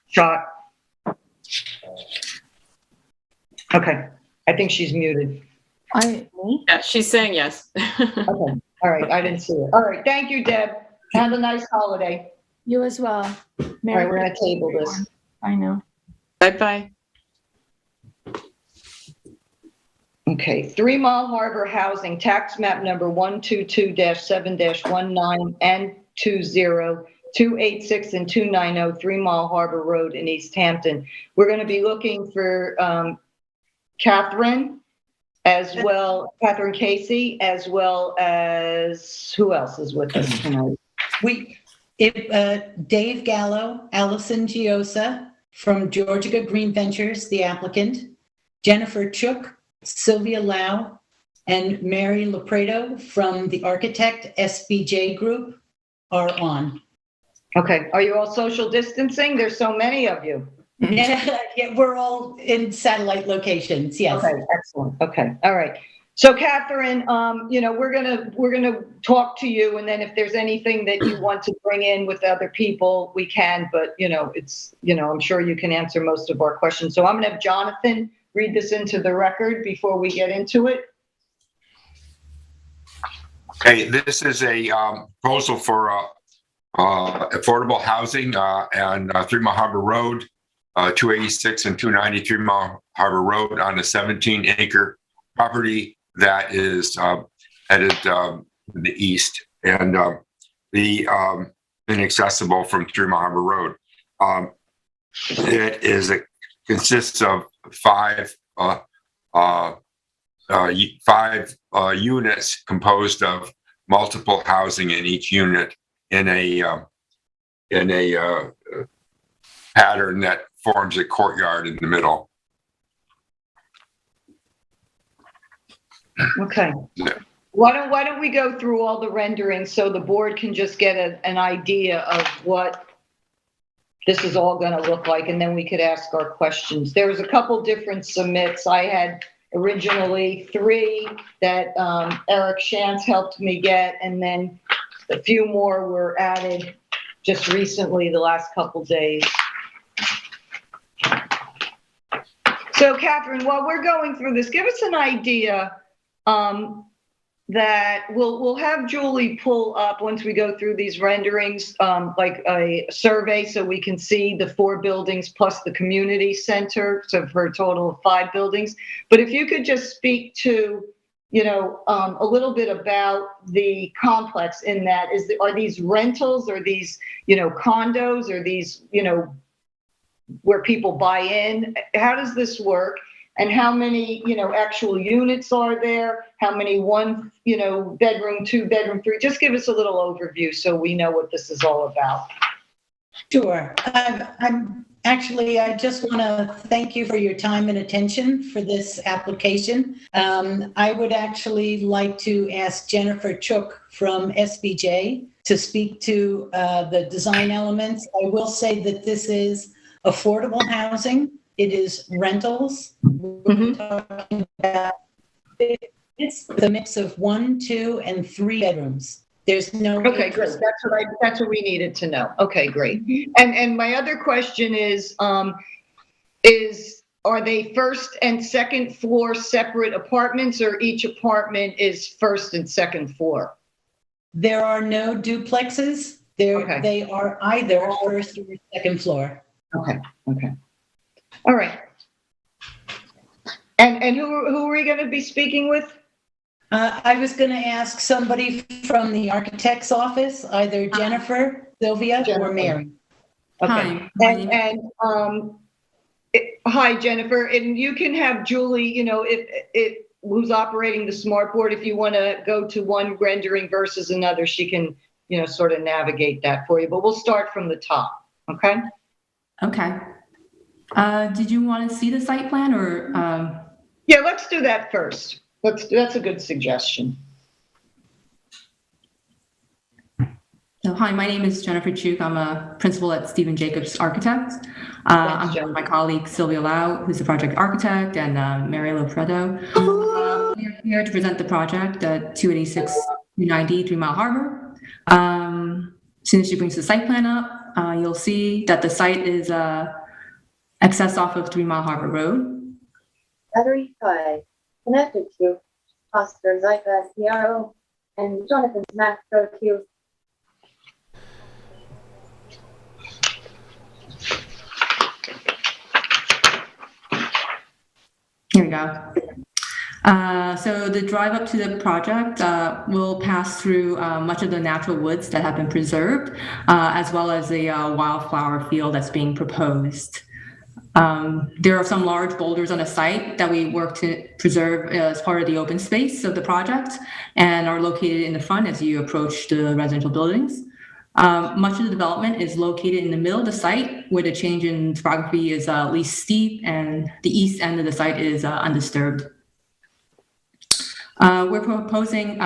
shot. Okay, I think she's muted. Yeah, she's saying yes. Okay, all right, I didn't see it. All right, thank you, Deb. Have a nice holiday. You as well. All right, we're gonna table this. I know. Bye-bye. Okay, 3 Mile Harbor Housing, tax map number 122-7-19 and 20, 286 and 290, 3 Mile Harbor Road in East Hampton. We're going to be looking for Catherine, as well, Catherine Casey, as well as, who else is with us tonight? Dave Gallo, Allison Giosa from Georgia Green Ventures, the applicant, Jennifer Chook, Sylvia Lau, and Mary Lopredo from the Architect SBJ Group are on. Okay, are you all social distancing? There's so many of you. Yeah, we're all in satellite locations, yes. Okay, excellent. Okay, all right. So Catherine, we're gonna talk to you, and then if there's anything that you want to bring in with other people, we can. But I'm sure you can answer most of our questions. So I'm gonna have Jonathan read this into the record before we get into it. Okay, this is a proposal for affordable housing on 3 Mile Harbor Road, 286 and 290 3 Mile Harbor Road on a 17-acre property that is headed to the east and inaccessible from 3 Mile Harbor Road. It consists of five units composed of multiple housing in each unit in a pattern that forms a courtyard in the middle. Okay. Why don't we go through all the renderings so the board can just get an idea of what this is all going to look like, and then we could ask our questions. There was a couple different submits. I had originally 3 that Eric Shantz helped me get, and then a few more were added just recently, the last couple days. So Catherine, while we're going through this, give us an idea that we'll have Julie pull up once we go through these renderings, like a survey so we can see the 4 buildings plus the community center, so for a total of 5 buildings. But if you could just speak to, a little bit about the complex in that, are these rentals, or these, condos, or these, where people buy in? How does this work? And how many, actual units are there? How many 1, bedroom, 2 bedroom, 3? Just give us a little overview so we know what this is all about. Sure. I just want to thank you for your time and attention for this application. I would actually like to ask Jennifer Chook from SBJ to speak to the design elements. I will say that this is affordable housing. It is rentals. We're talking about, it's the mix of 1, 2, and 3 bedrooms. There's no. Okay, good. That's what we needed to know. Okay, great. And my other question is are they first and second floor separate apartments, or each apartment is first and second floor? There are no duplexes. They are either first or second floor. Okay. All right. And who are we going to be speaking with? I was going to ask somebody from the architect's office, either Jennifer, Sylvia, or Mary. Okay. Hi, Jennifer. And you can have Julie, if who's operating the smart board, if you want to go to one rendering versus another, she can, sort of navigate that for you. But we'll start from the top. Okay. Okay. Did you want to see the site plan, or? Yeah, let's do that first. That's a good suggestion. So, hi, my name is Jennifer Chook. I'm a principal at Stephen Jacobs Architects. I'm here with my colleague Sylvia Lau, who's the project architect, and Mary Lopredo. We are here to present the project at 286-290 3 Mile Harbor. As soon as she brings the site plan up, you'll see that the site is accessed off of 3 Mile Harbor Road. Battery 5 connected to Oscar Zika CRO and Jonathan's Macro Q. Here we go. So the drive up to the project will pass through much of the natural woods that have been preserved, as well as a wildflower field that's being proposed. There are some large boulders on the site that we work to preserve as part of the open space of the project and are located in the front as you approach the residential buildings. Much of the development is located in the middle of the site, where the change in topography is least steep, and the east end of the site is undisturbed. We're proposing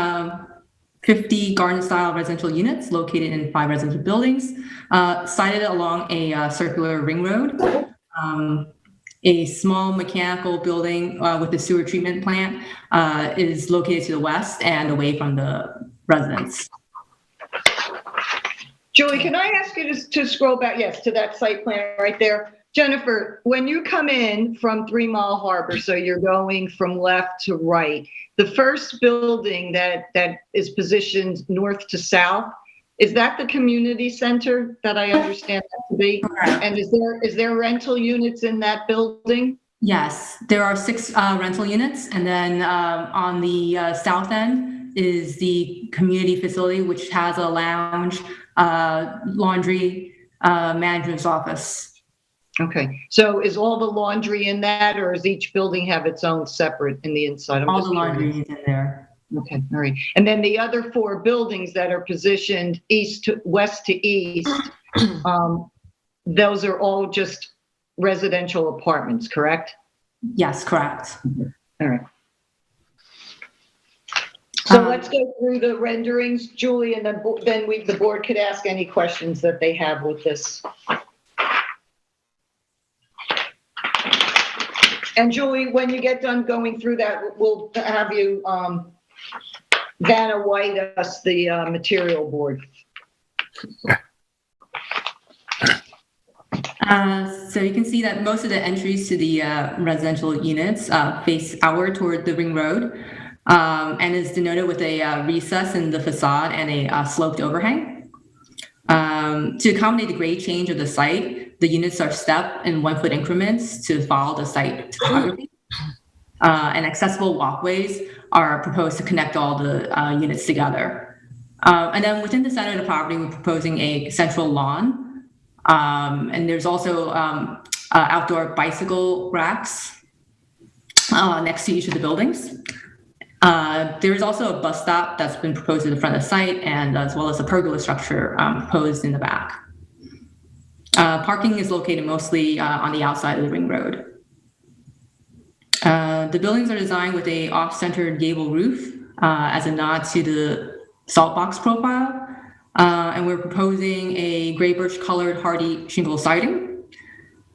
50 garden-style residential units located in 5 residential buildings, sited along a circular ring road. A small mechanical building with a sewer treatment plant is located to the west and away from the residents. Julie, can I ask you to scroll back, yes, to that site plan right there? Jennifer, when you come in from 3 Mile Harbor, so you're going from left to right, the first building that is positioned north to south, is that the community center that I understand that to be? Correct. And is there rental units in that building? Yes, there are 6 rental units, and then on the south end is the community facility, which has a lounge, laundry, manager's office. Okay, so is all the laundry in that, or does each building have its own separate in the inside? All the laundry is in there. Okay, all right. And then the other 4 buildings that are positioned west to east, those are all just residential apartments, correct? Yes, correct. All right. So let's go through the renderings, Julie, and then the board could ask any questions that they have with this. And Julie, when you get done going through that, we'll have you Vanna White us the material board. So you can see that most of the entries to the residential units face outward toward the ring road. and is denoted with a recess in the facade and a sloped overhang. To accommodate the grade change of the site, the units are stepped in 1 foot increments to follow the site topography. And accessible walkways are proposed to connect all the units together. And then within the center of the property, we're proposing a central lawn. And there's also outdoor bicycle racks next to each of the buildings. There is also a bus stop that's been proposed in the front of the site, and as well as a pergola structure proposed in the back. Parking is located mostly on the outside of the ring road. The buildings are designed with a off-centered gable roof as a nod to the salt box profile. And we're proposing a gray birch colored hardy shingle siding,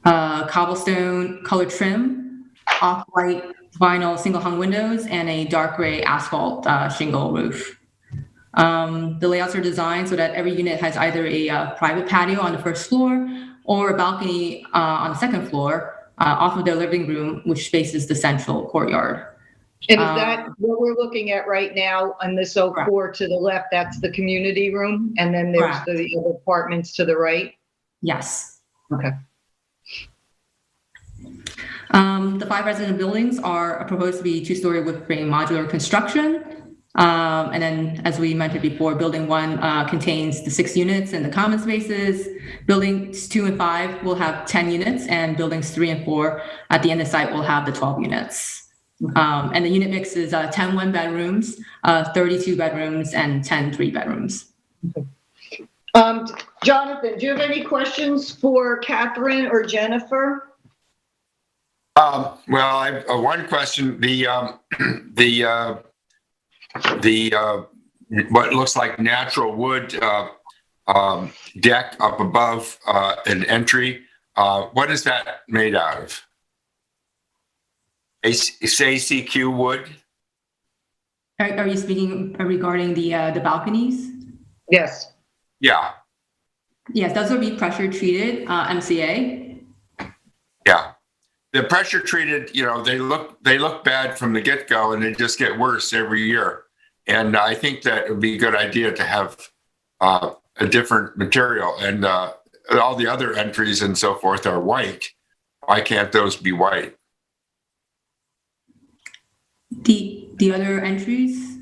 cobblestone colored trim, off-white vinyl single hung windows, and a dark gray asphalt shingle roof. The layouts are designed so that every unit has either a private patio on the first floor or a balcony on the second floor off of their living room, which faces the central courtyard. And is that what we're looking at right now on this 04 to the left? That's the community room, and then there's the other apartments to the right? Yes. Okay. The 5 resident buildings are proposed to be 2-story wood frame modular construction. And then, as we mentioned before, building 1 contains the 6 units and the common spaces. Buildings 2 and 5 will have 10 units, and buildings 3 and 4 at the end of the site will have the 12 units. And the unit mix is 10 1-bedrooms, 32 bedrooms, and 10 3-bedrooms. Jonathan, do you have any questions for Catherine or Jennifer? Well, I have one question. What looks like natural wood deck up above an entry. What is that made out of? It's ACQ wood? Are you speaking regarding the balconies? Yes. Yeah. Yes, those will be pressure treated MCA. Yeah. The pressure treated, they look bad from the get-go, and they just get worse every year. And I think that it would be a good idea to have a different material. And all the other entries and so forth are white. Why can't those be white? The other entries?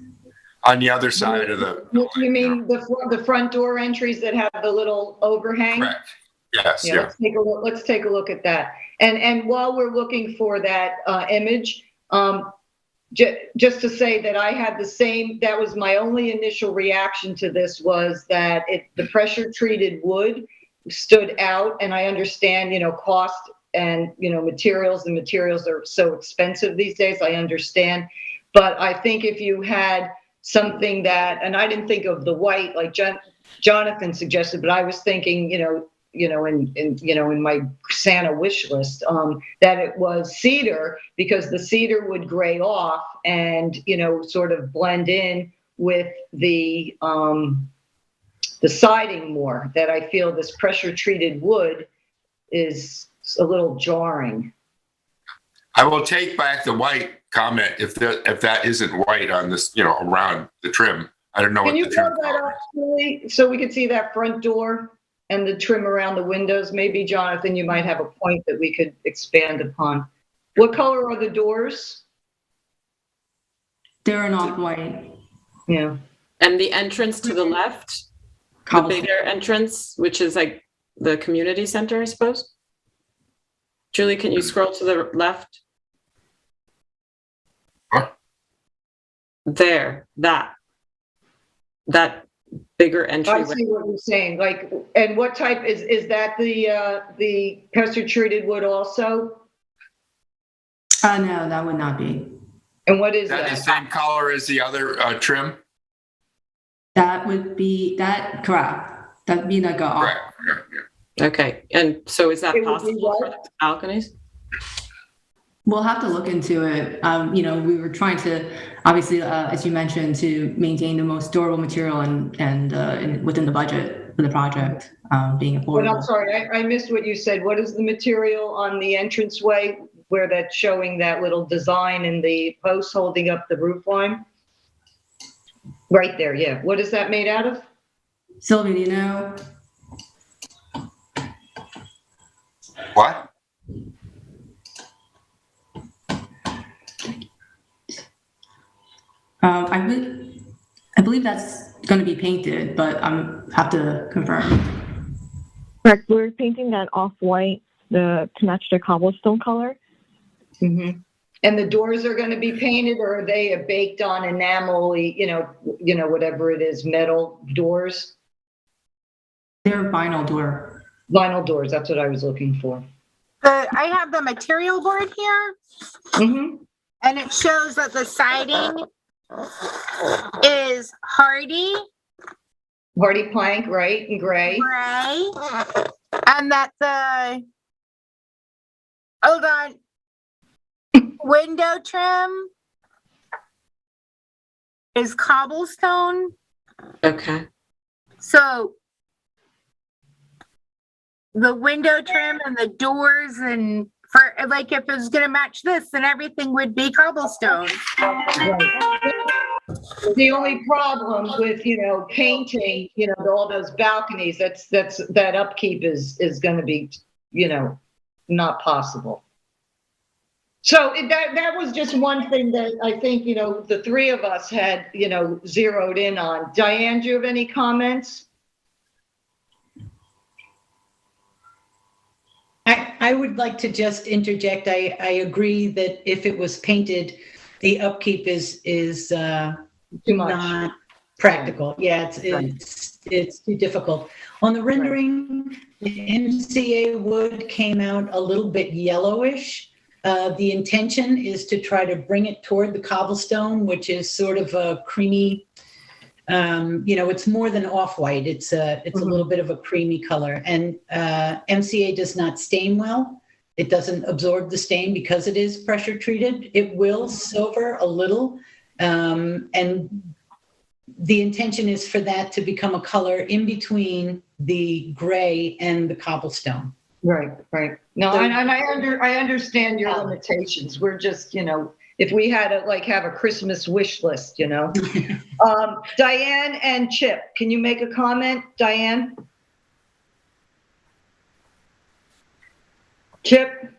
On the other side of the building. You mean the front door entries that have the little overhang? Correct. Yes. Yeah. Let's take a look at that. And while we're looking for that image, just to say that I had the same. That was my only initial reaction to this, was that the pressure treated wood stood out, and I understand cost and materials. The materials are so expensive these days. I understand, but I think if you had something that, and I didn't think of the white like Jonathan suggested, but I was thinking, in my Santa wish list, that it was cedar, because the cedar would gray off and sort of blend in with the siding more. That I feel this pressure treated wood is a little jarring. I will take back the white comment if that isn't white on this, around the trim. I don't know. Can you blow that up, Julie, so we can see that front door and the trim around the windows? Maybe, Jonathan, you might have a point that we could expand upon. What color are the doors? They're not white. Yeah. And the entrance to the left, the bigger entrance, which is like the community center, I suppose. Julie, can you scroll to the left? What? There, that bigger entryway. I see what you're saying. And what type is that? The pressure treated wood also? No, that would not be. And what is that? The same color as the other trim? That would be correct. That'd be like a. Correct. Yeah. Okay, and so is that possible for the balconies? We'll have to look into it. We were trying to, obviously, as you mentioned, to maintain the most durable material and within the budget for the project being affordable. But I'm sorry, I missed what you said. What is the material on the entranceway? where that's showing that little design in the post holding up the roof line? Right there, yeah. What is that made out of? Sylvia, do you know? What? I believe that's going to be painted, but have to confirm. Correct. We're painting that off-white to match the cobblestone color. Mm-hmm. And the doors are going to be painted, or are they a baked on enamel, whatever it is, metal doors? They're vinyl door. Vinyl doors, that's what I was looking for. I have the material board here. Mm-hmm. And it shows that the siding is hardy. Hardy plank, right, in gray. Gray. And that the, hold on, window trim is cobblestone. Okay. So the window trim and the doors, and for like if it was going to match this, then everything would be cobblestone. Right. The only problem with, painting, all those balconies, that upkeep is going to be, not possible. So that was just one thing that I think, the three of us had, zeroed in on. Diane, do you have any comments? I would like to just interject. I agree that if it was painted, the upkeep is too much. Not practical. Yeah, it's too difficult. On the rendering, the MCA wood came out a little bit yellowish. The intention is to try to bring it toward the cobblestone, which is sort of a creamy, it's more than off-white. It's a little bit of a creamy color. And MCA does not stain well. It doesn't absorb the stain because it is pressure treated. It will silver a little. And the intention is for that to become a color in between the gray and the cobblestone. Right. No, and I understand your limitations. We're just, if we had to have a Christmas wish list, Diane and Chip, can you make a comment, Diane? Chip,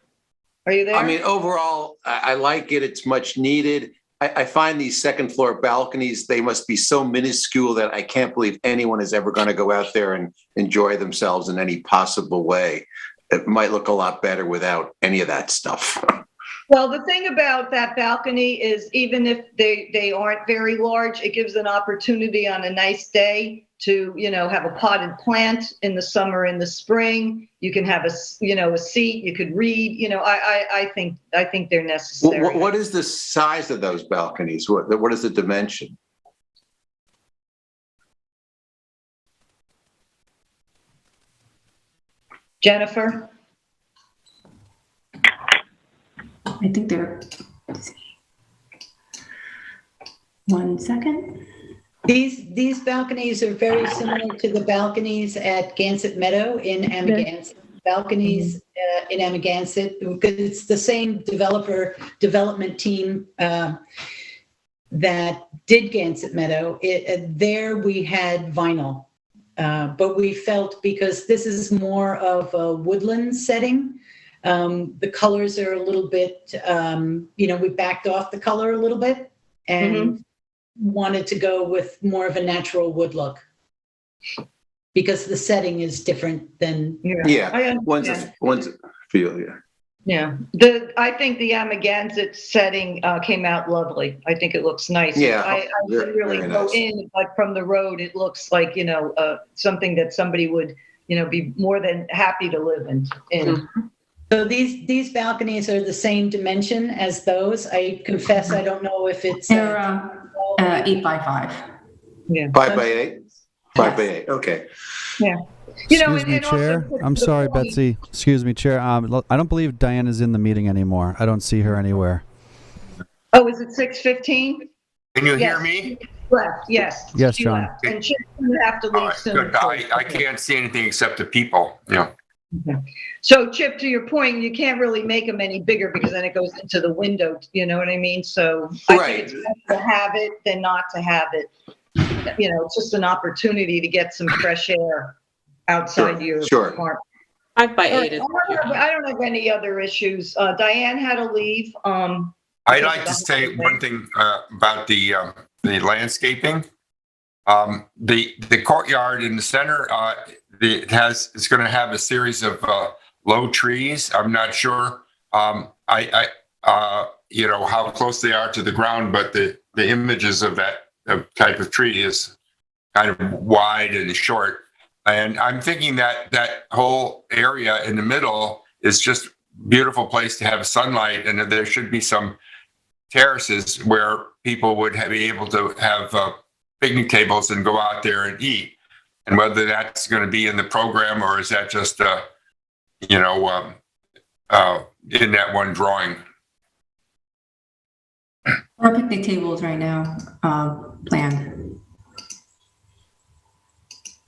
are you there? I mean, overall, I like it. It's much needed. I find these second floor balconies, they must be so minuscule that I can't believe anyone is ever going to go out there and enjoy themselves in any possible way. It might look a lot better without any of that stuff. Well, the thing about that balcony is even if they aren't very large, it gives an opportunity on a nice day to, have a potted plant in the summer, in the spring. You can have a seat, you could read, I think they're necessary. What is the size of those balconies? What is the dimension? Jennifer? I think they're, one second. These balconies are very similar to the balconies at Gansett Meadow in Amagansett. Balconies in Amagansett, because it's the same development team that did Gansett Meadow. There we had vinyl, but we felt because this is more of a woodland setting, the colors are a little bit, we backed off the color a little bit and wanted to go with more of a natural wood look because the setting is different than. Yeah, one's a feel, yeah. Yeah, I think the Amagansett setting came out lovely. I think it looks nice. Yeah, I didn't really go in, but from the road, it looks like something that somebody would be more than happy to live in. So these balconies are the same dimension as those. I confess I don't know if it's 8 by 5. Yeah, 5 by 8. 5 by 8. Okay. Yeah. Excuse me, Chair. I'm sorry, Betsy. Excuse me, Chair. I don't believe Diane is in the meeting anymore. I don't see her anywhere. Oh, is it 6:15? Can you hear me? Left. Yes. Yes, she John. left. And she have to leave soon. Good. I can't see anything except the people. Yeah. Okay. So Chip, to your point, you can't really make them any bigger because then it goes into the window, you know what I mean? So I think it's better to have it than not to have it. You know, it's just an opportunity to get some fresh air outside your apartment. 5 by 8 is I don't have any other issues. Diane had to leave. I'd like to say one thing about the landscaping. The courtyard in the center, it's going to have a series of low trees. I'm not sure, you know, how close they are to the ground, but the images of that type of tree is kind of wide and short. And I'm thinking that that whole area in the middle is just a beautiful place to have sunlight, and there should be some terraces where people would be able to have picnic tables and go out there and eat. And whether that's going to be in the program or is that just, you know, in that one drawing. Our picnic tables right now planned.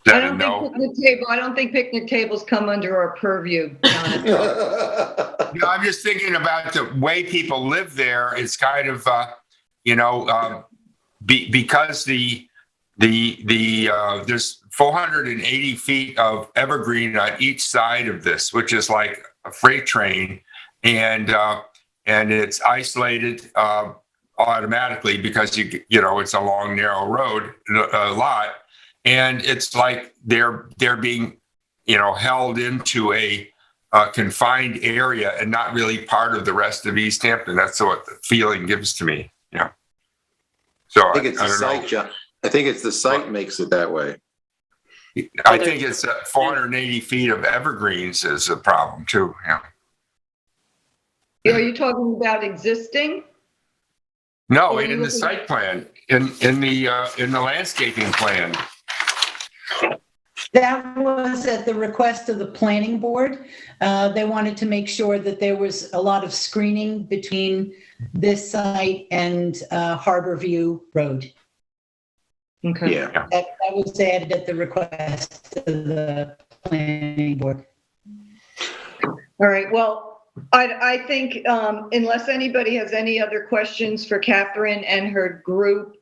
I don't think picnic tables come under our purview. No, I'm just thinking about the way people live there. It's kind of, you know, because there's 480 feet of evergreen on each side of this, which is like a freight train, and it's isolated automatically because you know it's a long narrow road, a lot. And it's like they're being, you know, held into a confined area and not really part of the rest of East Hampton. That's what the feeling gives to me. Yeah. So I think it's the site, John. I think it's the site makes it that way. I think it's 480 feet of evergreens is a problem too. Yeah. Are you talking about existing? No, in the site plan, in the landscaping plan. That was at the request of the planning board. They wanted to make sure that there was a lot of screening between this site and Harborview Road. Okay. Yeah. That was added at the request of the planning board. All right. Well, I think unless anybody has any other questions for Catherine and her group,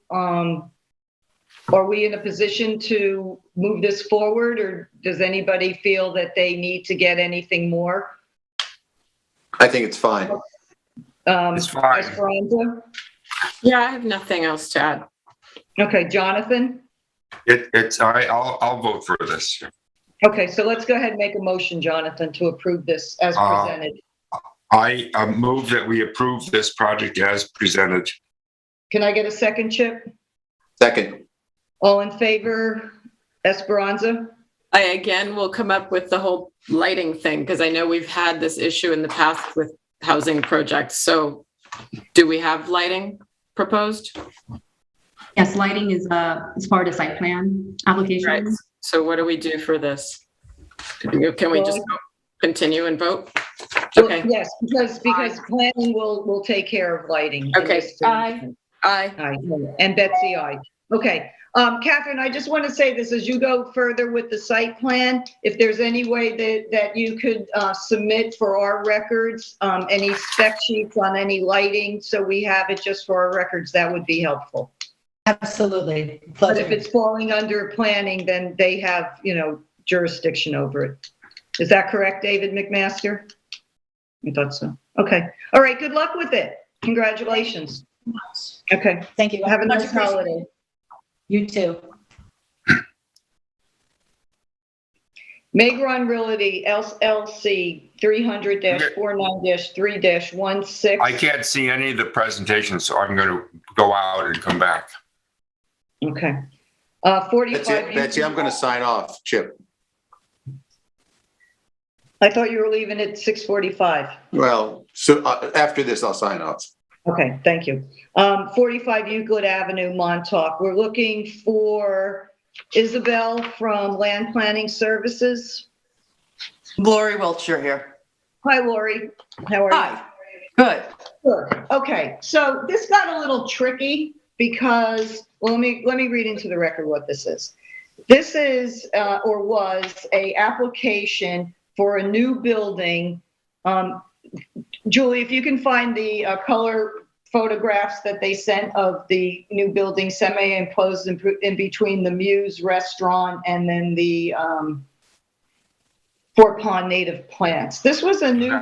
are we in a position to move this forward, or does anybody feel that they need to get anything more? I think it's fine. It's fine. Esperanza? Yeah, I have nothing else to add. Okay, Jonathan? It's all right. I'll vote for this. Okay, so let's go ahead and make a motion, Jonathan, to approve this as presented. I move that we approve this project as presented. Can I get a second, Chip? Second. All in favor, Esperanza? I again will come up with the whole lighting thing because I know we've had this issue in the past with housing projects. So do we have lighting proposed? Yes, lighting is part of the site plan application. Right. So what do we do for this? Can we just continue and vote? Okay. Well, yes, because planning will take care of lighting. Okay. Aye. And Betsy, aye. Okay. Catherine, I just want to say this, as you go further with the site plan, if there's any way that you could submit for our records, any spec sheets on any lighting, so we have it just for our records, that would be helpful. Absolutely. But if it's falling under planning, then they have, you know, jurisdiction over it. Is that correct, David McMaster? I thought so. Okay. All right. Good luck with it. Congratulations. Okay. Thank you. Have a nice holiday. You too. Megron Realty LLC 300-49-3-16. I can't see any of the presentations, so I'm going to go out and come back. Okay. 45. Betsy, I'm going to sign off. Chip. I thought you were leaving at 6:45. Well, so after this, I'll sign off. Okay, thank you. 45 Euclid Avenue, Montauk. We're looking for Isabel from Land Planning Services. Lori Wiltshire here. Hi, Lori. How are you? Hi. Good. Good. Okay, so this got a little tricky because, well, let me read into the record what this is. This is or was a application for a new building. Julie, if you can find the color photographs that they sent of the new building, semi-enclosed in between the Muse restaurant and then the Fort Pond native plants. This was a new,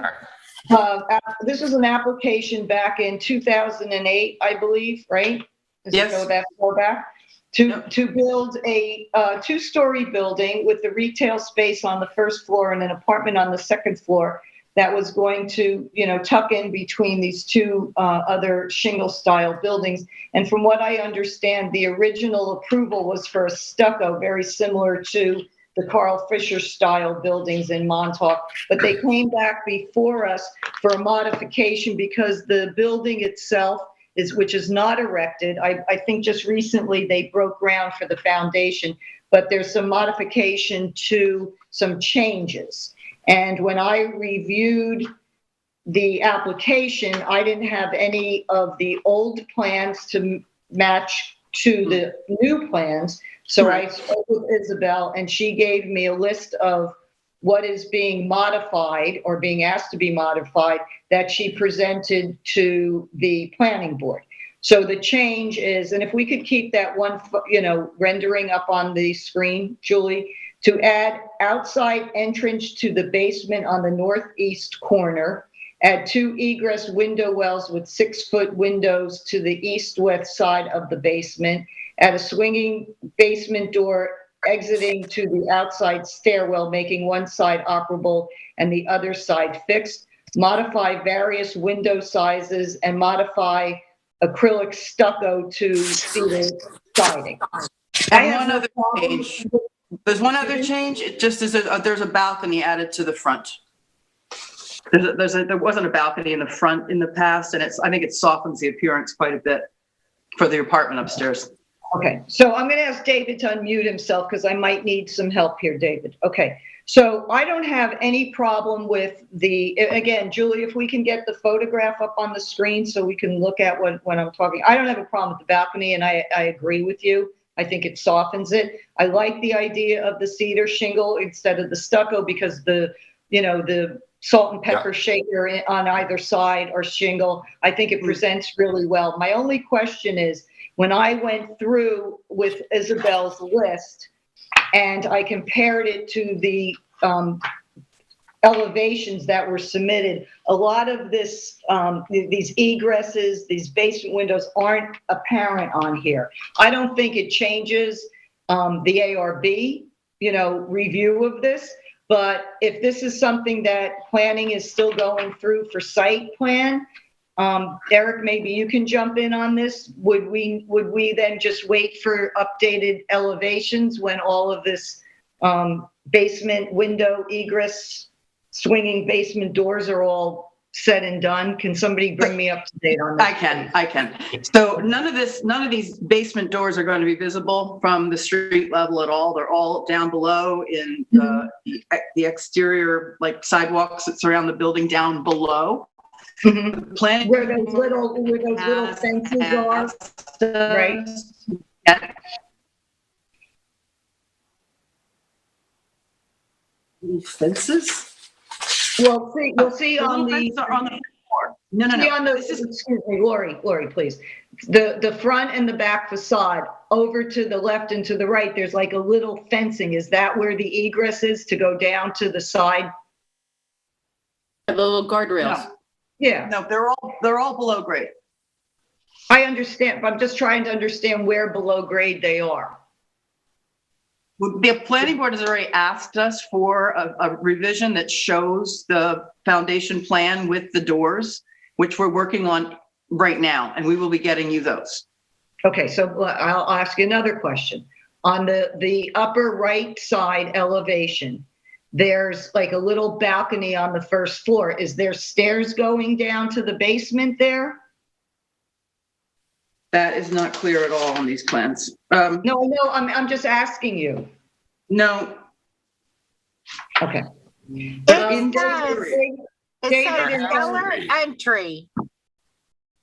this was an application back in 2008, I believe, right? Does it go that far back? To build a two-story building with the retail space on the first floor and an apartment on the second floor that was going to, tuck in between these two other shingle-style buildings. And from what I understand, the original approval was for a stucco, very similar to the Carl Fisher style buildings in Montauk, but they came back before us for a modification because the building itself which is not erected. I think just recently they broke ground for the foundation, but there's some modification to some changes. And when I reviewed the application, I didn't have any of the old plans to match to the new plans. So I spoke with Isabel and she gave me a list of what is being modified or being asked to be modified that she presented to the planning board. So the change is, and if we could keep that one, rendering up on the screen, Julie, to add outside entrance to the basement on the northeast corner, add 2 egress window wells with 6-foot windows to the east-west side of the basement, add a swinging basement door exiting to the outside stairwell, making one side operable and the other side fixed, modify various window sizes, and modify acrylic stucco to cedar siding. There's one other change. It just is there's a balcony added to the front. There wasn't a balcony in the front in the past, and I think it softens the appearance quite a bit for the apartment upstairs. Okay, so I'm going to ask David to unmute himself because I might need some help here, David. Okay, so I don't have any problem with again, Julie, if we can get the photograph up on the screen so we can look at when I'm talking. I don't have a problem with the balcony, and I agree with you. I think it softens it. I like the idea of the cedar shingle instead of the stucco because the salt and pepper shaker on either side or shingle, I think it presents really well. My only question is, when I went through with Isabel's list and I compared it to the elevations that were submitted, a lot of these egresses, these basement windows aren't apparent on here. I don't think it changes the ARB, review of this. But if this is something that planning is still going through for site plan, Eric, maybe you can jump in on this. Would we then just wait for updated elevations when all of this basement window egress, swinging basement doors are all said and done? Can somebody bring me up to date on this? I can. So none of these basement doors are going to be visible from the street level at all. They're all down below in the exterior, like sidewalks that surround the building down below. Mm-hmm. Where those little fences are, right? Yeah. Little fences? Well, we'll see on the floor. No. Excuse me, Lori, please. The front and the back facade, over to the left and to the right, there's like a little fencing. Is that where the egress is to go down to the side? The little guardrails. No. Yeah. No, they're all below grade. I understand, but I'm just trying to understand where below grade they are. The planning board has already asked us for a revision that shows the foundation plan with the doors, which we're working on right now, and we will be getting you those. Okay, so I'll ask you another question. On the upper right side elevation, there's like a little balcony on the first floor. Is there stairs going down to the basement there? That is not clear at all on these plans. No, I'm just asking you. No. Okay. It says cellar entry.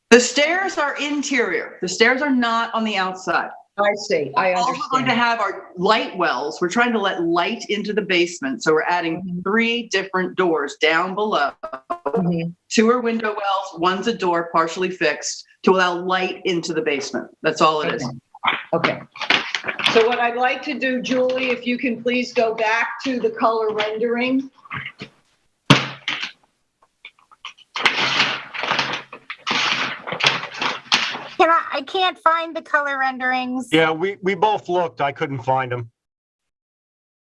The stairs are interior. The stairs are not on the outside. I see. I All understand. we're going to have are light wells. We're trying to let light into the basement. So we're adding 3 different doors down below. 2 are window wells, 1's a door partially fixed to allow light into the basement. That's all it is. Okay. So what I'd like to do, Julie, if you can please go back to the color rendering. I can't find the color renderings. Yeah, we both looked. I couldn't find them.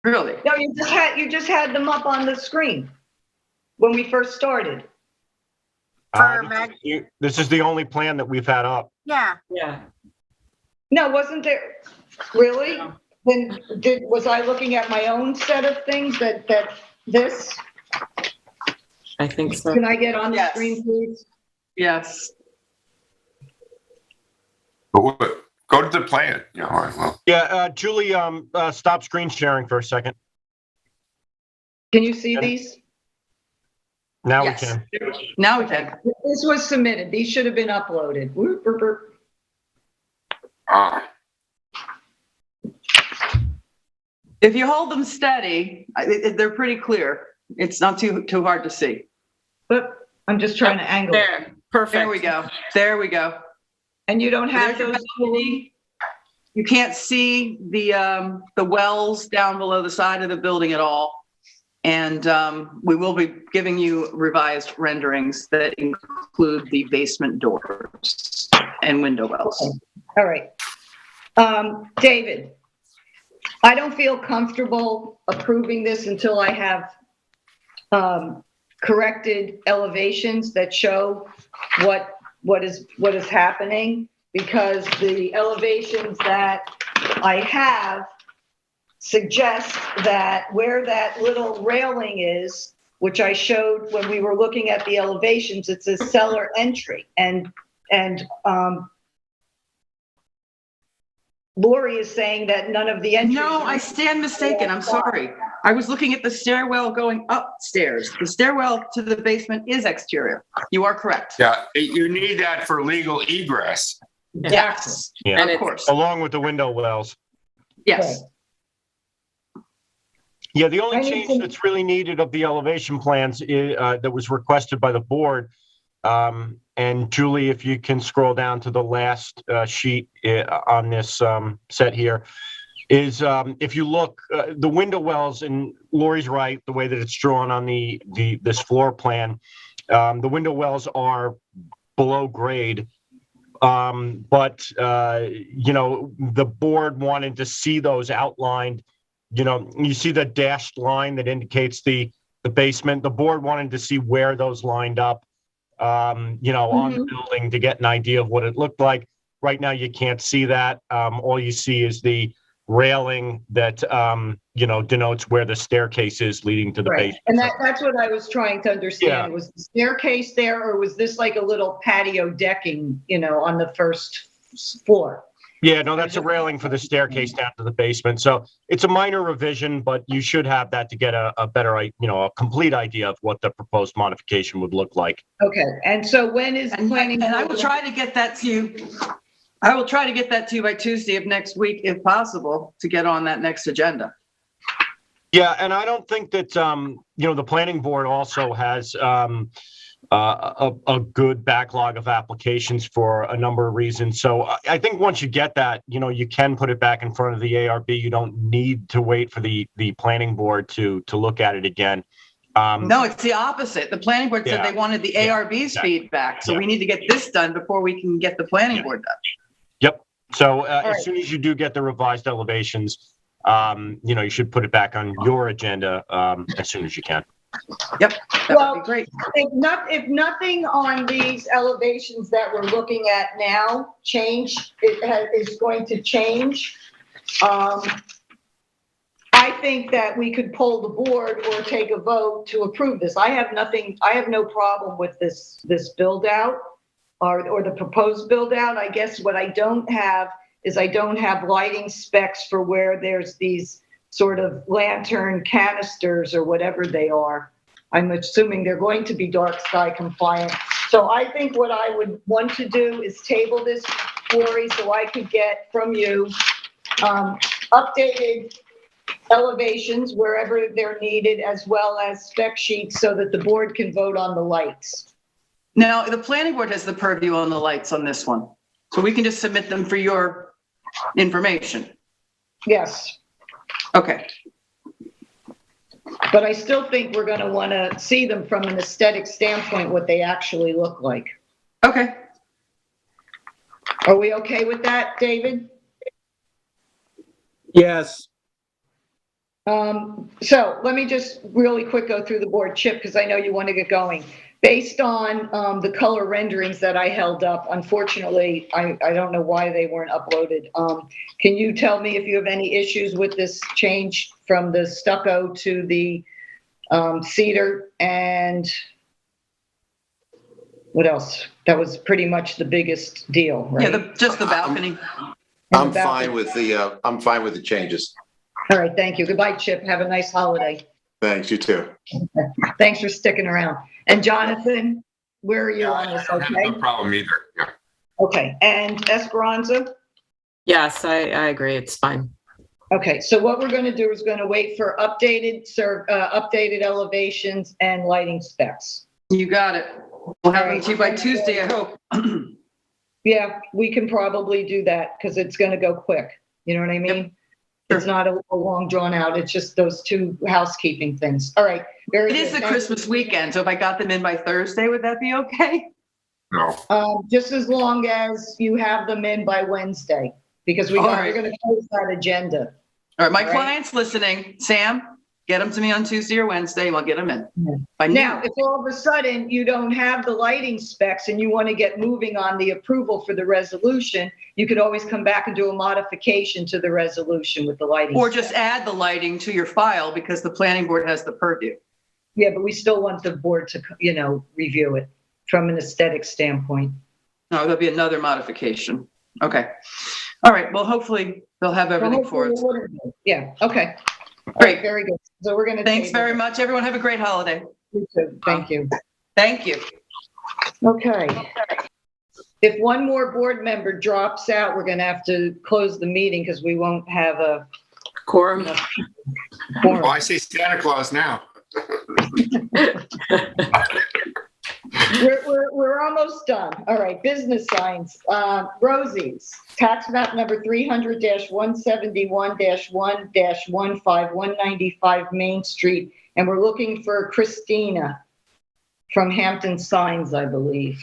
Really? No, you just had them up on the screen when we first started. This is the only plan that we've had up. Yeah. Yeah. No, wasn't there? Really? Then was I looking at my own set of things that this? I think so. Can I get on the Yes. screen, please? Yes. But go to the plan. Yeah, all right, well. Yeah, Julie, stop screen sharing for a second. Can you see these? Now Yes. we can. Now we can. This was submitted. These should have been uploaded. Whoop, burp, burp. If you hold them steady, they're pretty clear. It's not too hard to see. But I'm just trying to angle. There. Perfect. There we go. There we go. And you don't have There's your those. balcony. You can't see the wells down below the side of the building at all. And we will be giving you revised renderings that include the basement doors and window wells. All right. David, I don't feel comfortable approving this until I have corrected elevations that show what is happening, because the elevations that I have suggest that where that little railing is, which I showed when we were looking at the elevations, it's a cellar entry, and Lori is saying that none of the entries. No, I stand mistaken. I'm sorry. I was looking at the stairwell going upstairs. The stairwell to the basement is exterior. You are correct. Yeah, you need that for legal egress. Yes. Yeah. And of course. Along with the window wells. Yes. Yeah, the only change that's really needed of the elevation plans that was requested by the board, and Julie, if you can scroll down to the last sheet on this set here, is if you look, the window wells, and Lori's right, the way that it's drawn on this floor plan, the window wells are below grade. But the board wanted to see those outlined. You see the dashed line that indicates the basement. The board wanted to see where those lined up, on the building to get an idea of what it looked like. Right now, you can't see that. All you see is the railing that, denotes where the staircase is leading to the basement. And that's what I was trying to understand. Was the staircase there, or was this like a little patio decking, on the first floor? Yeah, no, that's a railing for the staircase down to the basement. So it's a minor revision, but you should have that to get a better, a complete idea of what the proposed modification would look like. Okay. And so when is planning? And I will try to get that to you. I will try to get that to you by Tuesday of next week, if possible, to get on that next agenda. Yeah, and I don't think that, the planning board also has a good backlog of applications for a number of reasons. So I think once you get that, you can put it back in front of the ARB. You don't need to wait for the planning board to look at it again. No, it's the opposite. The planning board said they wanted the ARB's feedback. So we need to get this done before we can get the planning board done. Yep. So as soon as you do get the revised elevations, you should put it back on your agenda as soon as you can. Yep. That would be great. If nothing on these elevations that we're looking at now is going to change, I think that we could poll the board or take a vote to approve this. I have no problem with this build out or the proposed build out. I guess what I don't have is lighting specs for where there's these sort of lantern canisters or whatever they are. I'm assuming they're going to be dark sky compliant. So I think what I would want to do is table this Lori, so I could get from you updated elevations wherever they're needed, as well as spec sheets so that the board can vote on the lights. Now, the planning board has the purview on the lights on this one, so we can just submit them for your information. Yes. Okay. But I still think we're going to want to see them from an aesthetic standpoint, what they actually look like. Okay. Are we okay with that, David? Yes. So let me just really quick go through the board, Chip, because I know you want to get going. Based on the color renderings that I held up, unfortunately, I don't know why they weren't uploaded. Can you tell me if you have any issues with this change from the stucco to the cedar, and what else? That was pretty much the biggest deal, right? Yeah, just the balcony. I'm fine with the changes. All right, thank you. Goodbye, Chip. Have a nice holiday. Thanks, you too. Thanks for sticking around. And Jonathan, where are you on this? I don't have no problem either. Yeah. Okay, and Esperanza? Yes, I agree. It's fine. Okay, so what we're going to do is going to wait for updated elevations and lighting specs. You got it. We'll have them to you by Tuesday, I hope. Yeah, we can probably do that because it's going to go quick. You know what I mean? Yep. Sure. It's not a long drawn out. It's just those two housekeeping things. All right. Very good. It is the Christmas weekend, so if I got them in by Thursday, would that be okay? No. Just as long as you have them in by Wednesday, because we're going to close that agenda. All right. My client's listening. Sam, get them to me on Tuesday or Wednesday. We'll get them in. Now, if all of a sudden you don't have the lighting specs and you want to get moving on the approval for the resolution, you could always come back and do a modification to the resolution with the lighting. Or just add the lighting to your file because the planning board has the purview. Yeah, but we still want the board to, review it from an aesthetic standpoint. No, there'll be another modification. Okay. All right. Well, hopefully they'll have everything for us. Yeah. Okay. Great. Very good. So we're going to. Thanks very much. Everyone have a great holiday. You too. Thank you. Thank you. Okay. If one more board member drops out, we're going to have to close the meeting because we won't have a quorum. Well, I see Santa Claus now. We're almost done. All right, business signs. Rosie's, tax map number 300-171-1-195 Main Street. And we're looking for Christina from Hampton Signs, I believe.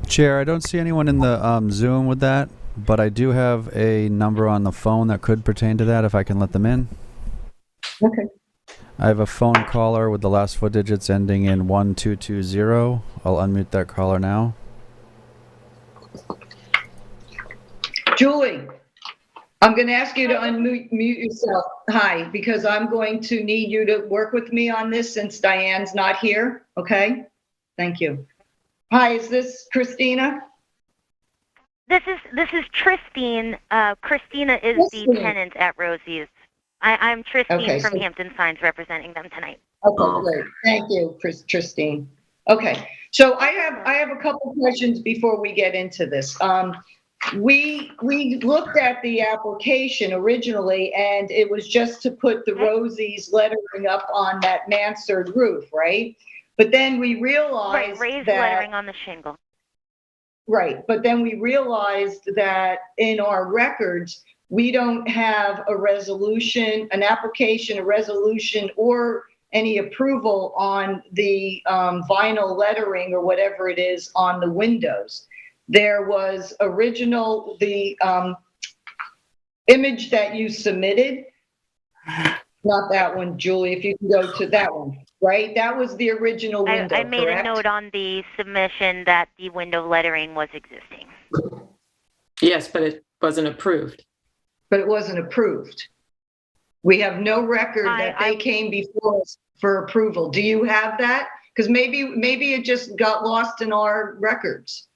Chair, I don't see anyone in the Zoom with that, but I do have a number on the phone that could pertain to that if I can let them in. Okay. I have a phone caller with the last 4 digits ending in 1220. I'll unmute that caller now. Julie, I'm going to ask you to unmute yourself. Hi, because I'm going to need you to work with me on this since Diane's not here. Okay? Thank you. Hi, is this Christina? This is Tristine. Christina is the tenant at Rosie's. I'm Tristine from Hampton Signs representing them tonight. Okay, great. Thank you, Tristine. Okay, so I have a couple questions before we get into this. We looked at the application originally, and it was just to put the Rosie's lettering up on that mansard roof, right? But then we realized raised that lettering on the shingle. Right, but then we realized that in our records, we don't have a resolution, an application, a resolution, or any approval on the vinyl lettering or whatever it is on the windows. There was the image that you submitted, not that one, Julie, if you can go to that one, right? That was the original window, I made correct? a note on the submission that the window lettering was existing. Yes, but it wasn't approved. But it wasn't approved. We have no record that they came before us for approval. Do you have that? Because maybe it just got lost in our records.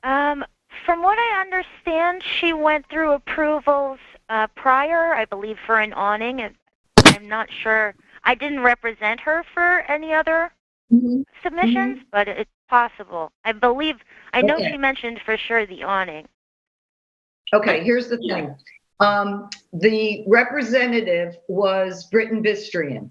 From what I understand, she went through approvals prior, I believe, for an awning. I'm not sure. I didn't represent her for any other submissions, but possible. I know Okay. she mentioned for sure the awning. Okay, here's the thing. The representative was Britton Bistrian,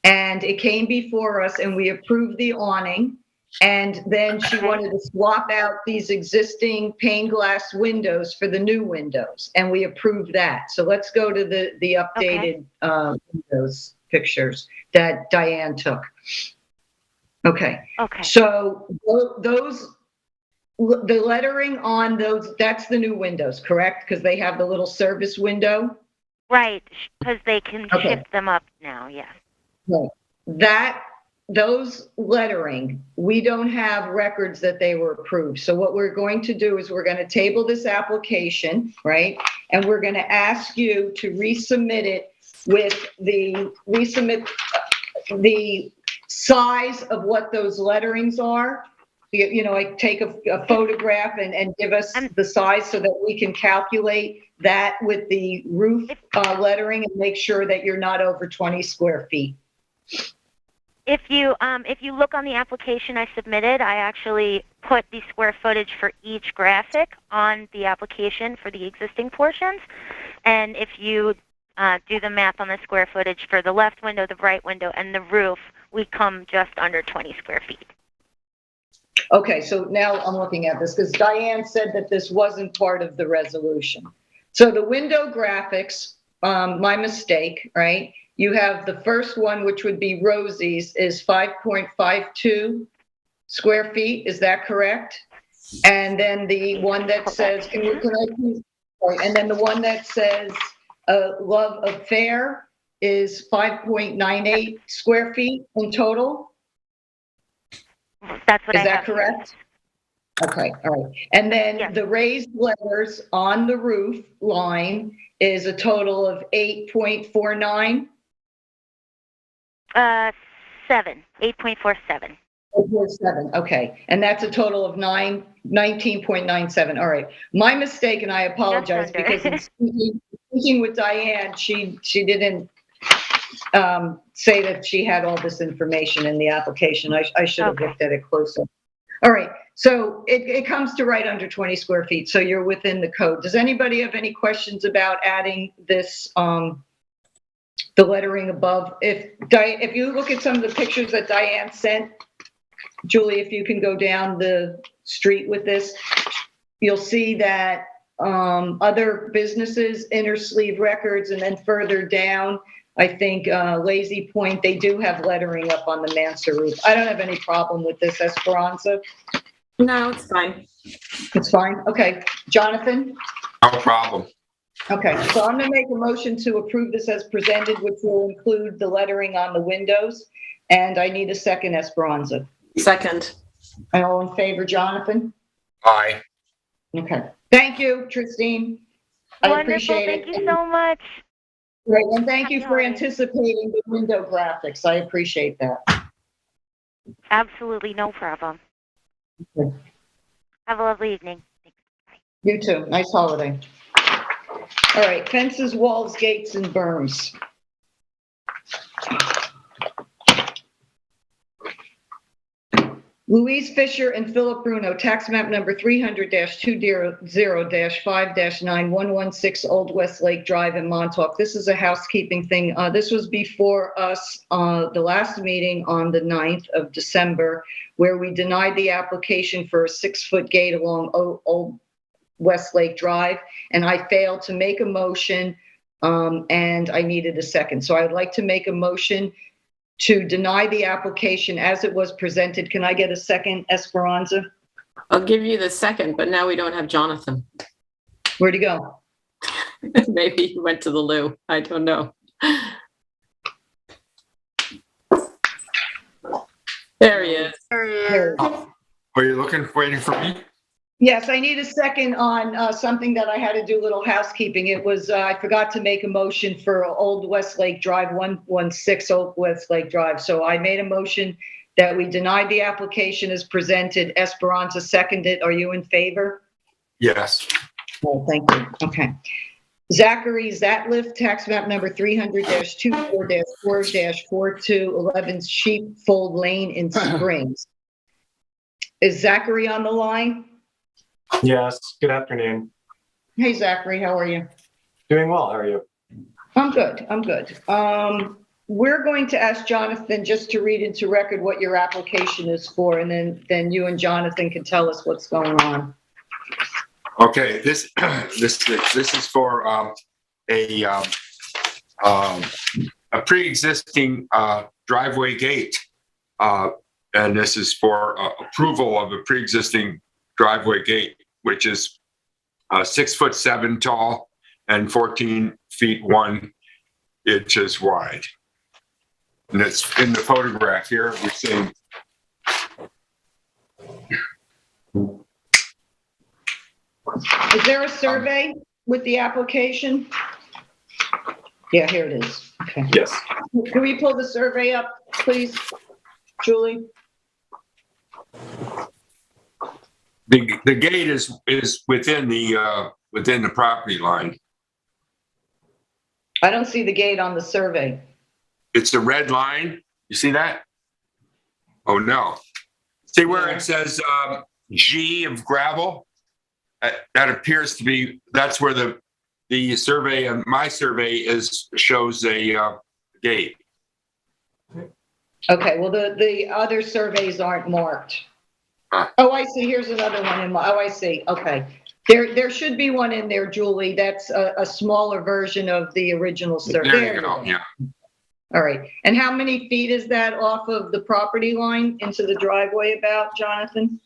and it came before us and we approved the awning. And then she wanted to swap out these existing pane glass windows for the new windows, and we approved that. So let's go to the updated windows pictures that Diane took. Okay. Okay. So the lettering on those, that's the new windows, correct? Because they have the little service window? Right, because they can shift them up now, yes. Right. Those lettering, we don't have records that they were approved. So what we're going to do is we're going to table this application, right? And we're going to ask you to resubmit it with resubmit the size of what those letterings are. Like take a photograph and give us the size so that we can calculate that with the roof lettering and make sure that you're not over 20 square feet. If you look on the application I submitted, I actually put the square footage for each graphic on the application for the existing portions. And if you do the math on the square footage for the left window, the right window, and the roof, we come just under 20 square feet. Okay, so now I'm looking at this because Diane said that this wasn't part of the resolution. So the window graphics, my mistake, right? You have the first one, which would be Rosie's, is 5.52 square feet. Is that correct? And then the one that says, and then the one that says Love Affair is 5.98 square feet in total. That's what Is that correct? Okay, all right. And then the raised letters on the roof line is a total of 8.49. 8.47. 8.47, okay. And that's a total of 19.97. All right. My mistake, and I apologize because in speaking with Diane, she didn't say that she had all this information in the application. I should have looked at it closer. All right. So it comes to right under 20 square feet. So you're within the code. Does anybody have any questions about adding this, the lettering above? If you look at some of the pictures that Diane sent, Julie, if you can go down the street with this, you'll see that other businesses, Inner Sleeve Records, and then further down, I think Lazy Point, they do have lettering up on the Mansa roof. I don't have any problem with this, Esperanza. No, it's fine. It's fine? Okay. Jonathan? No problem. Okay, so I'm going to make a motion to approve this as presented, which will include the lettering on the windows. And I need a second, Esperanza. Second. And all in favor, Jonathan? Aye. Okay. Thank you, Christine. I Wonderful. appreciate it. Thank you so much. Great, and thank you for anticipating the window graphics. I appreciate that. Absolutely, no problem. Okay. Have a lovely evening. You too. Nice holiday. All right, fences, walls, gates, and berms. Louise Fisher and Philip Bruno, tax map number 300-200-5-9116 Old Westlake Drive in Montauk. This is a housekeeping thing. This was before us the last meeting on the 9th of December, where we denied the application for a 6-foot gate along Old Westlake Drive, and I failed to make a motion, and I needed a second. So I'd like to make a motion to deny the application as it was presented. Can I get a second, Esperanza? I'll give you the second, but now we don't have Jonathan. Where'd he go? Maybe he went to the loo. I don't know. There he is. Are you waiting for me? Yes, I need a second on something that I had to do a little housekeeping. It was, I forgot to make a motion for Old Westlake Drive, 116 Old Westlake Drive. So I made a motion that we denied the application as presented. Esperanza seconded. Are you in favor? Yes. Oh, thank you. Okay. Zachary Zatliff, tax map number 300-24-4-42, 11 Sheepfold Lane in Springs. is Zachary on the line? Yes, good afternoon. Hey, Zachary, how are you? Doing well, how are you? I'm good. We're going to ask Jonathan just to read into record what your application is for, and then you and Jonathan can tell us what's going on. Okay, this is for a pre-existing driveway gate, and this is for approval of a pre-existing driveway gate, which is 6'7" tall and 14 feet 1 inches wide. And it's in the photograph here. We're seeing. Is there a survey with the application? Yeah, here it is. Okay. Yes. Can we pull the survey up, please, Julie? The gate is within the property line. I don't see the gate on the survey. It's a red line. You see that? Oh no. See where it says G of gravel? That appears to be, that's where the survey, my survey shows a gate. Okay, well, the other surveys aren't marked. Oh, I see. Here's another one. Oh, I see. Okay. There should be one in there, Julie. That's a smaller version of the original survey. There you go. Yeah. All right. And how many feet is that off of the property line into the driveway about, Jonathan?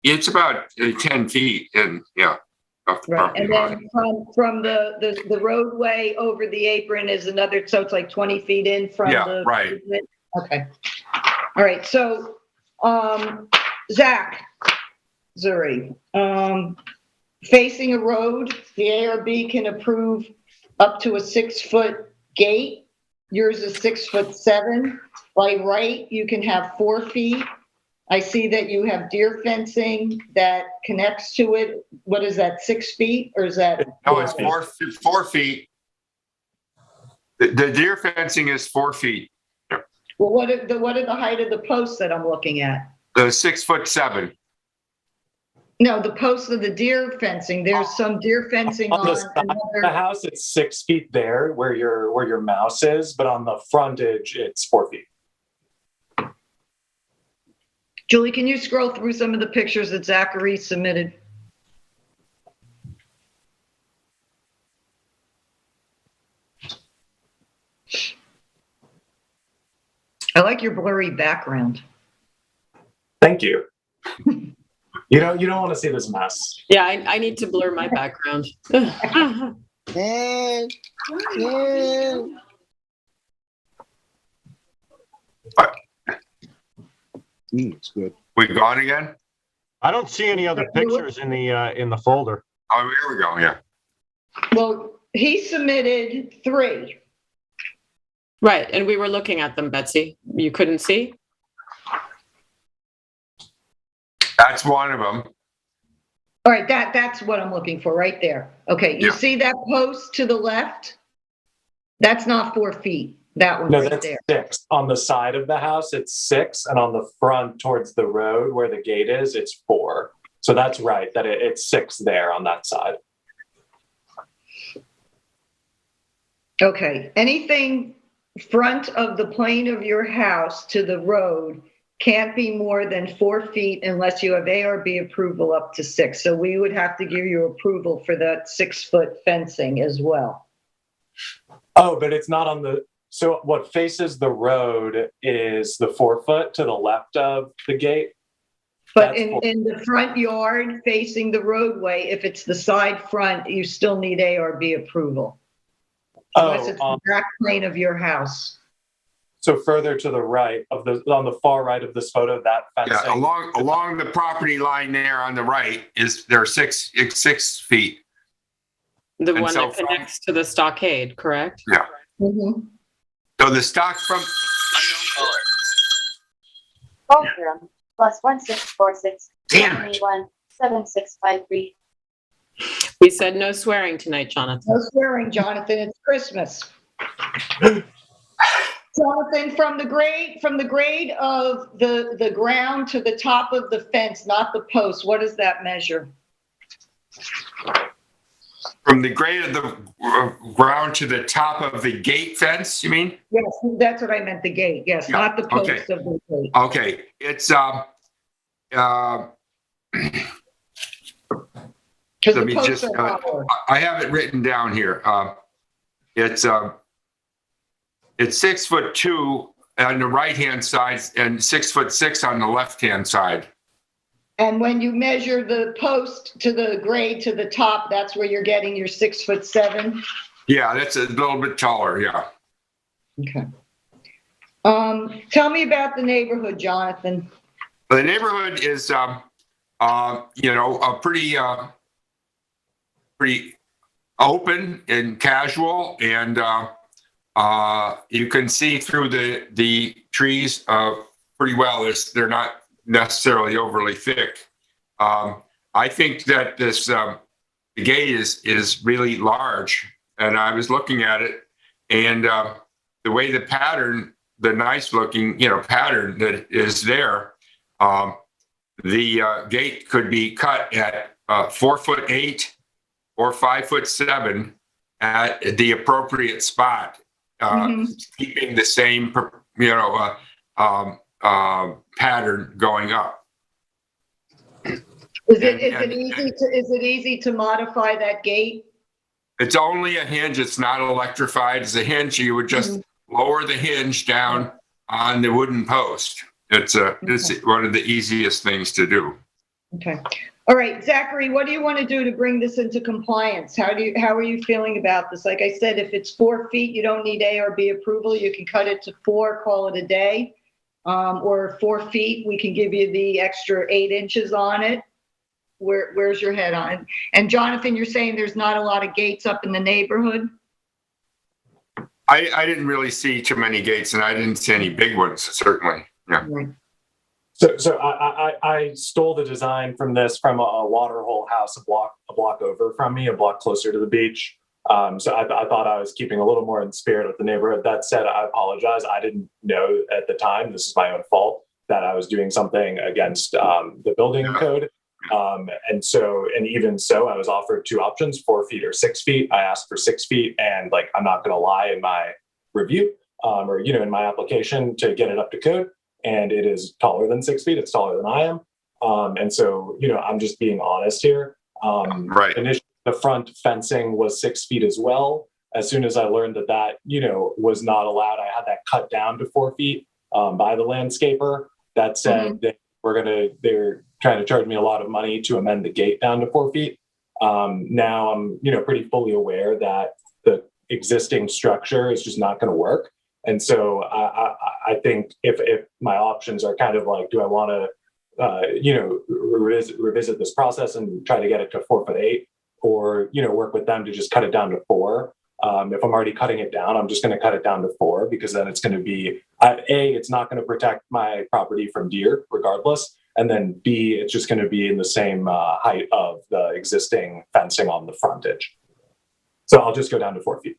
It's about 10 feet and off the Right. property And line. then from the roadway over the apron is another, so it's like 20 feet in from the. Right. Okay. All right. So, Zach Zuri, facing a road, the ARB can approve up to a 6-foot gate. Yours is 6'7". By right, you can have 4 feet. I see that you have deer fencing that connects to it. What is that, 6 feet, or is that? No, it's 4 feet. The deer fencing is 4 feet. Well, what are the height of the posts that I'm looking at? The 6'7". No, the posts of the deer fencing. There's some deer fencing On the on side of another. the house, it's 6 feet there where your mouse is, but on the frontage, it's 4 feet. Julie, can you scroll through some of the pictures that Zachary submitted? I like your blurry background. Thank you. You don't want to see this mess. Yeah, I need to blur my background. It's good. We gone again? I don't see any other pictures in the folder. Oh, here we go. Yeah. Well, he submitted 3. Right, and we were looking at them, Betsy. You couldn't see? That's one of them. All right, that's what I'm looking for right there. Okay, you Yeah. see that post to the left? That's not 4 feet. That one No, right that's there. 6. On the side of the house, it's 6, and on the front towards the road where the gate is, it's 4. So that's right, that it's 6 there on that side. Okay, anything front of the plane of your house to the road can't be more than 4 feet unless you have ARB approval up to 6. So we would have to give you approval for that 6-foot fencing as well. Oh, but it's not on the, so what faces the road is the 4 foot to the left of the gate? But That's in the front yard facing the roadway, if it's the side front, you still need ARB approval. Unless it's the back plane of your house. So further to the right of on the far right of this photo, that fencing. Yeah, along the property line there on the right there are 6 feet. The And one so that connects to the stockade, correct? Yeah. Mm-hmm. So the stock from Program +1646 Damn it. 7653. We said no swearing tonight, Jonathan. No swearing, Jonathan. It's Christmas. Jonathan, from the grade of the ground to the top of the fence, not the post, what does that measure? From the grade of the ground to the top of the gate fence, you mean? Yes, that's what I meant, the gate, yes, Yeah, not the post okay. of the gate. Okay, it's let me just I have it written down here. It's 6'2" on the right hand side and 6'6" on the left hand side. And when you measure the post to the grade to the top, that's where you're getting your 6'7"? Yeah, that's a little bit taller, yeah. Okay. Tell me about the neighborhood, Jonathan. The neighborhood is, you know, a pretty open and casual, and you can see through the trees pretty well. They're not necessarily overly thick. I think that this the gate is really large, and I was looking at it, and the way the pattern, the nice looking, you know, pattern that is there, the gate could be cut at 4'8" or 5'7" at the appropriate spot, keeping the same, you know, pattern going up. Is it easy to modify that gate? It's only a hinge. It's not electrified. It's a hinge. You would just lower the hinge down on the wooden post. It's one of the easiest things to do. Okay. All right, Zachary, what do you want to do to bring this into compliance? How are you feeling about this? Like I said, if it's 4 feet, you don't need ARB approval. You can cut it to 4, call it a day. Or 4 feet, we can give you the extra 8 inches on it. Where's your head on it? And Jonathan, you're saying there's not a lot of gates up in the neighborhood? I didn't really see too many gates, and I didn't see any big ones, certainly. Yeah. Right. So I stole the design from a waterhole house a block over from me, a block closer to the beach. So I thought I was keeping a little more in spirit with the neighborhood. That said, I apologize. I didn't know at the time, this is my own fault, that I was doing something against the building code. And even so, I was offered 2 options, 4 feet or 6 feet. I asked for 6 feet, and like, I'm not going to lie, in my review or, you know, in my application to get it up to code, and it is taller than 6 feet. It's taller than I am. And so, you know, I'm just being honest here. Right. Initially, the front fencing was 6 feet as well. As soon as I learned that, you know, was not allowed, I had that cut down to 4 feet by the landscaper. That said, they're trying to charge me a lot of money to amend the gate down to 4 feet. Now I'm, you know, pretty fully aware that the existing structure is just not going to work. And so I think if my options are kind of like, do I want to, you know, revisit this process and try to get it to 4'8", or, you know, work with them to just cut it down to 4. If I'm already cutting it down, I'm just going to cut it down to 4, because then it's going to be, it's not going to protect my property from deer regardless. And then B, it's just going to be in the same height of the existing fencing on the frontage. So I'll just go down to 4 feet.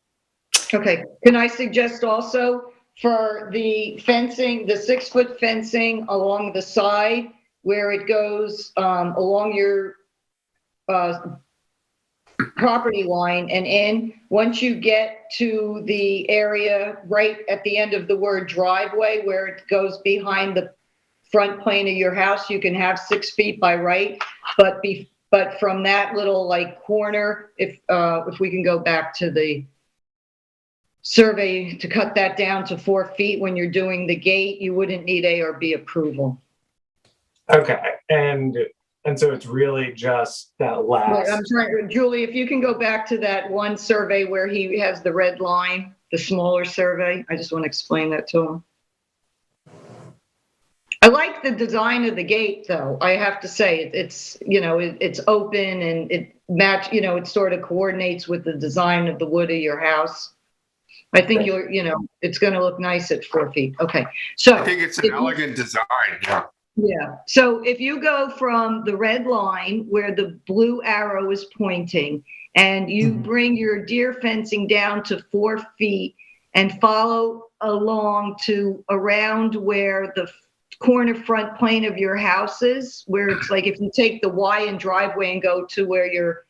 Okay. Can I suggest also for the fencing, the 6-foot fencing along the side where it goes along your property line and in, once you get to the area right at the end of the word driveway where it goes behind the front plane of your house, you can have 6 feet by right, but from that little like corner, if we can go back to the survey to cut that down to 4 feet when you're doing the gate, you wouldn't need ARB approval. Okay, and so it's really just that last. I'm trying, Julie, if you can go back to that one survey where he has the red line, the smaller survey. I just want to explain that to him. I like the design of the gate, though. I have to say, it's, you know, it's open and it it sort of coordinates with the design of the wood of your house. I think it's going to look nice at 4 feet. Okay, so I think it's an elegant design. Yeah. Yeah. So if you go from the red line where the blue arrow is pointing, and you bring your deer fencing down to 4 feet and follow along to around where the corner front plane of your house is, where it's like if you take the Y and driveway and go to where your,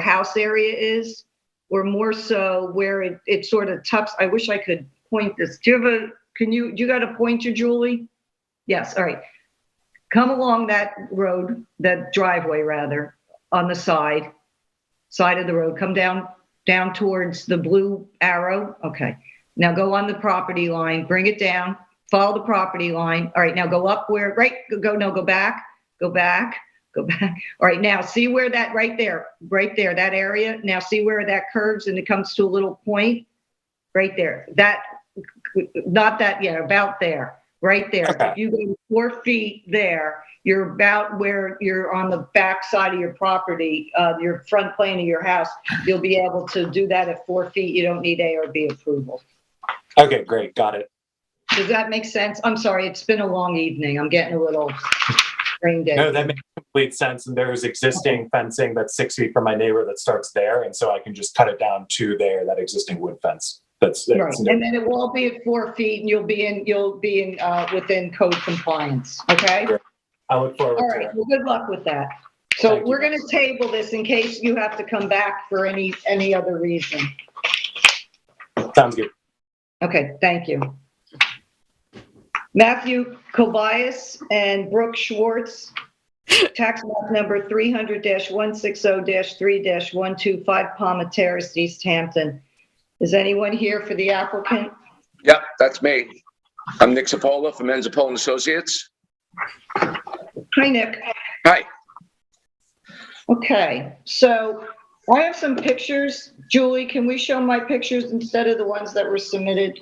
house area is, or more so where it sort of tucks. I wish I could point this. Do you got a pointer, Julie? Yes. All right. Come along that road, that driveway rather, on the side of the road. Come down towards the blue arrow. Okay. Now go on the property line, bring it down, follow the property line. All right. Now go up where, right? Go back. All right. Now see where that right there, that area. Now see where that curves and it comes to a little point right there. About there. Right there. Okay. If you go 4 feet there, you're about where you're on the back side of your property, your front plane of your house. You'll be able to do that at 4 feet. You don't need ARB approval. Okay, great. Got it. Does that make sense? I'm sorry. It's been a long evening. I'm getting a little brain dead. No, that makes complete sense. And there's existing fencing that's 6 feet from my neighbor that starts there. And so I can just cut it down to there, that existing wood fence. That's right. And then it will all be at 4 feet and you'll be in within code compliance. Okay. Great. I look forward all to right. it. Well, good luck with that. So we're going to table this in case you have to come back for any other reason. Sounds good. Okay. Thank you. Matthew Kobias and Brooke Schwartz, tax map number 300-160-3-125 Palma Terrace, East Hampton. Is anyone here for the applicant? Yep, that's me. I'm Nick Zapola from Zapola & Associates. Hi, Nick. Hi. Okay, so I have some pictures. Julie, can we show my pictures instead of the ones that were submitted?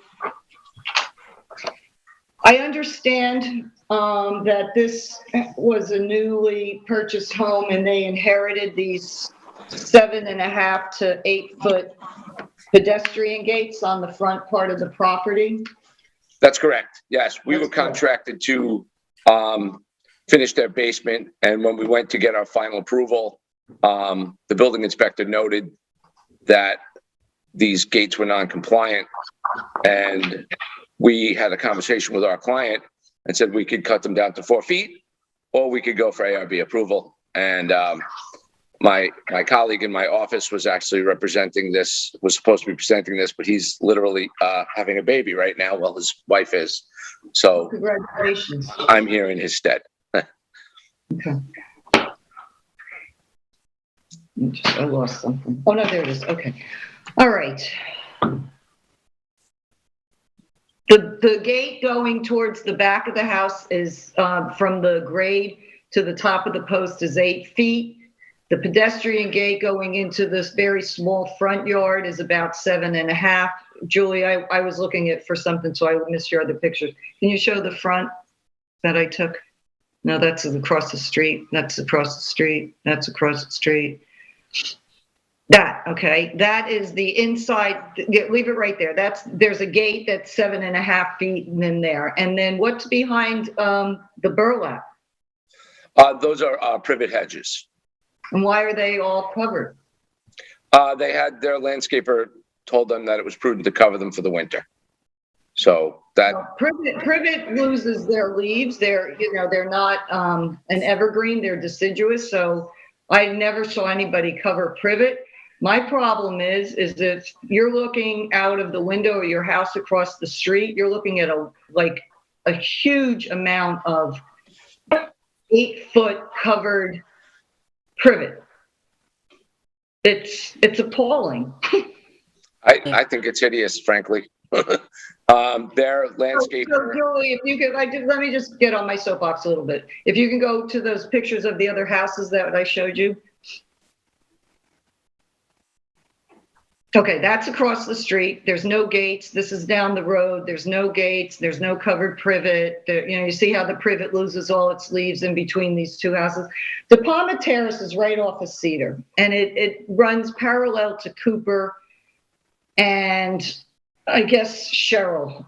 I understand that this was a newly purchased home and they inherited these 7.5 to 8 foot pedestrian gates on the front part of the property. That's correct. Yes, we were contracted to finish their basement. And when we went to get our final approval, the building inspector noted that these gates were non-compliant. And we had a conversation with our client and said we could cut them down to 4 feet or we could go for ARB approval. And my colleague in my office was actually was supposed to be presenting this, but he's literally having a baby right now while his wife is. So congratulations. I'm here in his stead. Okay. I lost something. Oh, no, there it is. Okay. All right. The gate going towards the back of the house is from the grade to the top of the post is 8 feet. The pedestrian gate going into this very small front yard is about 7.5. Julie, I was looking for something, so I missed your other pictures. Can you show the front that I took? No, that's across the street. That's across the street. That's across the street. Okay. That is the inside. Leave it right there. There's a gate that's 7.5 feet in there. And then what's behind the burlap? Those are privet hedges. And why are they all covered? They had their landscaper told them that it was prudent to cover them for the winter. So that privet loses their leaves. They're not an evergreen. They're deciduous. So I never saw anybody cover privet. My problem is if you're looking out of the window of your house across the street, you're looking at a huge amount of 8 foot covered privet. It's appalling. I think it's hideous, frankly. Their landscaper. So Julie, if you could, let me just get on my soapbox a little bit. If you can go to those pictures of the other houses that I showed you. Okay, that's across the street. There's no gates. This is down the road. There's no gates. There's no covered privet. You see how the privet loses all its leaves in between these two houses. The Palma Terrace is right off of Cedar, and it runs parallel to Cooper and I guess Cheryl.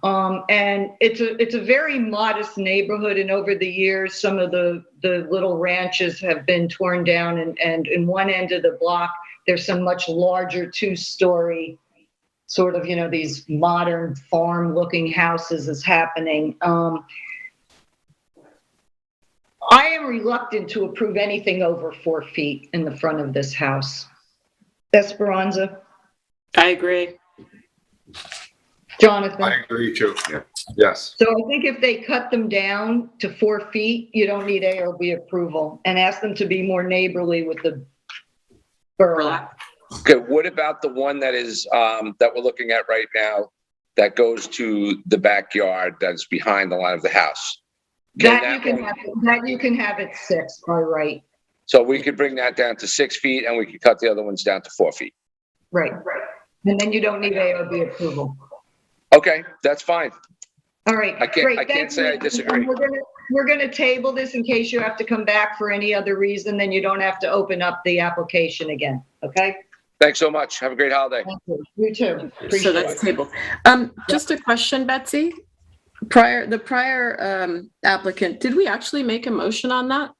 And it's a very modest neighborhood. And over the years, some of the little ranches have been torn down, and in one end of the block, there's some much larger 2-story sort of, these modern farm-looking houses is happening. I am reluctant to approve anything over 4 feet in the front of this house. Esperanza? I agree. Jonathan? I agree too. Yeah. Yes. So I think if they cut them down to 4 feet, you don't need ARB approval, and ask them to be more neighborly with the borough. Okay, what about the one that is, that we're looking at right now, that goes to the backyard that's behind the line of the house? That you can have at 6 by right. So we could bring that down to 6 feet and we could cut the other ones down to 4 feet. Right. And then you don't need ARB approval. Okay, that's fine. All right, I great. can't say I disagree. We're gonna table this in case you have to come back for any other reason, then you don't have to open up the application again, okay? Thanks so much. Have a great holiday. Thank you. You too. So Appreciate that's it. tabled. Just a question, Betsy. The prior applicant, did we actually make a motion on that?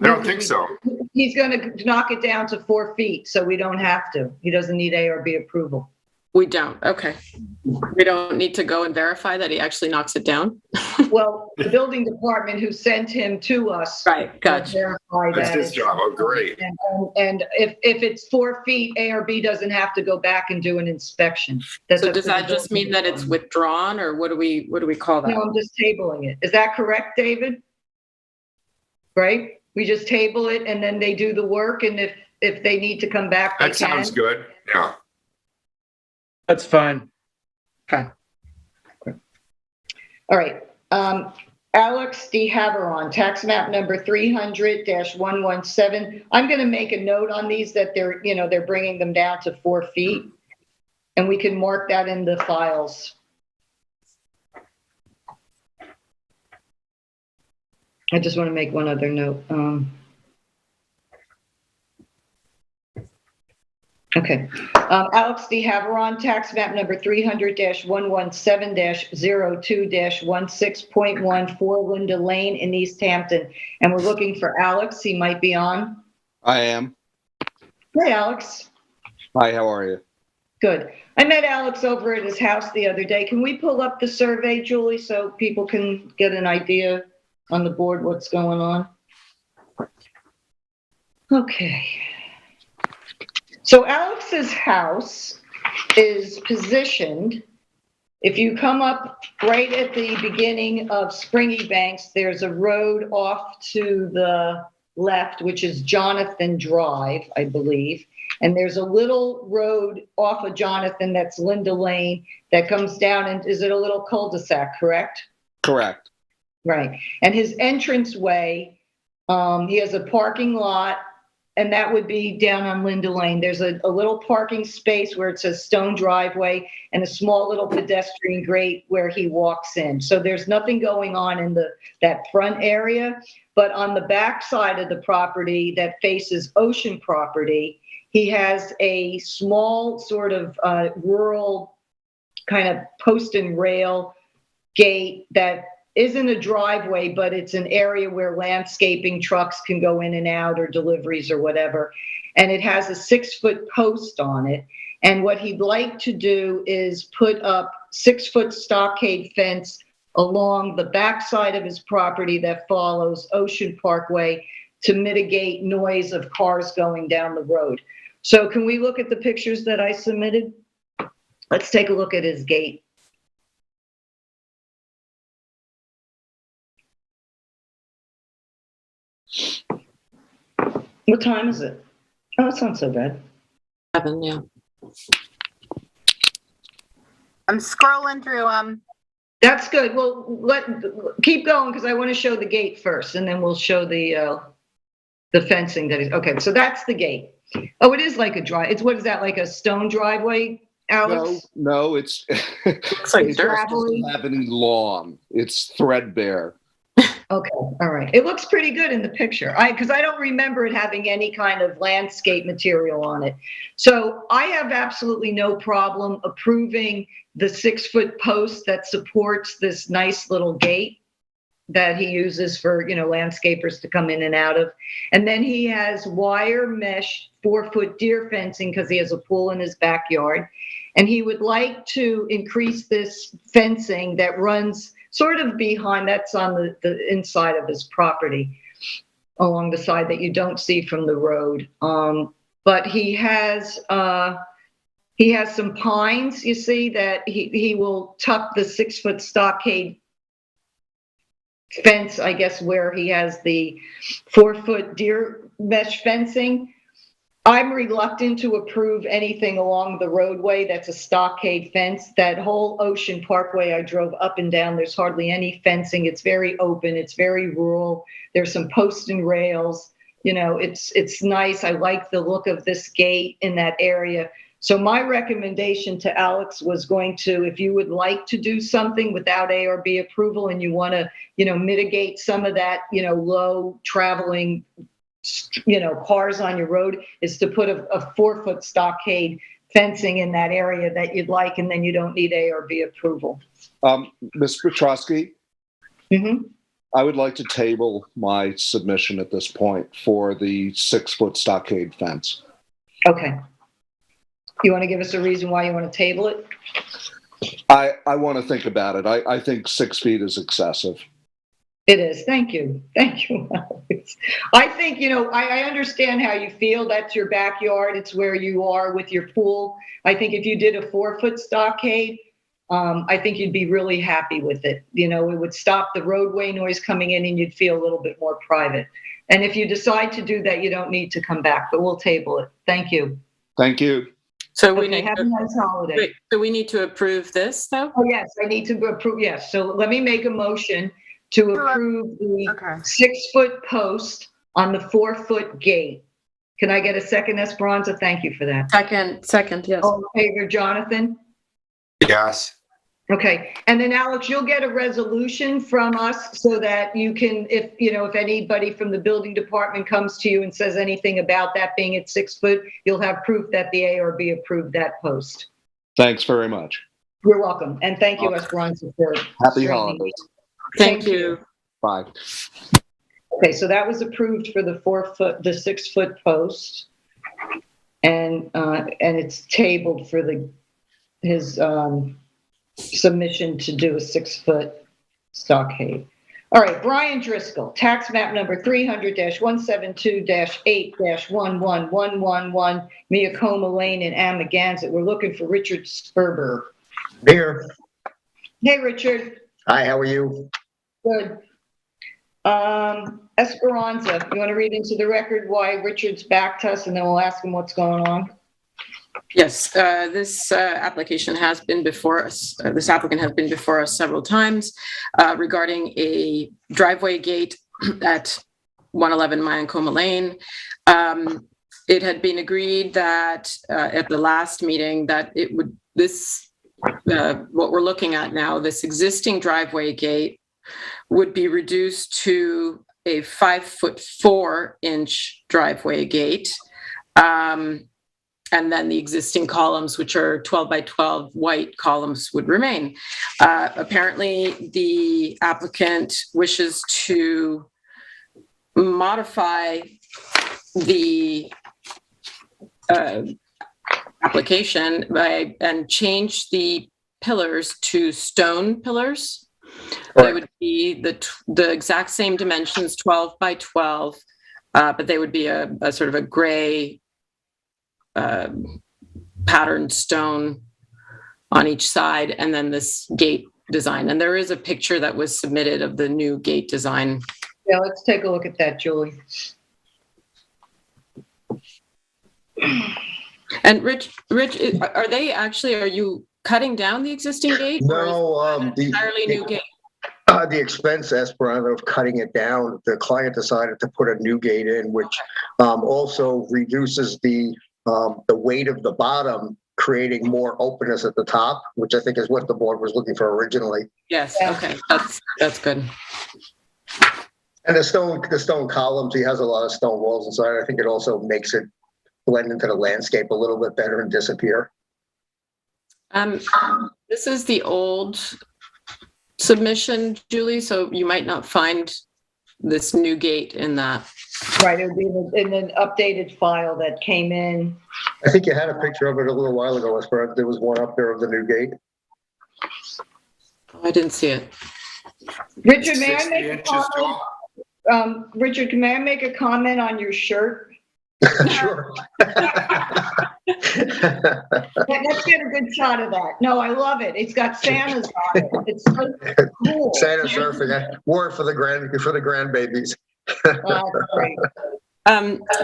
I don't think so. He's gonna knock it down to 4 feet, so we don't have to. He doesn't need ARB approval. We don't. Okay. We don't need to go and verify that he actually knocks it down. Well, the building department who sent him to us. Right, gotcha. Verify That's that his job. Oh, great. And if it's 4 feet, ARB doesn't have to go back and do an inspection. That's So up does to the that just building mean that it's withdrawn, or what do we call that? No, I'm just tabling it. Is that correct, David? Right? We just table it and then they do the work, and if they need to come back, they That sounds can. good. Yeah. That's fine. Okay. All right. Alex D. Haveron, tax map number 300-117. I'm going to make a note on these that they're bringing them down to 4 feet, and we can mark that in the files. I just want to make one other note. Okay. Alex D. Haveron, tax map number 300-117-02-16.1 Linda Lane in East Hampton. And we're looking for Alex. He might be on. I am. Hey, Alex. Hi, how are you? Good. I met Alex over at his house the other day. Can we pull up the survey, Julie, so people can get an idea on the board what's going on? Okay. So Alex's house is positioned, if you come up right at the beginning of Springy Banks, there's a road off to the left, which is Jonathan Drive, I believe. And there's a little road off of Jonathan that's Linda Lane that comes down, and is it a little cul-de-sac, correct? Correct. Right. And his entranceway, he has a parking lot, and that would be down on Linda Lane. There's a little parking space where it says stone driveway and a small little pedestrian grate where he walks in. So there's nothing going on in that front area, but on the back side of the property that faces ocean property, he has a small sort of rural kind of post and rail gate that isn't a driveway, but it's an area where landscaping trucks can go in and out, or deliveries or whatever. And it has a 6-foot post on it. And what he'd like to do is put up 6-foot stockade fence along the backside of his property that follows Ocean Parkway to mitigate noise of cars going down the road. So can we look at the pictures that I submitted? Let's take a look at his gate. What time is it? Oh, it's not so bad. 7, yeah. I'm scrolling through them. That's good. Well, keep going, because I want to show the gate first, and then we'll show the fencing that is. Okay, so that's the gate. Oh, it is like a drive. What is that, like a stone driveway, Alex? No, it's Looks like it dirt. doesn't have any lawn. It's threadbare. Okay, all right. It looks pretty good in the picture. Because I don't remember it having any kind of landscape material on it. So I have absolutely no problem approving the 6-foot post that supports this nice little gate that he uses for, landscapers to come in and out of. And then he has wire mesh 4-foot deer fencing because he has a pool in his backyard. And he would like to increase this fencing that runs sort of behind, that's on the inside of his property, along the side that you don't see from the road. But he has some pines, you see, that he will tuck the 6-foot stockade fence, I guess, where he has the 4-foot deer mesh fencing. I'm reluctant to approve anything along the roadway that's a stockade fence. That whole Ocean Parkway I drove up and down, there's hardly any fencing. It's very open. It's very rural. There's some posts and rails. You know, it's nice. I like the look of this gate in that area. So my recommendation to Alex was going to, if you would like to do something without ARB approval and you want to, you know, mitigate some of that, you know, low traveling, you know, cars on your road, is to put a 4-foot stockade fencing in that area that you'd like, and then you don't need ARB approval. Ms. Petrosky? Mm-hmm. I would like to table my submission at this point for the 6-foot stockade fence. Okay. You want to give us a reason why you want to table it? I want to think about it. I think 6 feet is excessive. It is. Thank you. Thank you, Alex. I think, you know, I understand how you feel. That's your backyard. It's where you are with your pool. I think if you did a 4-foot stockade, I think you'd be really happy with it. You know, it would stop the roadway noise coming in and you'd feel a little bit more private. And if you decide to do that, you don't need to come back, but we'll table it. Thank you. Thank you. So we Okay, need have a nice holiday. wait, so we need to approve this, though? Oh, yes, I need to approve. Yes. So let me make a motion to approve the 6-foot post on the 4-foot gate. Can I get a second, Esperanza? Thank you for that. Second, yes. All in favor, Jonathan? Yes. Okay. And then Alex, you'll get a resolution from us so that you can, if anybody from the building department comes to you and says anything about that being at 6 foot, you'll have proof that the ARB approved that post. Thanks very much. You're welcome. And thank you, Esperanza, for Happy holidays. Thank you. Bye. Okay, so that was approved for the 6-foot post, and it's tabled for his submission to do a 6-foot stockade. All right, Brian Driscoll, tax map number 300-172-8-11111, Miacoma Lane in Amagansett. We're looking for Richard Sperber. Here. Hey, Richard. Hi, how are you? Good. Esperanza, you want to read into the record why Richard's back to us, and then we'll ask him what's going on? Yes, this application has been before us. This applicant has been before us several times regarding a driveway gate at 111 Miacoma Lane. It had been agreed that at the last meeting that what we're looking at now, this existing driveway gate would be reduced to a 5'4" driveway gate. And then the existing columns, which are 12 by 12 white columns, would remain. Apparently, the applicant wishes to modify the application and change the pillars to stone pillars. They would be the exact same dimensions, 12 by 12, but they would be a sort of a gray patterned stone on each side, and then this gate design. And there is a picture that was submitted of the new gate design. Yeah, let's take a look at that, Julie. And Rich, are you cutting down the existing gate? No, the entirely new gate. The expense, Esperanza, of cutting it down, the client decided to put a new gate in, which also reduces the weight of the bottom, creating more openness at the top, which I think is what the board was looking for originally. Yes. Okay. That's good. And the stone columns, he has a lot of stone walls inside. I think it also makes it blend into the landscape a little bit better and disappear. This is the old submission, Julie, so you might not find this new gate in that. Right, it would be in an updated file that came in I think you had a picture of it a little while ago, Esperanza. There was one up there of the new gate. Oh, I didn't see it. Richard, may I make a comment? Richard, may I make a comment on your shirt? Sure. Let's get a good shot of that. No, I love it. It's got Santa's on it. It's so cool. Santa surfing. I wore it for the grandbabies. Great.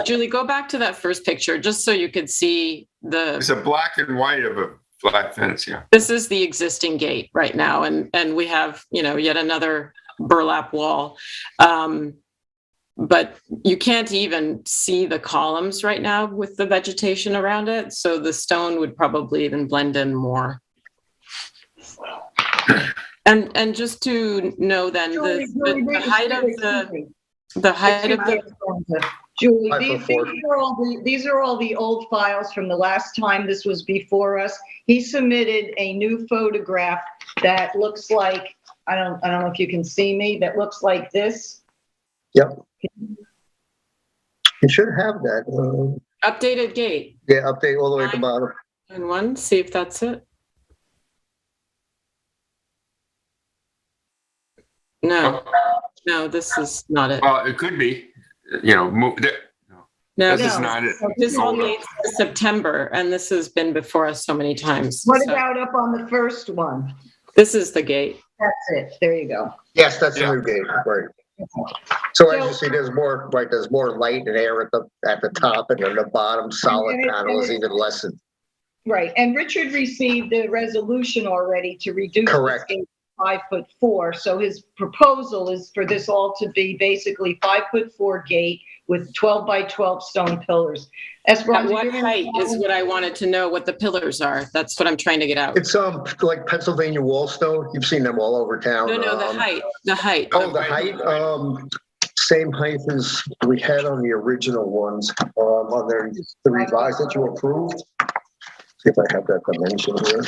Julie, go back to that first picture just so you could see the. It's a black and white of a black fence, yeah. This is the existing gate right now, and we have, yet another burlap wall. But you can't even see the columns right now with the vegetation around it, so the stone would probably even blend in more. And just to know then, the height of the Julie, these are all the old files from the last time this was before us. He submitted a new photograph that looks like, I don't know if you can see me, that looks like this. Yep. You should have that. Updated gate. Yeah, update all the way at the bottom. And one, see if that's it. No, this is not it. Well, it could be, No, this is not it. This all dates to September, and this has been before us so many times. What about up on the first one? This is the gate. That's it. There you go. Yes, that's the new gate. Right. So as you see, there's more light and air at the top, and then the bottom solid panel is even lessened. Right, and Richard received the resolution already to reduce the gate to 5'4". So his proposal is for this all to be basically 5'4" gate with 12 by 12 stone pillars. At what height is what I wanted to know what the pillars are. That's what I'm trying to get out. It's like Pennsylvania wall stone. You've seen them all over town. No, the height. The height. Oh, the height. Same height as we had on the original ones. On the revised that you approved. See if I have that dimension here.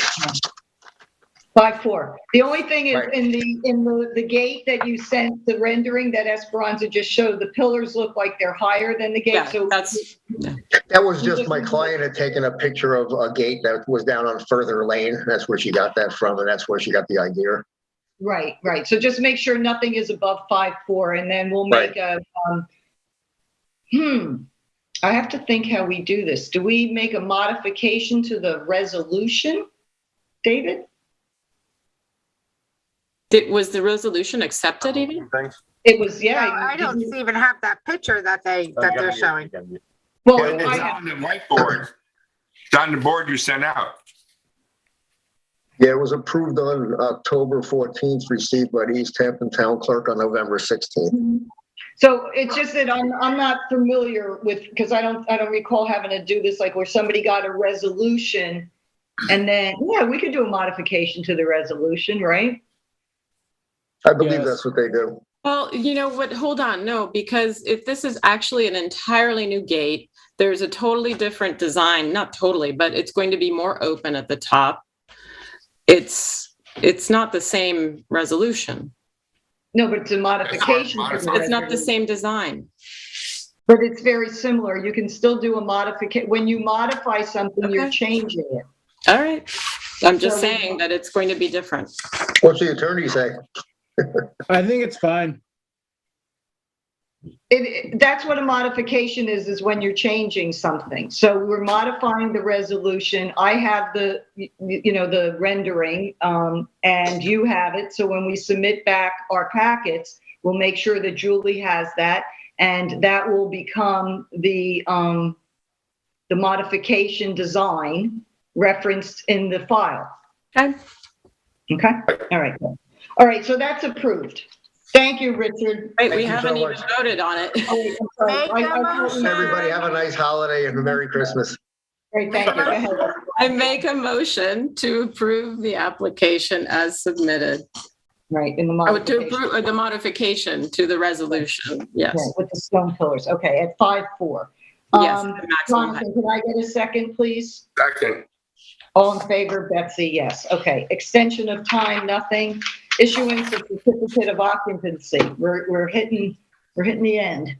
5'4". The only thing is in the gate that you sent, the rendering that Esperanza just showed, the pillars look like they're higher than the gate. Yeah, so that was just my client had taken a picture of a gate that was down on Further Lane. That's where she got that from, and that's where she got the idea. Right. So just make sure nothing is above 5'4", and then we'll make a. I have to think how we do this. Do we make a modification to the resolution, David? Was the resolution accepted even? It was, yeah. No, I don't even have that picture that they're showing. Well, it's on the whiteboard. It's on the board you sent out. Yeah, it was approved on October 14th, received by the East Hampton Town Clerk on November 16th. So it's just that I'm not familiar with, because I don't recall having to do this, like where somebody got a resolution and then, we could do a modification to the resolution, right? I believe that's what they do. Well, you know what? Hold on. No, because if this is actually an entirely new gate, there's a totally different design. Not totally, but it's going to be more open at the top. It's not the same resolution. No, but it's a modification. It's not the same design. But it's very similar. You can still do a modification. When you modify something, you're changing it. All right. I'm just saying that it's going to be different. What's the attorney say? I think it's fine. That's what a modification is when you're changing something. So we're modifying the resolution. I have the rendering, and you have it. So when we submit back our packets, we'll make sure that Julie has that, and that will become the modification design referenced in the file. Okay. All right, so that's approved. Thank you, Richard. Wait, we haven't even voted on it. Everybody have a nice holiday and a Merry Christmas. Great, thank you. Go ahead. I make a motion to approve the application as submitted. Right, in the modification. To approve the modification to the resolution, yes. Right, with the stone pillars, okay, at 5'4". Yes, the maximum height. Jonathan, can I get a second, please? Second. All in favor, Betsy, yes. Okay, extension of time, nothing. Issuance of certificate of occupancy. We're hitting the end.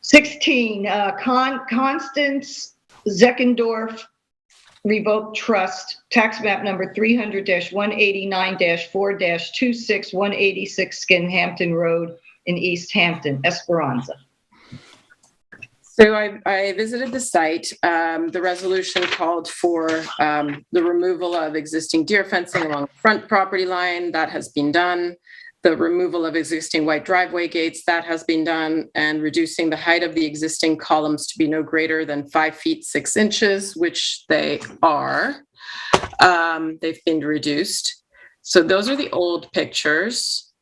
16, Constance Zeckendorf Revoked Trust, tax map number 300-189-4-26, 186 Skin Hampton Road in East Hampton, Esperanza. So I visited the site. The resolution called for the removal of existing deer fencing along the front property line. That has been done. The removal of existing white driveway gates, that has been done, and reducing the height of the existing columns to be no greater than 5 feet 6 inches, which they are. They've been reduced. So those are the old pictures.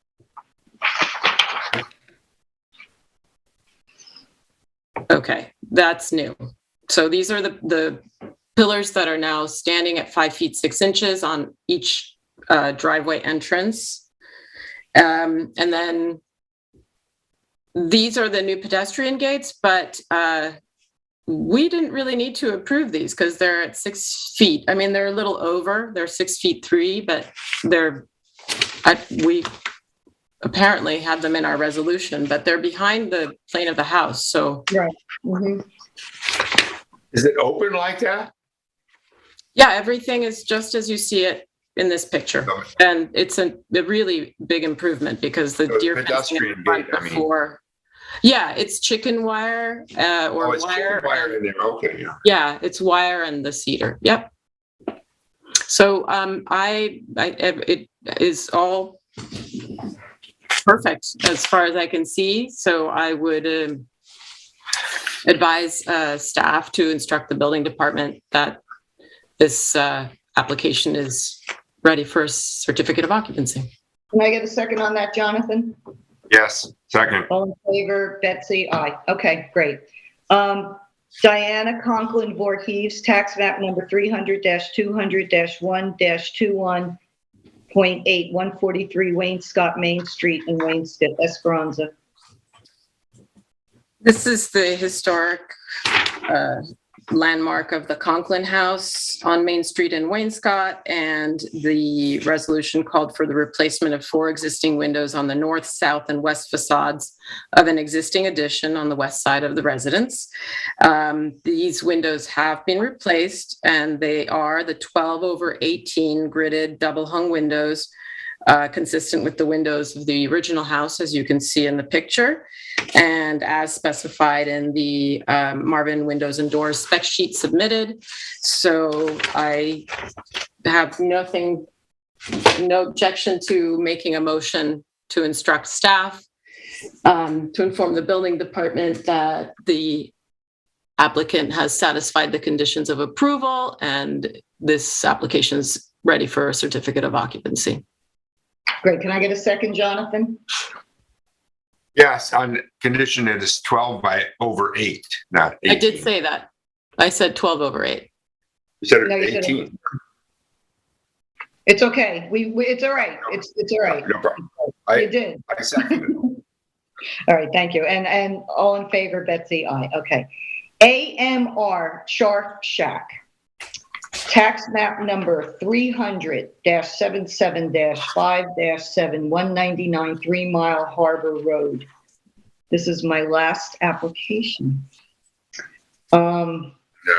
Okay, that's new. So these are the pillars that are now standing at 5 feet 6 inches on each driveway entrance. And then these are the new pedestrian gates, but we didn't really need to approve these because they're at 6 feet. I mean, they're a little over, they're 6'3", but we apparently had them in our resolution, but they're behind the plane of the house, so. Right. Mm-hmm. Is it open like that? Yeah, everything is just as you see it in this picture. And it's a really big improvement because the deer fencing in the front before. Yeah, it's chicken wire or it's wire. Chicken wire in there. Okay. Yeah. Yeah, it's wire and the cedar. Yep. So it is all perfect as far as I can see. So I would advise staff to instruct the building department that this application is ready for a certificate of occupancy. Can I get a second on that, Jonathan? Yes, second. All in favor? Betsy, aye. Okay, great. Diana Conklin Voorhees, tax map number 300-200-1-21.8, 143 Wayne Scott Main Street in Waynescott, Esperanza. This is the historic landmark of the Conklin House on Main Street in Waynescott, and the resolution called for the replacement of 4 existing windows on the north, south, and west facades of an existing addition on the west side of the residence. These windows have been replaced, and they are the 12/18 gridded double hung windows, consistent with the windows of the original house, as you can see in the picture, and as specified in the Marvin Windows and Doors spec sheet submitted. So I have no objection to making a motion to instruct staff to inform the building department that the applicant has satisfied the conditions of approval and this application is ready for a certificate of occupancy. Great. Can I get a second, Jonathan? Yes, on condition it is 12/8, not 18. I did say that. I said 12/8. You said No, you 18. said it's okay. It's all right. It's all right. No problem. You did. I second it. All right, thank you. And all in favor, Betsy, aye. Okay. AMR Shark Shack. Tax map number 300-77-5-7, 199 3 Mile Harbor Road. This is my last application.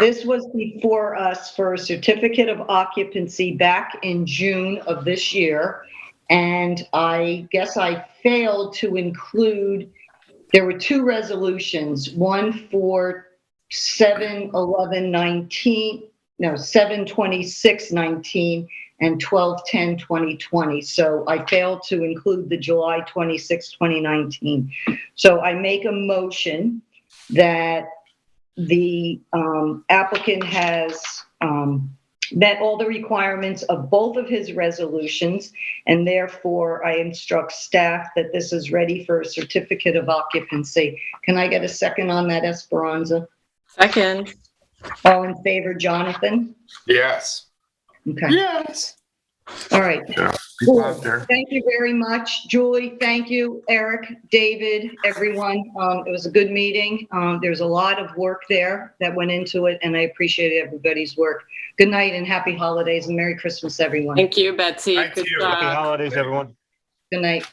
This was before us for a certificate of occupancy back in June of this year. And I guess I failed to include, there were 2 resolutions, one for 7/11/19, and 12/10/2020. So I failed to include the July 26, 2019. So I make a motion that the applicant has met all the requirements of both of his resolutions, and therefore I instruct staff that this is ready for a certificate of occupancy. Can I get a second on that, Esperanza? Second. All in favor, Jonathan? Yes. Okay. Yes. All right. Yeah. Cool. Out there. Thank you very much. Julie, thank you. Eric, David, everyone. It was a good meeting. There's a lot of work there that went into it, and I appreciate everybody's work. Good night and happy holidays and Merry Christmas, everyone. Thank you, Betsy. Thank you. Happy holidays, everyone. Good night.